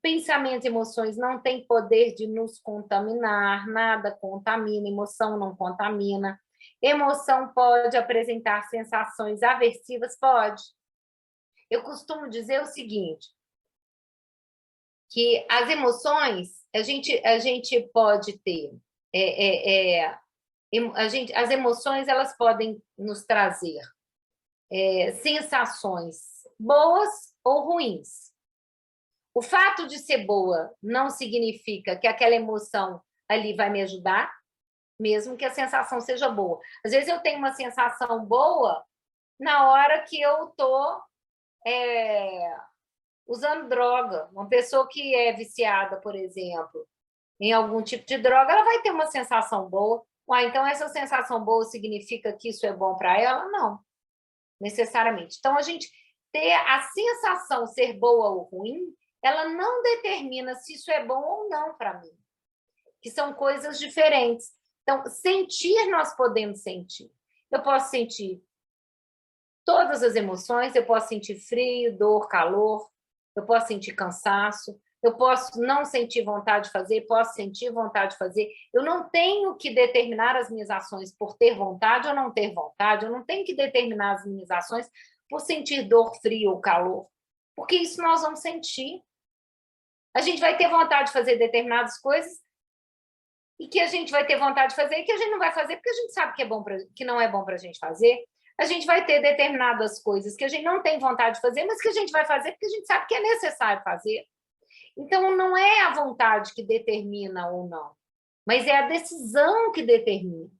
Pensamentos e emoções não têm poder de nos contaminar, nada contamina, emoção não contamina. Emoção pode apresentar sensações aversivas? Pode. Eu costumo dizer o seguinte, que as emoções, a gente pode ter... as emoções, elas podem nos trazer sensações boas ou ruins. O fato de ser boa não significa que aquela emoção ali vai me ajudar, mesmo que a sensação seja boa. Às vezes eu tenho uma sensação boa na hora que eu estou usando droga. Uma pessoa que é viciada, por exemplo, em algum tipo de droga, ela vai ter uma sensação boa. Então essa sensação boa significa que isso é bom para ela? Não, necessariamente. Então, a gente ter a sensação ser boa ou ruim, ela não determina se isso é bom ou não para mim, que são coisas diferentes. Então, sentir, nós podemos sentir. Eu posso sentir todas as emoções, eu posso sentir frio, dor, calor, eu posso sentir cansaço, eu posso não sentir vontade de fazer, posso sentir vontade de fazer. Eu não tenho que determinar as minhas ações por ter vontade ou não ter vontade, eu não tenho que determinar as minhas ações por sentir dor, frio ou calor, porque isso nós vamos sentir. A gente vai ter vontade de fazer determinadas coisas e que a gente vai ter vontade de fazer e que a gente não vai fazer porque a gente sabe que não é bom para a gente fazer. A gente vai ter determinadas coisas que a gente não tem vontade de fazer, mas que a gente vai fazer porque a gente sabe que é necessário fazer. Então, não é a vontade que determina ou não, mas é a decisão que determina.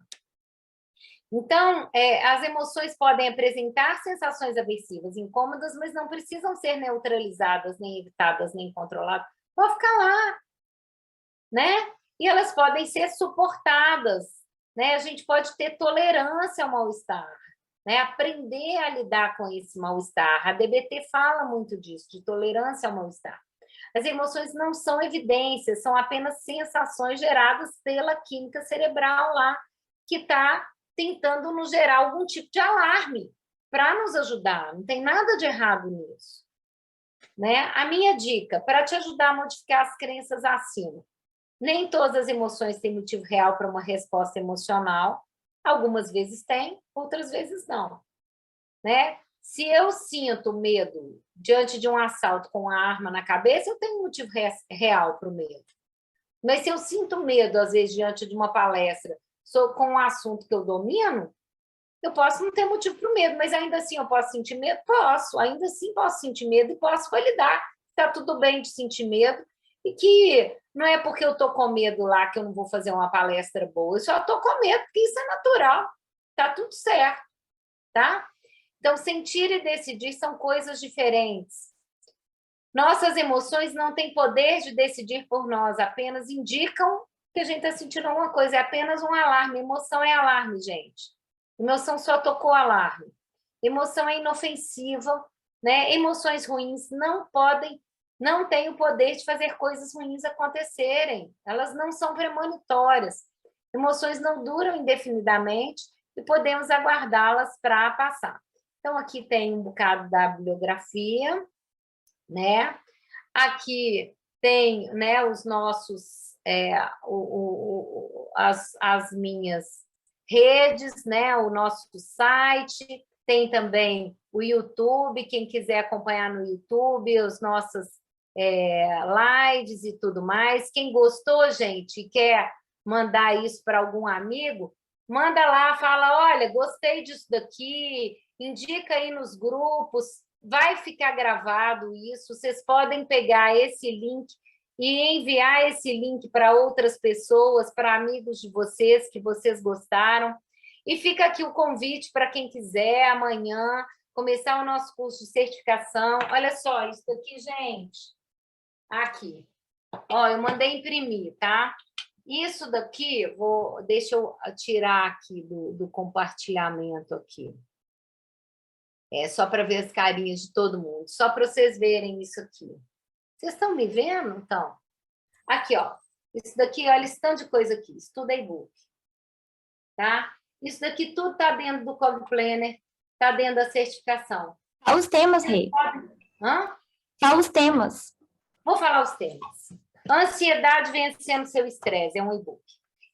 Então, as emoções podem apresentar sensações aversivas, incômodas, mas não precisam ser neutralizadas, nem evitadas, nem controladas. Pode ficar lá, né? E elas podem ser suportadas, né? A gente pode ter tolerância ao mal-estar, né? Aprender a lidar com esse mal-estar. A DBT fala muito disso, de tolerância ao mal-estar. As emoções não são evidências, são apenas sensações geradas pela química cerebral lá, que está tentando nos gerar algum tipo de alarme para nos ajudar. Não tem nada de errado nisso, né? A minha dica, para te ajudar a modificar as crenças acima, nem todas as emoções têm motivo real para uma resposta emocional. Algumas vezes tem, outras vezes não, né? Se eu sinto medo diante de um assalto com a arma na cabeça, eu tenho um motivo real para o medo. Mas se eu sinto medo, às vezes, diante de uma palestra com um assunto que eu domino, eu posso não ter motivo para o medo, mas ainda assim eu posso sentir medo? Posso, ainda assim posso sentir medo e posso validar. Está tudo bem de sentir medo e que não é porque eu estou com medo lá que eu não vou fazer uma palestra boa, eu só estou com medo porque isso é natural, está tudo certo, tá? Então, sentir e decidir são coisas diferentes. Nossas emoções não têm poder de decidir por nós, apenas indicam que a gente está sentindo alguma coisa, é apenas um alarme. Emoção é alarme, gente. Emoção só tocou alarme. Emoção é inofensiva, né? Emoções ruins não têm o poder de fazer coisas ruins acontecerem. Elas não são premonitórias. Emoções não duram indefinidamente e podemos aguardá-las para passar. Então, aqui tem um bocado da bibliografia, né? Aqui tem, né, os nossos, as minhas redes, né? O nosso site, tem também o YouTube, quem quiser acompanhar no YouTube, as nossas lives e tudo mais. Quem gostou, gente, quer mandar isso para algum amigo, manda lá, fala, olha, gostei disso daqui, indica aí nos grupos, vai ficar gravado isso, vocês podem pegar esse link e enviar esse link para outras pessoas, para amigos de vocês, que vocês gostaram. E fica aqui o convite para quem quiser, amanhã, começar o nosso curso de certificação. Olha só, isso daqui, gente. Aqui. Ó, eu mandei imprimir, tá? Isso daqui, deixa eu tirar aqui do compartilhamento aqui. É só para ver as carinhas de todo mundo, só para vocês verem isso aqui. Vocês estão me vendo, então? Aqui, ó. Isso daqui, olha esse tanto de coisa aqui. Isso tudo é e-book. Tá? Isso daqui tudo está dentro do Cog Planner, está dentro da certificação. Fala os temas, Rê. Hã? Fala os temas. Vou falar os temas. Ansiedade vencendo seu estresse, é um e-book.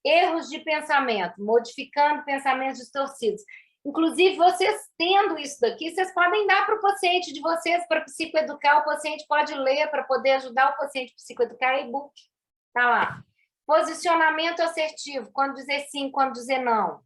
Erros de pensamento, modificando pensamentos distorcidos. Inclusive, vocês tendo isso daqui, vocês podem dar para o paciente de vocês, para psicoeducar, o paciente pode ler para poder ajudar o paciente a psicoeducar, e-book. Tá lá. Posicionamento assertivo, quando dizer sim, quando dizer não.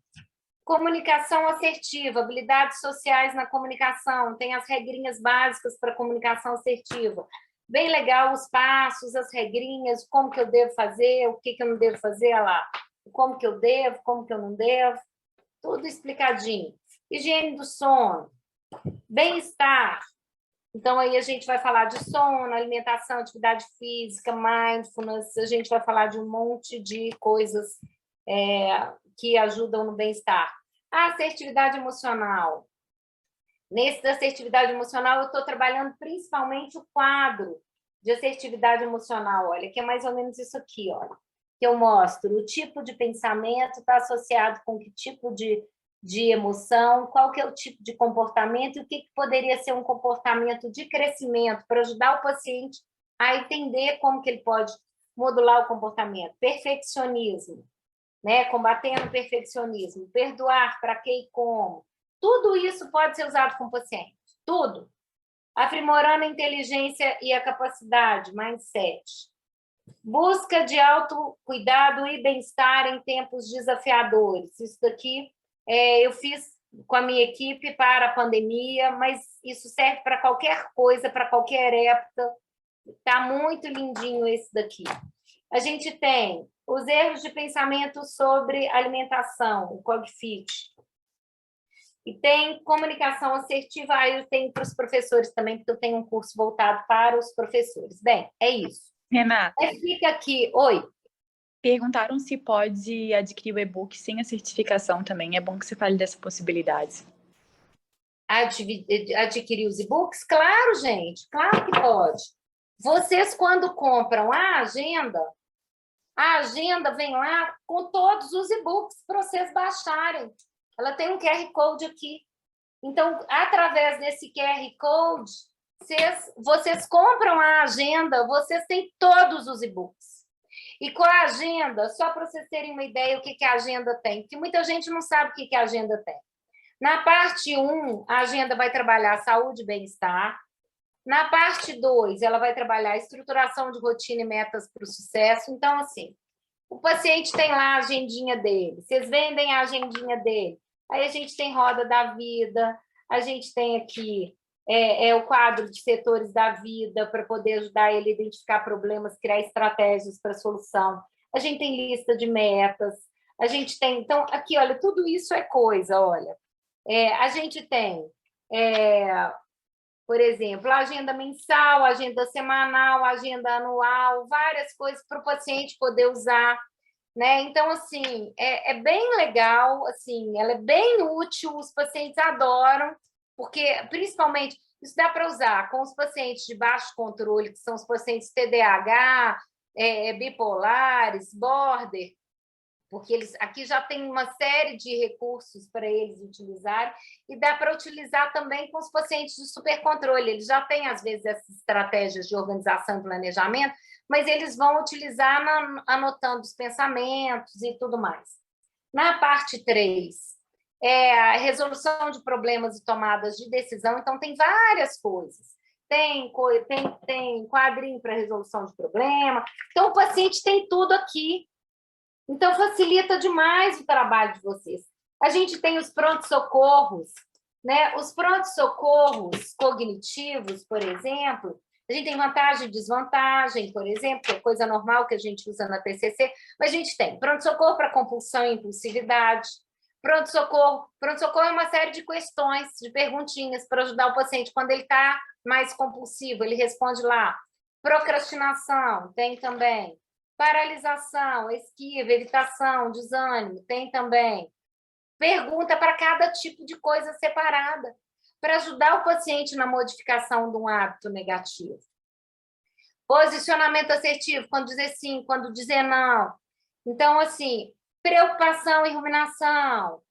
Comunicação assertiva, habilidades sociais na comunicação, tem as regrinhas básicas para comunicação assertiva. Bem legal os passos, as regrinhas, como que eu devo fazer, o que eu não devo fazer, olha lá. Como que eu devo, como que eu não devo. Tudo explicadinho. Higiene do sono, bem-estar. Então, aí a gente vai falar de sono, alimentação, atividade física, mindfulness, a gente vai falar de um monte de coisas que ajudam no bem-estar. A assertividade emocional. Nesse da assertividade emocional, eu estou trabalhando principalmente o quadro de assertividade emocional, olha, que é mais ou menos isso aqui, olha. Que eu mostro o tipo de pensamento está associado com que tipo de emoção, qual que é o tipo de comportamento e o que poderia ser um comportamento de crescimento para ajudar o paciente a entender como que ele pode modular o comportamento. Perfeccionismo, né? Combatendo o perfeccionismo, perdoar para que e como. Tudo isso pode ser usado com o paciente, tudo. Aprimorando a inteligência e a capacidade, mindset. Busca de autocuidado e bem-estar em tempos desafiadores. Isso daqui eu fiz com a minha equipe para a pandemia, mas isso serve para qualquer coisa, para qualquer época. Está muito lindinho esse daqui. A gente tem os erros de pensamento sobre alimentação, o CogFit. E tem comunicação assertiva, aí eu tenho para os professores também, porque eu tenho um curso voltado para os professores. Bem, é isso. Renata. Fica aqui. Oi. Perguntaram se pode adquirir o e-book sem a certificação também. É bom que você fale dessa possibilidade. Adquirir os e-books? Claro, gente. Claro que pode. Vocês, quando compram a agenda vem lá com todos os e-books para vocês baixarem. Ela tem um QR Code aqui. Então, através desse QR Code, vocês compram a agenda, vocês têm todos os e-books. E com a agenda, só para vocês terem uma ideia o que a agenda tem, porque muita gente não sabe o que a agenda tem. Na parte 1, a agenda vai trabalhar saúde e bem-estar. Na parte 2, ela vai trabalhar estruturação de rotina e metas para o sucesso. Então, assim, o paciente tem lá a agendinha dele, vocês vendem a agendinha dele. Aí a gente tem roda da vida, a gente tem aqui o quadro de setores da vida para poder ajudar ele a identificar problemas, criar estratégias para solução. A gente tem lista de metas, a gente tem... Então, aqui, olha, tudo isso é coisa, olha. A gente tem, por exemplo, a agenda mensal, a agenda semanal, a agenda anual, várias coisas para o paciente poder usar. Né? Então, assim, é bem legal, assim, ela é bem útil, os pacientes adoram, porque, principalmente, isso dá para usar com os pacientes de baixo controle, que são os pacientes TDAH, bipolares, border, porque eles aqui já tem uma série de recursos para eles utilizarem, e dá para utilizar também com os pacientes de supercontrole. Eles já têm, às vezes, essas estratégias de organização e planejamento, mas eles vão utilizar anotando os pensamentos e tudo mais. Na parte 3, a resolução de problemas e tomadas de decisão, então tem várias coisas. Tem quadrinho para resolução de problema. Então, o paciente tem tudo aqui. Então, facilita demais o trabalho de vocês. A gente tem os prontos-socorros, né? Os prontos-socorros cognitivos, por exemplo, a gente tem vantagem e desvantagem, por exemplo, que é coisa normal que a gente usa na TCC, mas a gente tem pronto-socorro para compulsão e impulsividade, pronto-socorro é uma série de questões, de perguntinhas para ajudar o paciente quando ele está mais compulsivo, ele responde lá. Procrastinação, tem também. Paralisação, esquiva, evitação, desânimo, tem também. Pergunta para cada tipo de coisa separada, para ajudar o paciente na modificação de um hábito negativo. Posicionamento assertivo, quando dizer sim, quando dizer não. Então, assim, preocupação e ruminação.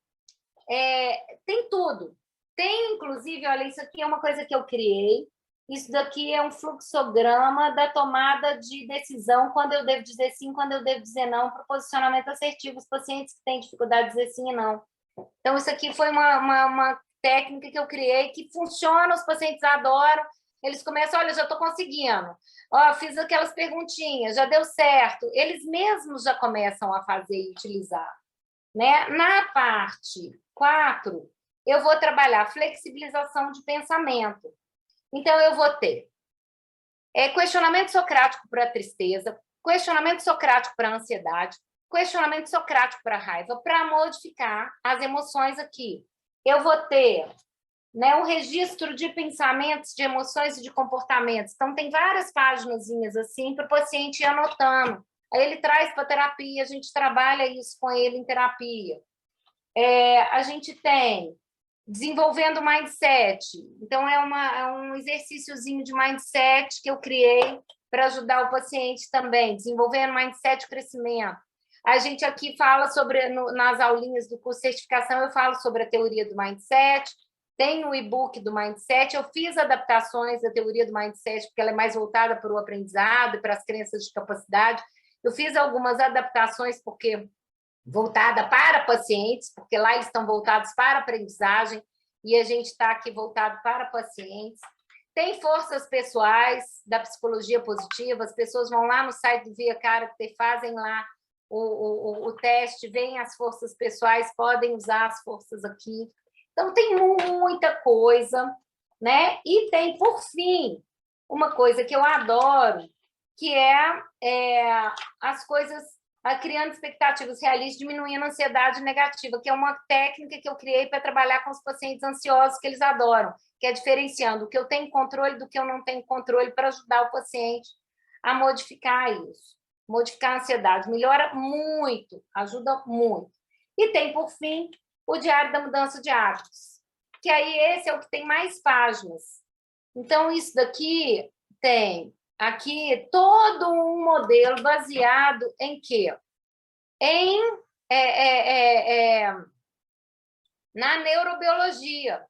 Tem tudo. Tem, inclusive, olha, isso aqui é uma coisa que eu criei. Isso daqui é um fluxograma da tomada de decisão, quando eu devo dizer sim, quando eu devo dizer não, para o posicionamento assertivo, os pacientes que têm dificuldade de dizer sim e não. Então, isso aqui foi uma técnica que eu criei, que funciona, os pacientes adoram, eles começam, olha, já estou conseguindo, fiz aquelas perguntinhas, já deu certo, eles mesmos já começam a fazer e utilizar. Né? Na parte 4, eu vou trabalhar flexibilização de pensamento. Então, eu vou ter questionamento socrático para a tristeza, questionamento socrático para a ansiedade, questionamento socrático para a raiva, para modificar as emoções aqui. Eu vou ter, né, um registro de pensamentos, de emoções e de comportamentos. Então, tem várias paginazinhas assim para o paciente ir anotando. Aí ele traz para a terapia, a gente trabalha isso com ele em terapia. A gente tem desenvolvendo mindset. Então, é um exercíciozinho de mindset que eu criei para ajudar o paciente também, desenvolvendo mindset e crescimento. A gente aqui fala sobre, nas aulinhas do curso de certificação, eu falo sobre a teoria do mindset, tem o e-book do mindset, eu fiz adaptações da teoria do mindset, porque ela é mais voltada para o aprendizado e para as crenças de capacidade. Eu fiz algumas adaptações, porque voltada para pacientes, porque lá eles estão voltados para a aprendizagem, e a gente está aqui voltado para pacientes. Tem forças pessoais da psicologia positiva, as pessoas vão lá no site do Via Character, fazem lá o teste, veem as forças pessoais, podem usar as forças aqui. Então, tem muita coisa, né? E tem, por fim, uma coisa que eu adoro, que as coisas, criando expectativas realistas, diminuindo a ansiedade negativa, que é uma técnica que eu criei para trabalhar com os pacientes ansiosos, que eles adoram, que é diferenciando o que eu tenho controle do que eu não tenho controle, para ajudar o paciente a modificar isso. Modificar a ansiedade, melhora muito, ajuda muito. E tem, por fim, o Diário da Mudança de Hábitos, que aí esse é o que tem mais páginas. Então, isso daqui tem aqui todo um modelo baseado em quê? Na neurobiologia.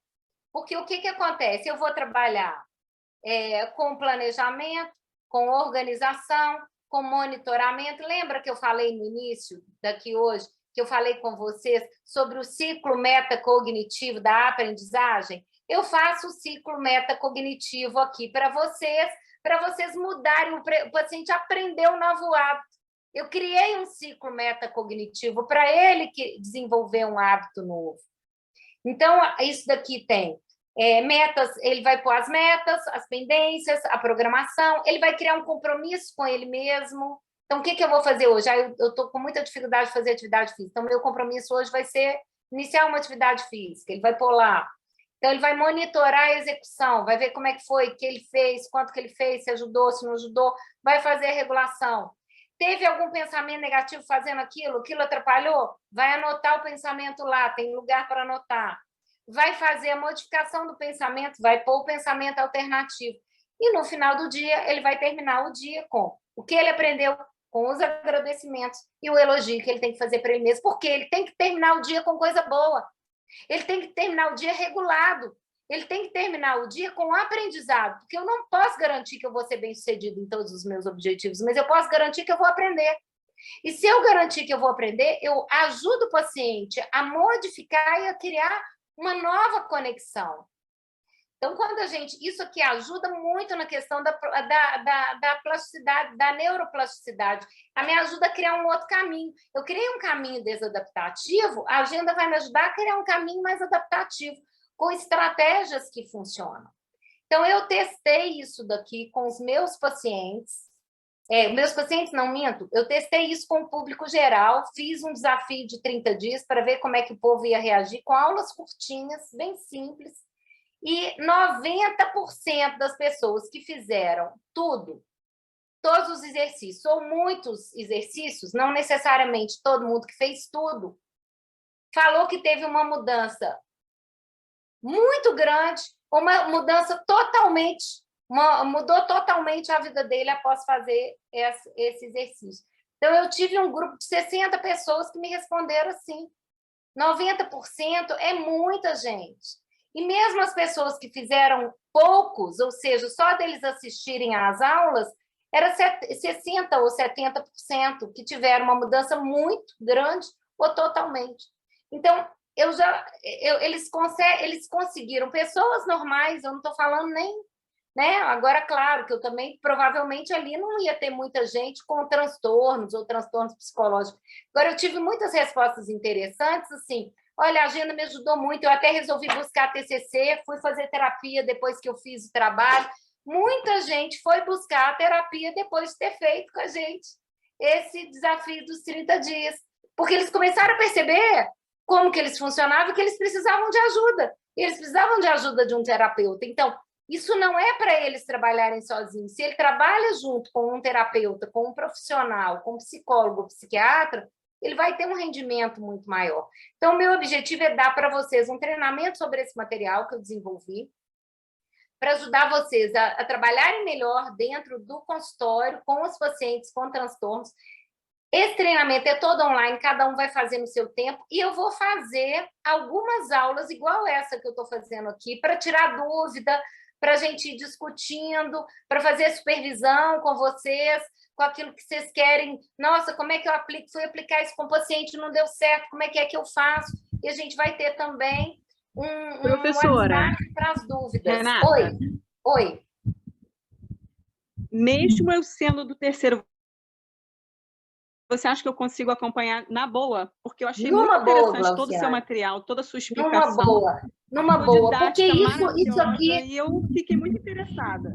Porque o que acontece? Eu vou trabalhar com planejamento, com organização, com monitoramento. Lembra que eu falei no início daqui hoje, que eu falei com vocês sobre o ciclo metacognitivo da aprendizagem? Eu faço o ciclo metacognitivo aqui para vocês mudarem, o paciente aprender um novo hábito. Eu criei um ciclo metacognitivo para ele desenvolver um hábito novo. Então, isso daqui tem metas, ele vai pôr as metas, as pendências, a programação, ele vai criar um compromisso com ele mesmo. Então, o que eu vou fazer hoje? Eu estou com muita dificuldade de fazer atividade física, então, meu compromisso hoje vai ser iniciar uma atividade física, ele vai pôr lá. Então, ele vai monitorar a execução, vai ver como é que foi, o que ele fez, quanto que ele fez, se ajudou, se não ajudou, vai fazer a regulação. Teve algum pensamento negativo fazendo aquilo atrapalhou? Vai anotar o pensamento lá, tem lugar para anotar. Vai fazer a modificação do pensamento, vai pôr o pensamento alternativo. E no final do dia, ele vai terminar o dia com o que ele aprendeu, com os agradecimentos e o elogio que ele tem que fazer para ele mesmo, porque ele tem que terminar o dia com coisa boa. Ele tem que terminar o dia regulado. Ele tem que terminar o dia com aprendizado, porque eu não posso garantir que eu vou ser bem-sucedido em todos os meus objetivos, mas eu posso garantir que eu vou aprender. E se eu garantir que eu vou aprender, eu ajudo o paciente a modificar e a criar uma nova conexão. Então, quando isso aqui ajuda muito na questão da plasticidade, da neuroplasticidade, me ajuda a criar um outro caminho. Eu criei um caminho desadaptativo, a agenda vai me ajudar a criar um caminho mais adaptativo, com estratégias que funcionam. Então, eu testei isso daqui com os meus pacientes, não minto, eu testei isso com o público geral, fiz um desafio de 30 dias para ver como é que o povo ia reagir, com aulas curtinhas, bem simples, e 90% das pessoas que fizeram tudo, todos os exercícios, ou muitos exercícios, não necessariamente todo mundo que fez tudo, falou que teve uma mudança muito grande, uma mudança mudou totalmente a vida dele após fazer esse exercício. Então, eu tive um grupo de 60 pessoas que me responderam assim. 90% é muita gente. E mesmo as pessoas que fizeram poucos, ou seja, só deles assistirem às aulas, era 60% ou 70% que tiveram uma mudança muito grande ou totalmente. Então, eles conseguiram, pessoas normais, eu não estou falando nem... Né? Agora, claro, que eu também, provavelmente, ali não ia ter muita gente com transtornos ou transtornos psicológicos. Agora, eu tive muitas respostas interessantes, assim, olha, a agenda me ajudou muito, eu até resolvi buscar TCC, fui fazer terapia depois que eu fiz o trabalho. Muita gente foi buscar a terapia depois de ter feito com a gente esse desafio dos 30 dias, porque eles começaram a perceber como que eles funcionavam e que eles precisavam de ajuda. E eles precisavam de ajuda de um terapeuta. Então, isso não é para eles trabalharem sozinhos. Se ele trabalha junto com um terapeuta, com um profissional, com um psicólogo, psiquiatra, ele vai ter um rendimento muito maior. Então, o meu objetivo é dar para vocês um treinamento sobre esse material que eu desenvolvi, para ajudar vocês a trabalharem melhor dentro do consultório, com os pacientes com transtornos. Esse treinamento é todo online, cada um vai fazer no seu tempo, e eu vou fazer algumas aulas igual essa que eu estou fazendo aqui, para tirar dúvida, para a gente ir discutindo, para fazer supervisão com vocês, com aquilo que vocês querem. Nossa, como é que eu aplico? Fui aplicar isso com o paciente, não deu certo, como é que eu faço? E a gente vai ter também Professora, WhatsApp para as dúvidas. Renata, Oi. Mesmo eu sendo do terceiro, você acha que eu consigo acompanhar na boa? Porque eu achei muito interessante todo o seu material, toda a sua explicação. Numa boa, porque isso aqui... E eu fiquei muito interessada.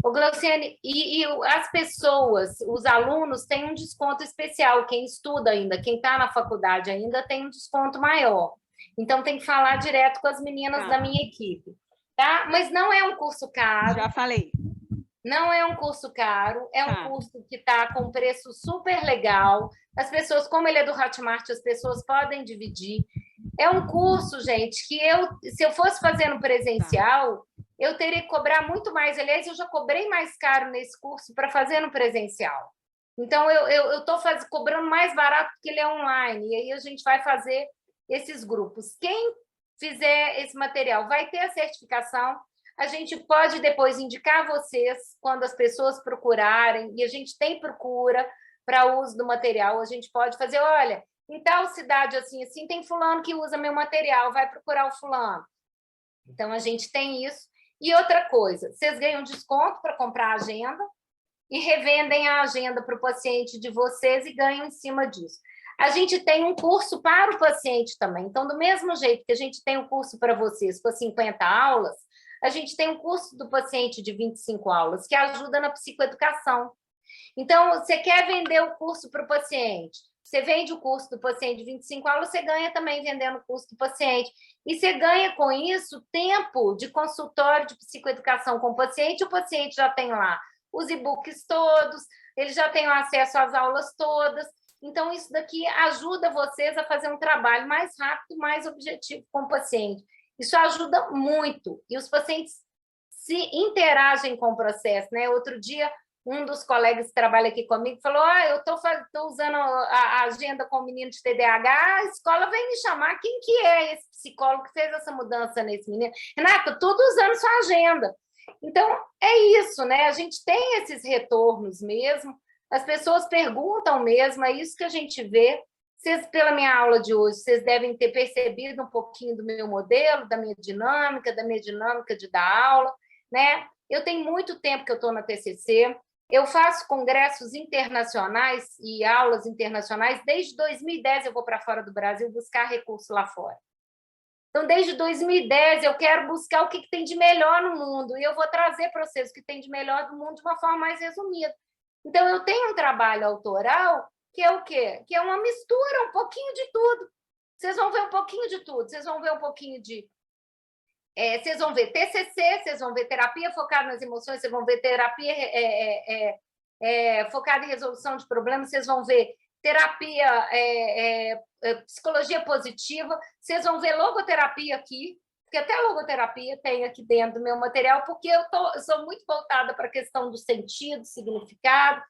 Ô, Glauciane, e as pessoas, os alunos, têm um desconto especial. Quem estuda ainda, quem está na faculdade ainda, tem um desconto maior. Então, tem que falar direto com as meninas da minha equipe. Tá? Mas não é um curso caro. Já falei. Não é um curso caro, é um curso que está com preço super legal. As pessoas, como ele é do Hotmart, as pessoas podem dividir. É um curso, gente, que se eu fosse fazer no presencial, eu teria que cobrar muito mais. Aliás, eu já cobrei mais caro nesse curso para fazer no presencial. Então, eu estou cobrando mais barato porque ele é online. E aí a gente vai fazer esses grupos. Quem fizer esse material vai ter a certificação. A gente pode depois indicar vocês quando as pessoas procurarem, e a gente tem procura para uso do material, a gente pode fazer, olha, em tal cidade assim, tem fulano que usa meu material, vai procurar o fulano. Então, a gente tem isso. E outra coisa, vocês ganham desconto para comprar a agenda e revendem a agenda para o paciente de vocês e ganham em cima disso. A gente tem um curso para o paciente também. Então, do mesmo jeito que a gente tem um curso para vocês com 50 aulas, a gente tem um curso do paciente de 25 aulas, que ajuda na psicoeducação. Então, você quer vender o curso para o paciente, você vende o curso do paciente de 25 aulas, você ganha também vendendo o curso do paciente. E você ganha com isso tempo de consultório de psicoeducação com o paciente já tem lá os e-books todos, ele já tem acesso às aulas todas. Então, isso daqui ajuda vocês a fazer um trabalho mais rápido, mais objetivo com o paciente. Isso ajuda muito, e os pacientes se interagem com o processo, né? Outro dia, um dos colegas que trabalha aqui comigo falou, eu estou usando a agenda com o menino de TDAH, a escola vem me chamar, quem que é esse psicólogo que fez essa mudança nesse menino? Renata, tudo usando sua agenda. Então, é isso, né? A gente tem esses retornos mesmo, as pessoas perguntam mesmo, é isso que a gente vê. Vocês, pela minha aula de hoje, vocês devem ter percebido um pouquinho do meu modelo, da minha dinâmica de dar aula, né? Eu tenho muito tempo que eu estou na TCC, eu faço congressos internacionais e aulas internacionais. Desde 2010 eu vou para fora do Brasil buscar recurso lá fora. Então, desde 2010, eu quero buscar o que tem de melhor no mundo, e eu vou trazer para vocês o que tem de melhor do mundo de uma forma mais resumida. Então, eu tenho um trabalho autoral que é o quê? Que é uma mistura, um pouquinho de tudo. Vocês vão ver um pouquinho de tudo. Vocês vão ver um pouquinho de... vocês vão ver TCC, vocês vão ver terapia focada nas emoções, vocês vão ver terapia focada em resolução de problemas, vocês vão ver terapia, psicologia positiva, vocês vão ver logoterapia aqui, porque até a logoterapia tem aqui dentro do meu material, porque eu sou muito voltada para a questão do sentido, significado,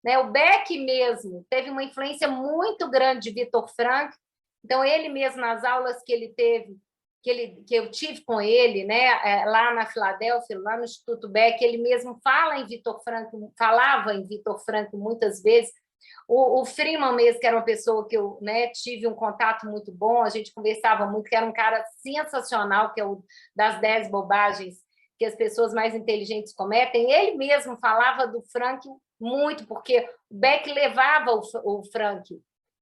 né? O Beck mesmo teve uma influência muito grande de Viktor Frankl, então ele mesmo, nas aulas que ele teve, que eu tive com ele, né, lá na Filadélfia, lá no Instituto Beck, ele mesmo falava em Viktor Frankl muitas vezes. O Freeman mesmo, que era uma pessoa que eu, né, tive um contato muito bom, a gente conversava muito, que era um cara sensacional, que é o das 10 bobagens que as pessoas mais inteligentes cometem. Ele mesmo falava do Frankl muito, porque o Beck levava o Frankl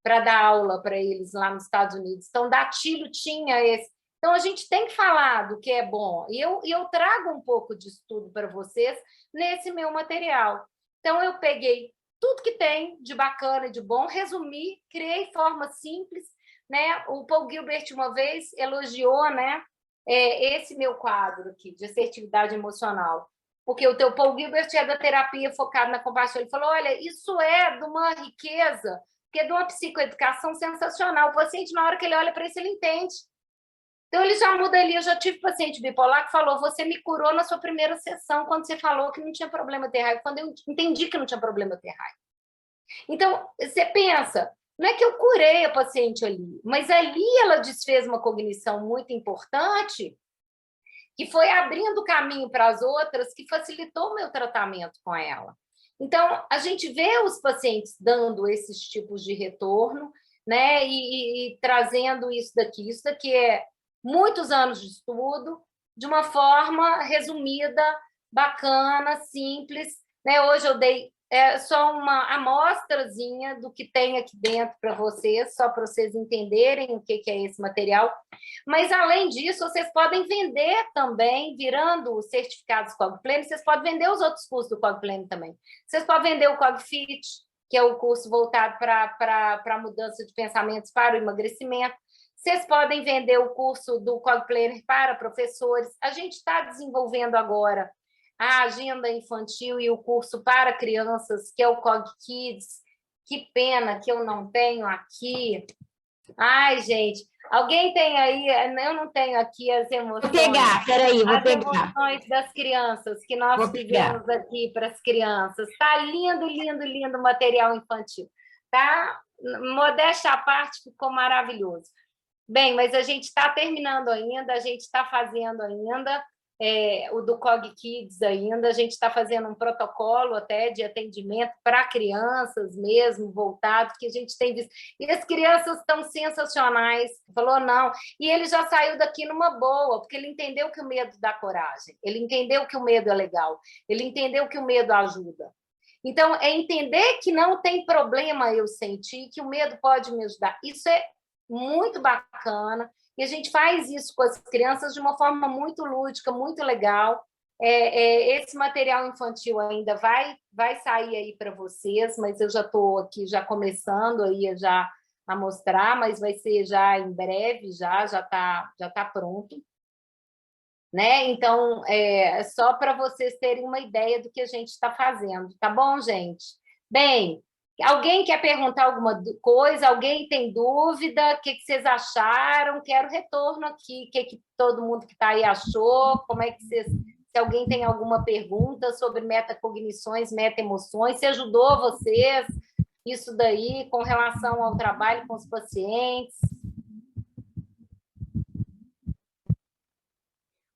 para dar aula para eles lá nos Estados Unidos. Então, Datilho tinha esse. Então, a gente tem que falar do que é bom. E eu trago um pouco de estudo para vocês nesse meu material. Então, eu peguei tudo que tem de bacana e de bom, resumi, criei forma simples, né? O Paul Gilbert, uma vez, elogiou, né, esse meu quadro aqui, de assertividade emocional. Porque o teu Paul Gilbert é da terapia focada na compaixão. Ele falou, olha, isso é de uma riqueza, que é de uma psicoeducação sensacional. O paciente, na hora que ele olha para isso, ele entende. Então, ele já muda ali. Eu já tive paciente bipolar que falou, você me curou na sua primeira sessão, quando você falou que não tinha problema ter raiva, quando eu entendi que não tinha problema ter raiva. Então, você pensa, não é que eu curei a paciente ali, mas ali ela desfez uma cognição muito importante, que foi abrindo caminho para as outras, que facilitou o meu tratamento com ela. Então, a gente vê os pacientes dando esses tipos de retorno, né, e trazendo isso daqui. Isso daqui é muitos anos de estudo, de uma forma resumida, bacana, simples, né? Hoje eu dei só uma amostrazinha do que tem aqui dentro para vocês, só para vocês entenderem o que é esse material. Mas, além disso, vocês podem vender também, virando os certificados CogPlane, vocês podem vender os outros cursos do CogPlane também. Vocês podem vender o CogFit, que é o curso voltado para a mudança de pensamentos para o emagrecimento. Vocês podem vender o curso do CogPlanner para professores. A gente está desenvolvendo agora a agenda infantil e o curso para crianças, que é o CogKids. Que pena que eu não tenho aqui. Ai, gente, alguém tem aí? Eu não tenho aqui as emoções. Vou pegar, peraí, vou pegar. As emoções das crianças que nós fizemos aqui para as crianças. Está lindo, lindo, lindo o material infantil. Tá? Modéstia à parte, ficou maravilhoso. Bem, mas a gente está terminando ainda, a gente está fazendo ainda o do CogKids ainda, a gente está fazendo um protocolo até de atendimento para crianças mesmo, voltado, que a gente tem visto. E as crianças estão sensacionais. Falou, não. E ele já saiu daqui numa boa, porque ele entendeu que o medo dá coragem, ele entendeu que o medo é legal, ele entendeu que o medo ajuda. Então, é entender que não tem problema eu sentir, que o medo pode me ajudar. Isso é muito bacana, e a gente faz isso com as crianças de uma forma muito lúdica, muito legal. Esse material infantil ainda vai sair aí para vocês, mas eu já estou aqui já começando aí já a mostrar, mas vai ser já em breve, já tá pronto. Né? Então, só para vocês terem uma ideia do que a gente está fazendo, tá bom, gente? Bem, alguém quer perguntar alguma coisa? Alguém tem dúvida? O que vocês acharam? Quero retorno aqui. O que todo mundo que está aí achou? Como é que vocês... Se alguém tem alguma pergunta sobre metacognições, meta-emoções, se ajudou vocês isso daí com relação ao trabalho com os pacientes?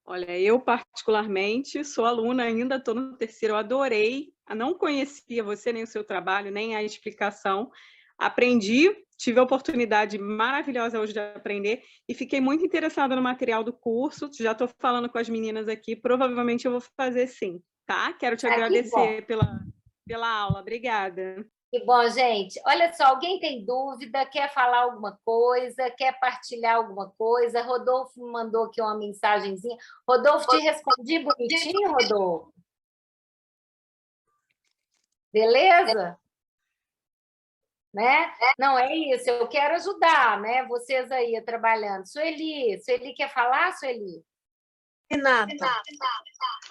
Olha, eu particularmente sou aluna ainda, estou no terceiro, eu adorei, não conhecia você, nem o seu trabalho, nem a explicação, Aprendi, tive a oportunidade maravilhosa hoje de aprender e fiquei muito interessada no material do curso. Já estou falando com as meninas aqui, provavelmente eu vou fazer sim, tá? Quero te agradecer pela aula. Obrigada. Que bom, gente. Olha só, alguém tem dúvida, quer falar alguma coisa, quer partilhar alguma coisa? Rodolfo me mandou aqui uma mensagenzinha. Rodolfo, te respondi bonitinho, Rodolfo? Beleza? Né? Não, é isso, eu quero ajudar, né? Vocês aí trabalhando. Sueli quer falar, Sueli? Renata.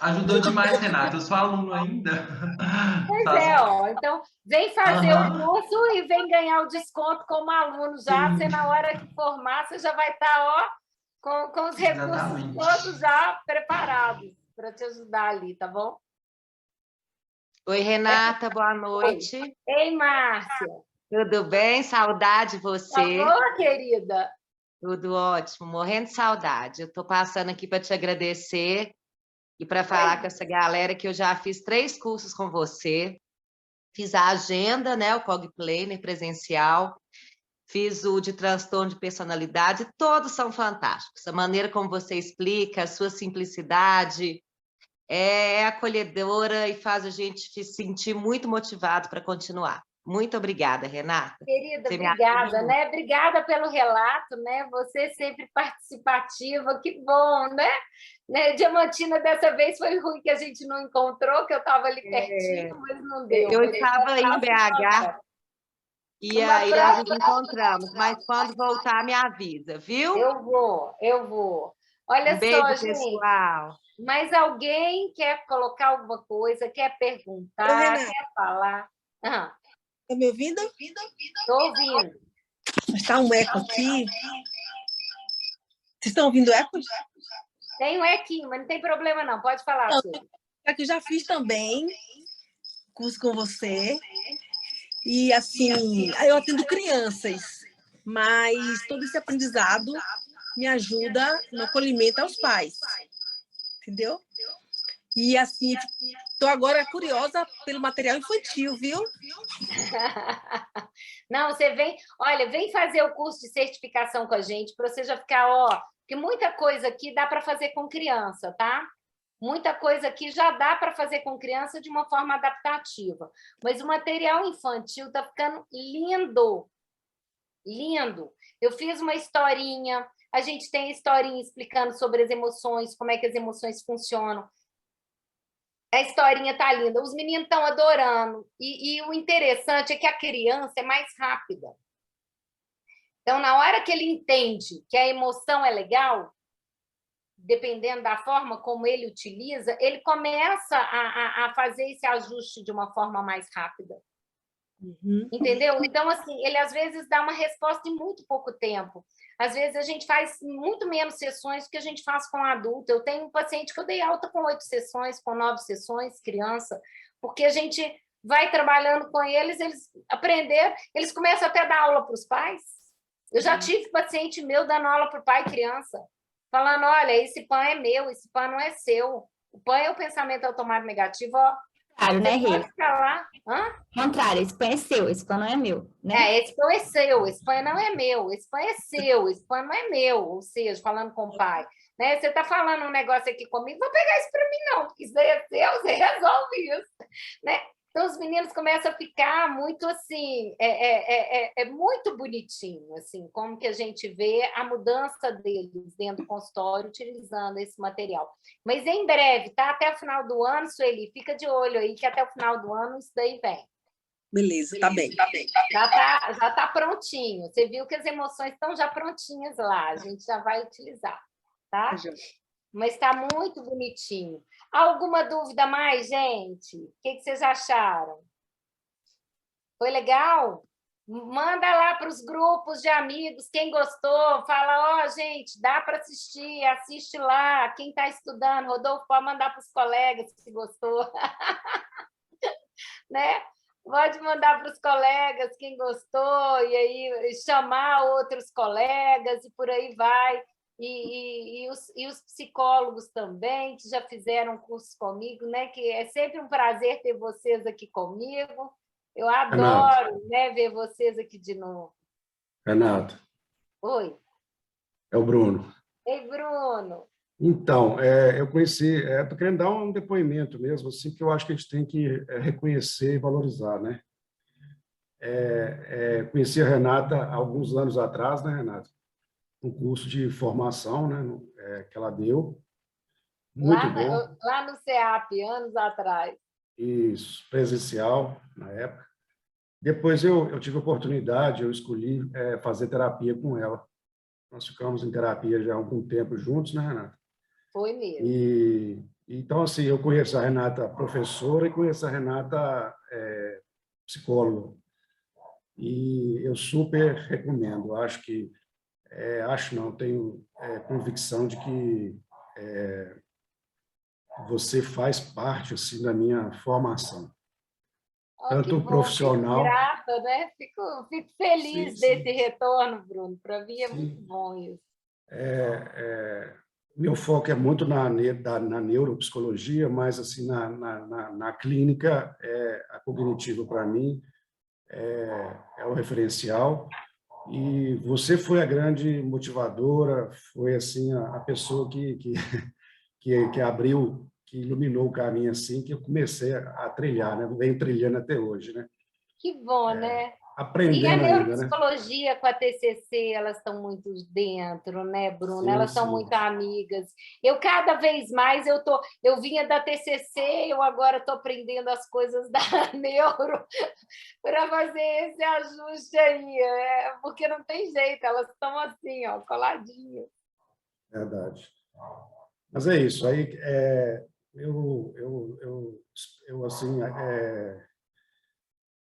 Ajudou demais, Renata. Eu sou aluno ainda. Pois ó. Então, vem fazer o curso e vem ganhar o desconto como aluno já. Sim. Você, na hora que formar, você já vai estar, ó, com os recursos todos já preparados para te ajudar ali, tá bom? Oi, Renata, boa noite. Ei, Márcia. Tudo bem? Saudade de você. Tá bom, querida? Tudo ótimo, morrendo de saudade. Eu estou passando aqui para te agradecer e para falar com essa galera que eu já fiz 3 cursos com você. Fiz a agenda, né, o Cogplanner presencial, fiz o de transtorno de personalidade, todos são fantásticos. A maneira como você explica, a sua simplicidade, é acolhedora e faz a gente se sentir muito motivado para continuar. Muito obrigada, Renata. Querida, obrigada, né? Obrigada pelo relato, né? Você sempre participativa, que bom, né? Diamantina, dessa vez foi ruim que a gente não encontrou, que eu estava ali pertinho, mas não deu. Eu estava em BH e aí nós nos encontramos, mas quando voltar me avisa, viu? Eu vou. Olha beijo, só, gente. Pessoal. Mas alguém quer colocar alguma coisa, quer perguntar, quer falar? Está me ouvindo? Estou ouvindo. Está um eco aqui. Vocês estão ouvindo eco? Tem um equinho, mas não tem problema não. Pode falar, Silvia. É que eu já fiz também curso com você. E, assim, eu atendo crianças, mas todo esse aprendizado me ajuda no acolhimento aos pais. Entendeu? E, assim, estou agora curiosa pelo material infantil, viu? Não, você vem... Olha, vem fazer o curso de certificação com a gente, para você já ficar, ó... Porque muita coisa aqui dá para fazer com criança, tá? Muita coisa aqui já dá para fazer com criança de uma forma adaptativa. Mas o material infantil está ficando lindo. Lindo. Eu fiz uma historinha, a gente tem historinha explicando sobre as emoções, como é que as emoções funcionam. A historinha tá linda, os meninos estão adorando. E o interessante é que a criança é mais rápida. Então, na hora que ele entende que a emoção é legal, dependendo da forma como ele utiliza, ele começa a fazer esse ajuste de uma forma mais rápida. Entendeu? Então, assim, ele às vezes dá uma resposta em muito pouco tempo. Às vezes a gente faz muito menos sessões do que a gente faz com adulto. Eu tenho um paciente que eu dei alta com 8 sessões, com 9 sessões, criança, porque a gente vai trabalhando com eles aprenderam, eles começam até a dar aula para os pais. Eu já tive paciente meu dando aula para o pai e criança, falando, olha, esse pão é meu, esse pão não é seu. O pão é o pensamento automático negativo, ó. Claro, né, Rê? Contrário, esse pão é seu, esse pão não é meu, né? Esse pão é seu, esse pão não é meu, esse pão é seu, esse pão não é meu, ou seja, falando com o pai. Né? Você está falando um negócio aqui comigo, vou pegar isso para mim não, porque isso daí é seu, você resolve isso. Né? Então, os meninos começam a ficar muito assim, é muito bonitinho, assim, como que a gente vê a mudança deles dentro do consultório utilizando esse material. Mas em breve, tá? Até o final do ano, Sueli, fica de olho aí, que até o final do ano isso daí vem. Beleza, tá bem. Já tá prontinho. Você viu que as emoções estão já prontinhas lá, a gente já vai utilizar, tá? Mas está muito bonitinho. Alguma dúvida mais, gente? O que vocês acharam? Foi legal? Manda lá para os grupos de amigos, quem gostou, fala, ó, gente, dá para assistir, assiste lá, quem está estudando, Rodolfo, pode mandar para os colegas se gostou. Né? Pode mandar para os colegas quem gostou, e aí chamar outros colegas, e por aí vai. E os psicólogos também, que já fizeram cursos comigo, né? Que é sempre um prazer ter vocês aqui comigo. Eu adoro, né, ver vocês aqui de novo. Renato. Oi. É o Bruno. Ei, Bruno. Então, eu conheci, estou querendo dar um depoimento mesmo, assim, que eu acho que a gente tem que reconhecer e valorizar, né? Conheci a Renata há alguns anos atrás, né, Renata? Um curso de formação, né, que ela deu. Muito bom. Lá no CEAP, anos atrás. Isso, presencial, na época. Depois eu tive a oportunidade, eu escolhi fazer terapia com ela. Nós ficamos em terapia já há algum tempo juntos, né, Renata? Foi mesmo. Então, assim, eu conheço a Renata professora e conheço a Renata psicóloga. E eu super recomendo. Tenho convicção de que você faz parte, assim, da minha formação. Tanto bom, profissional... Fico grata, né? Fico feliz desse retorno, Bruno. Para mim é muito bom isso. Meu foco é muito na neuropsicologia, mas assim, na clínica, a cognitiva, para mim, é o referencial. E você foi a grande motivadora, foi assim a pessoa que abriu, que iluminou o caminho, assim, que eu comecei a trilhar, né? Venho trilhando até hoje, né? Que bom, né? Aprendendo e a ainda, neuropsicologia, né? Com a TCC, elas estão muito dentro, né, Bruno? Sim, elas são muito amigas. Eu, cada vez mais, eu vinha da TCC, eu agora estou aprendendo as coisas da neuro para fazer esse ajuste aí, porque não tem jeito, elas estão assim, ó, coladinhas. Verdade. Mas é isso. Aí,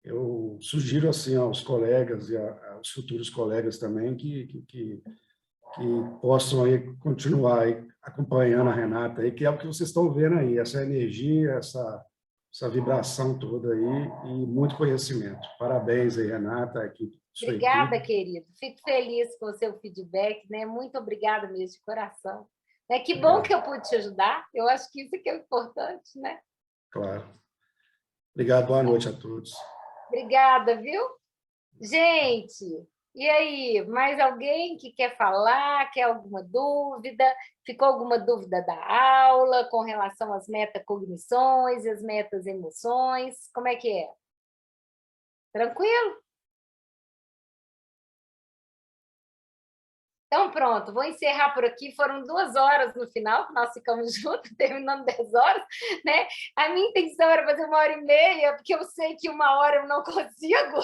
eu sugiro assim aos colegas e aos futuros colegas também que possam aí continuar aí acompanhando a Renata aí, que é o que vocês estão vendo aí, essa energia, essa vibração toda aí e muito conhecimento. Parabéns aí, Renata, equipe. Obrigada, querido. Fico feliz com o seu feedback, né? Muito obrigada mesmo, de coração. Que bom que eu pude te ajudar. Eu acho que isso que é importante, né? Claro. Obrigado, boa noite a todos. Obrigada, viu? Gente, e aí? Mais alguém que quer falar? Quer alguma dúvida? Ficou alguma dúvida da aula com relação às metacognições e as metaemoções? Como é que é? Tranquilo? Então, pronto, vou encerrar por aqui. Foram 2 horas no final, que nós ficamos juntos, terminando 10 horas, né? A minha intenção era fazer 1h30, porque eu sei que 1 hora eu não consigo,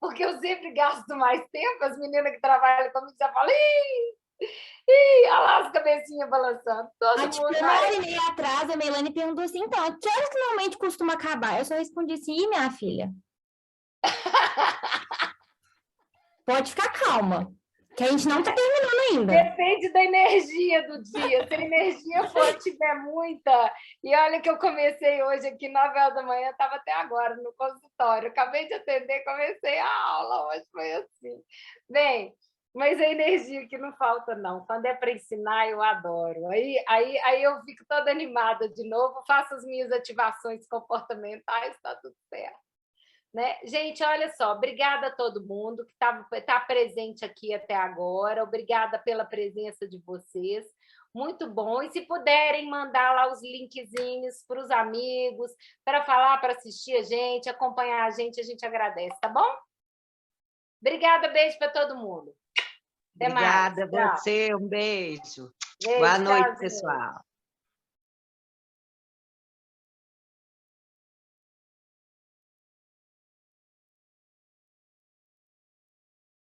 porque eu sempre gasto mais tempo. As meninas que trabalham comigo já falam, olha lá as cabecinhas balançando. Todo mundo. 1h30 atrás, a Melanie perguntou assim, então, que horas que normalmente costuma acabar? Eu só respondi assim, minha filha? Pode ficar calma. Que a gente não está terminando ainda. Depende da energia do dia. Se a energia tiver muita... E olha que eu comecei hoje aqui, 9 horas da manhã, estava até agora no consultório. Acabei de atender, comecei a aula, hoje foi assim. Bem, mas a energia que não falta, não. Quando é para ensinar, eu adoro. Aí eu fico toda animada de novo, faço as minhas ativações comportamentais, está tudo certo. Né? Gente, olha só, obrigada a todo mundo que tá presente aqui até agora, obrigada pela presença de vocês, muito bom, e se puderem mandar lá os linkzinhos para os amigos, para falar, para assistir a gente, acompanhar a gente agradece, tá bom? Obrigada, beijo para todo mundo. Até Obrigada mais. a você, um beijo. Beijo, boa noite, tchau, pessoal.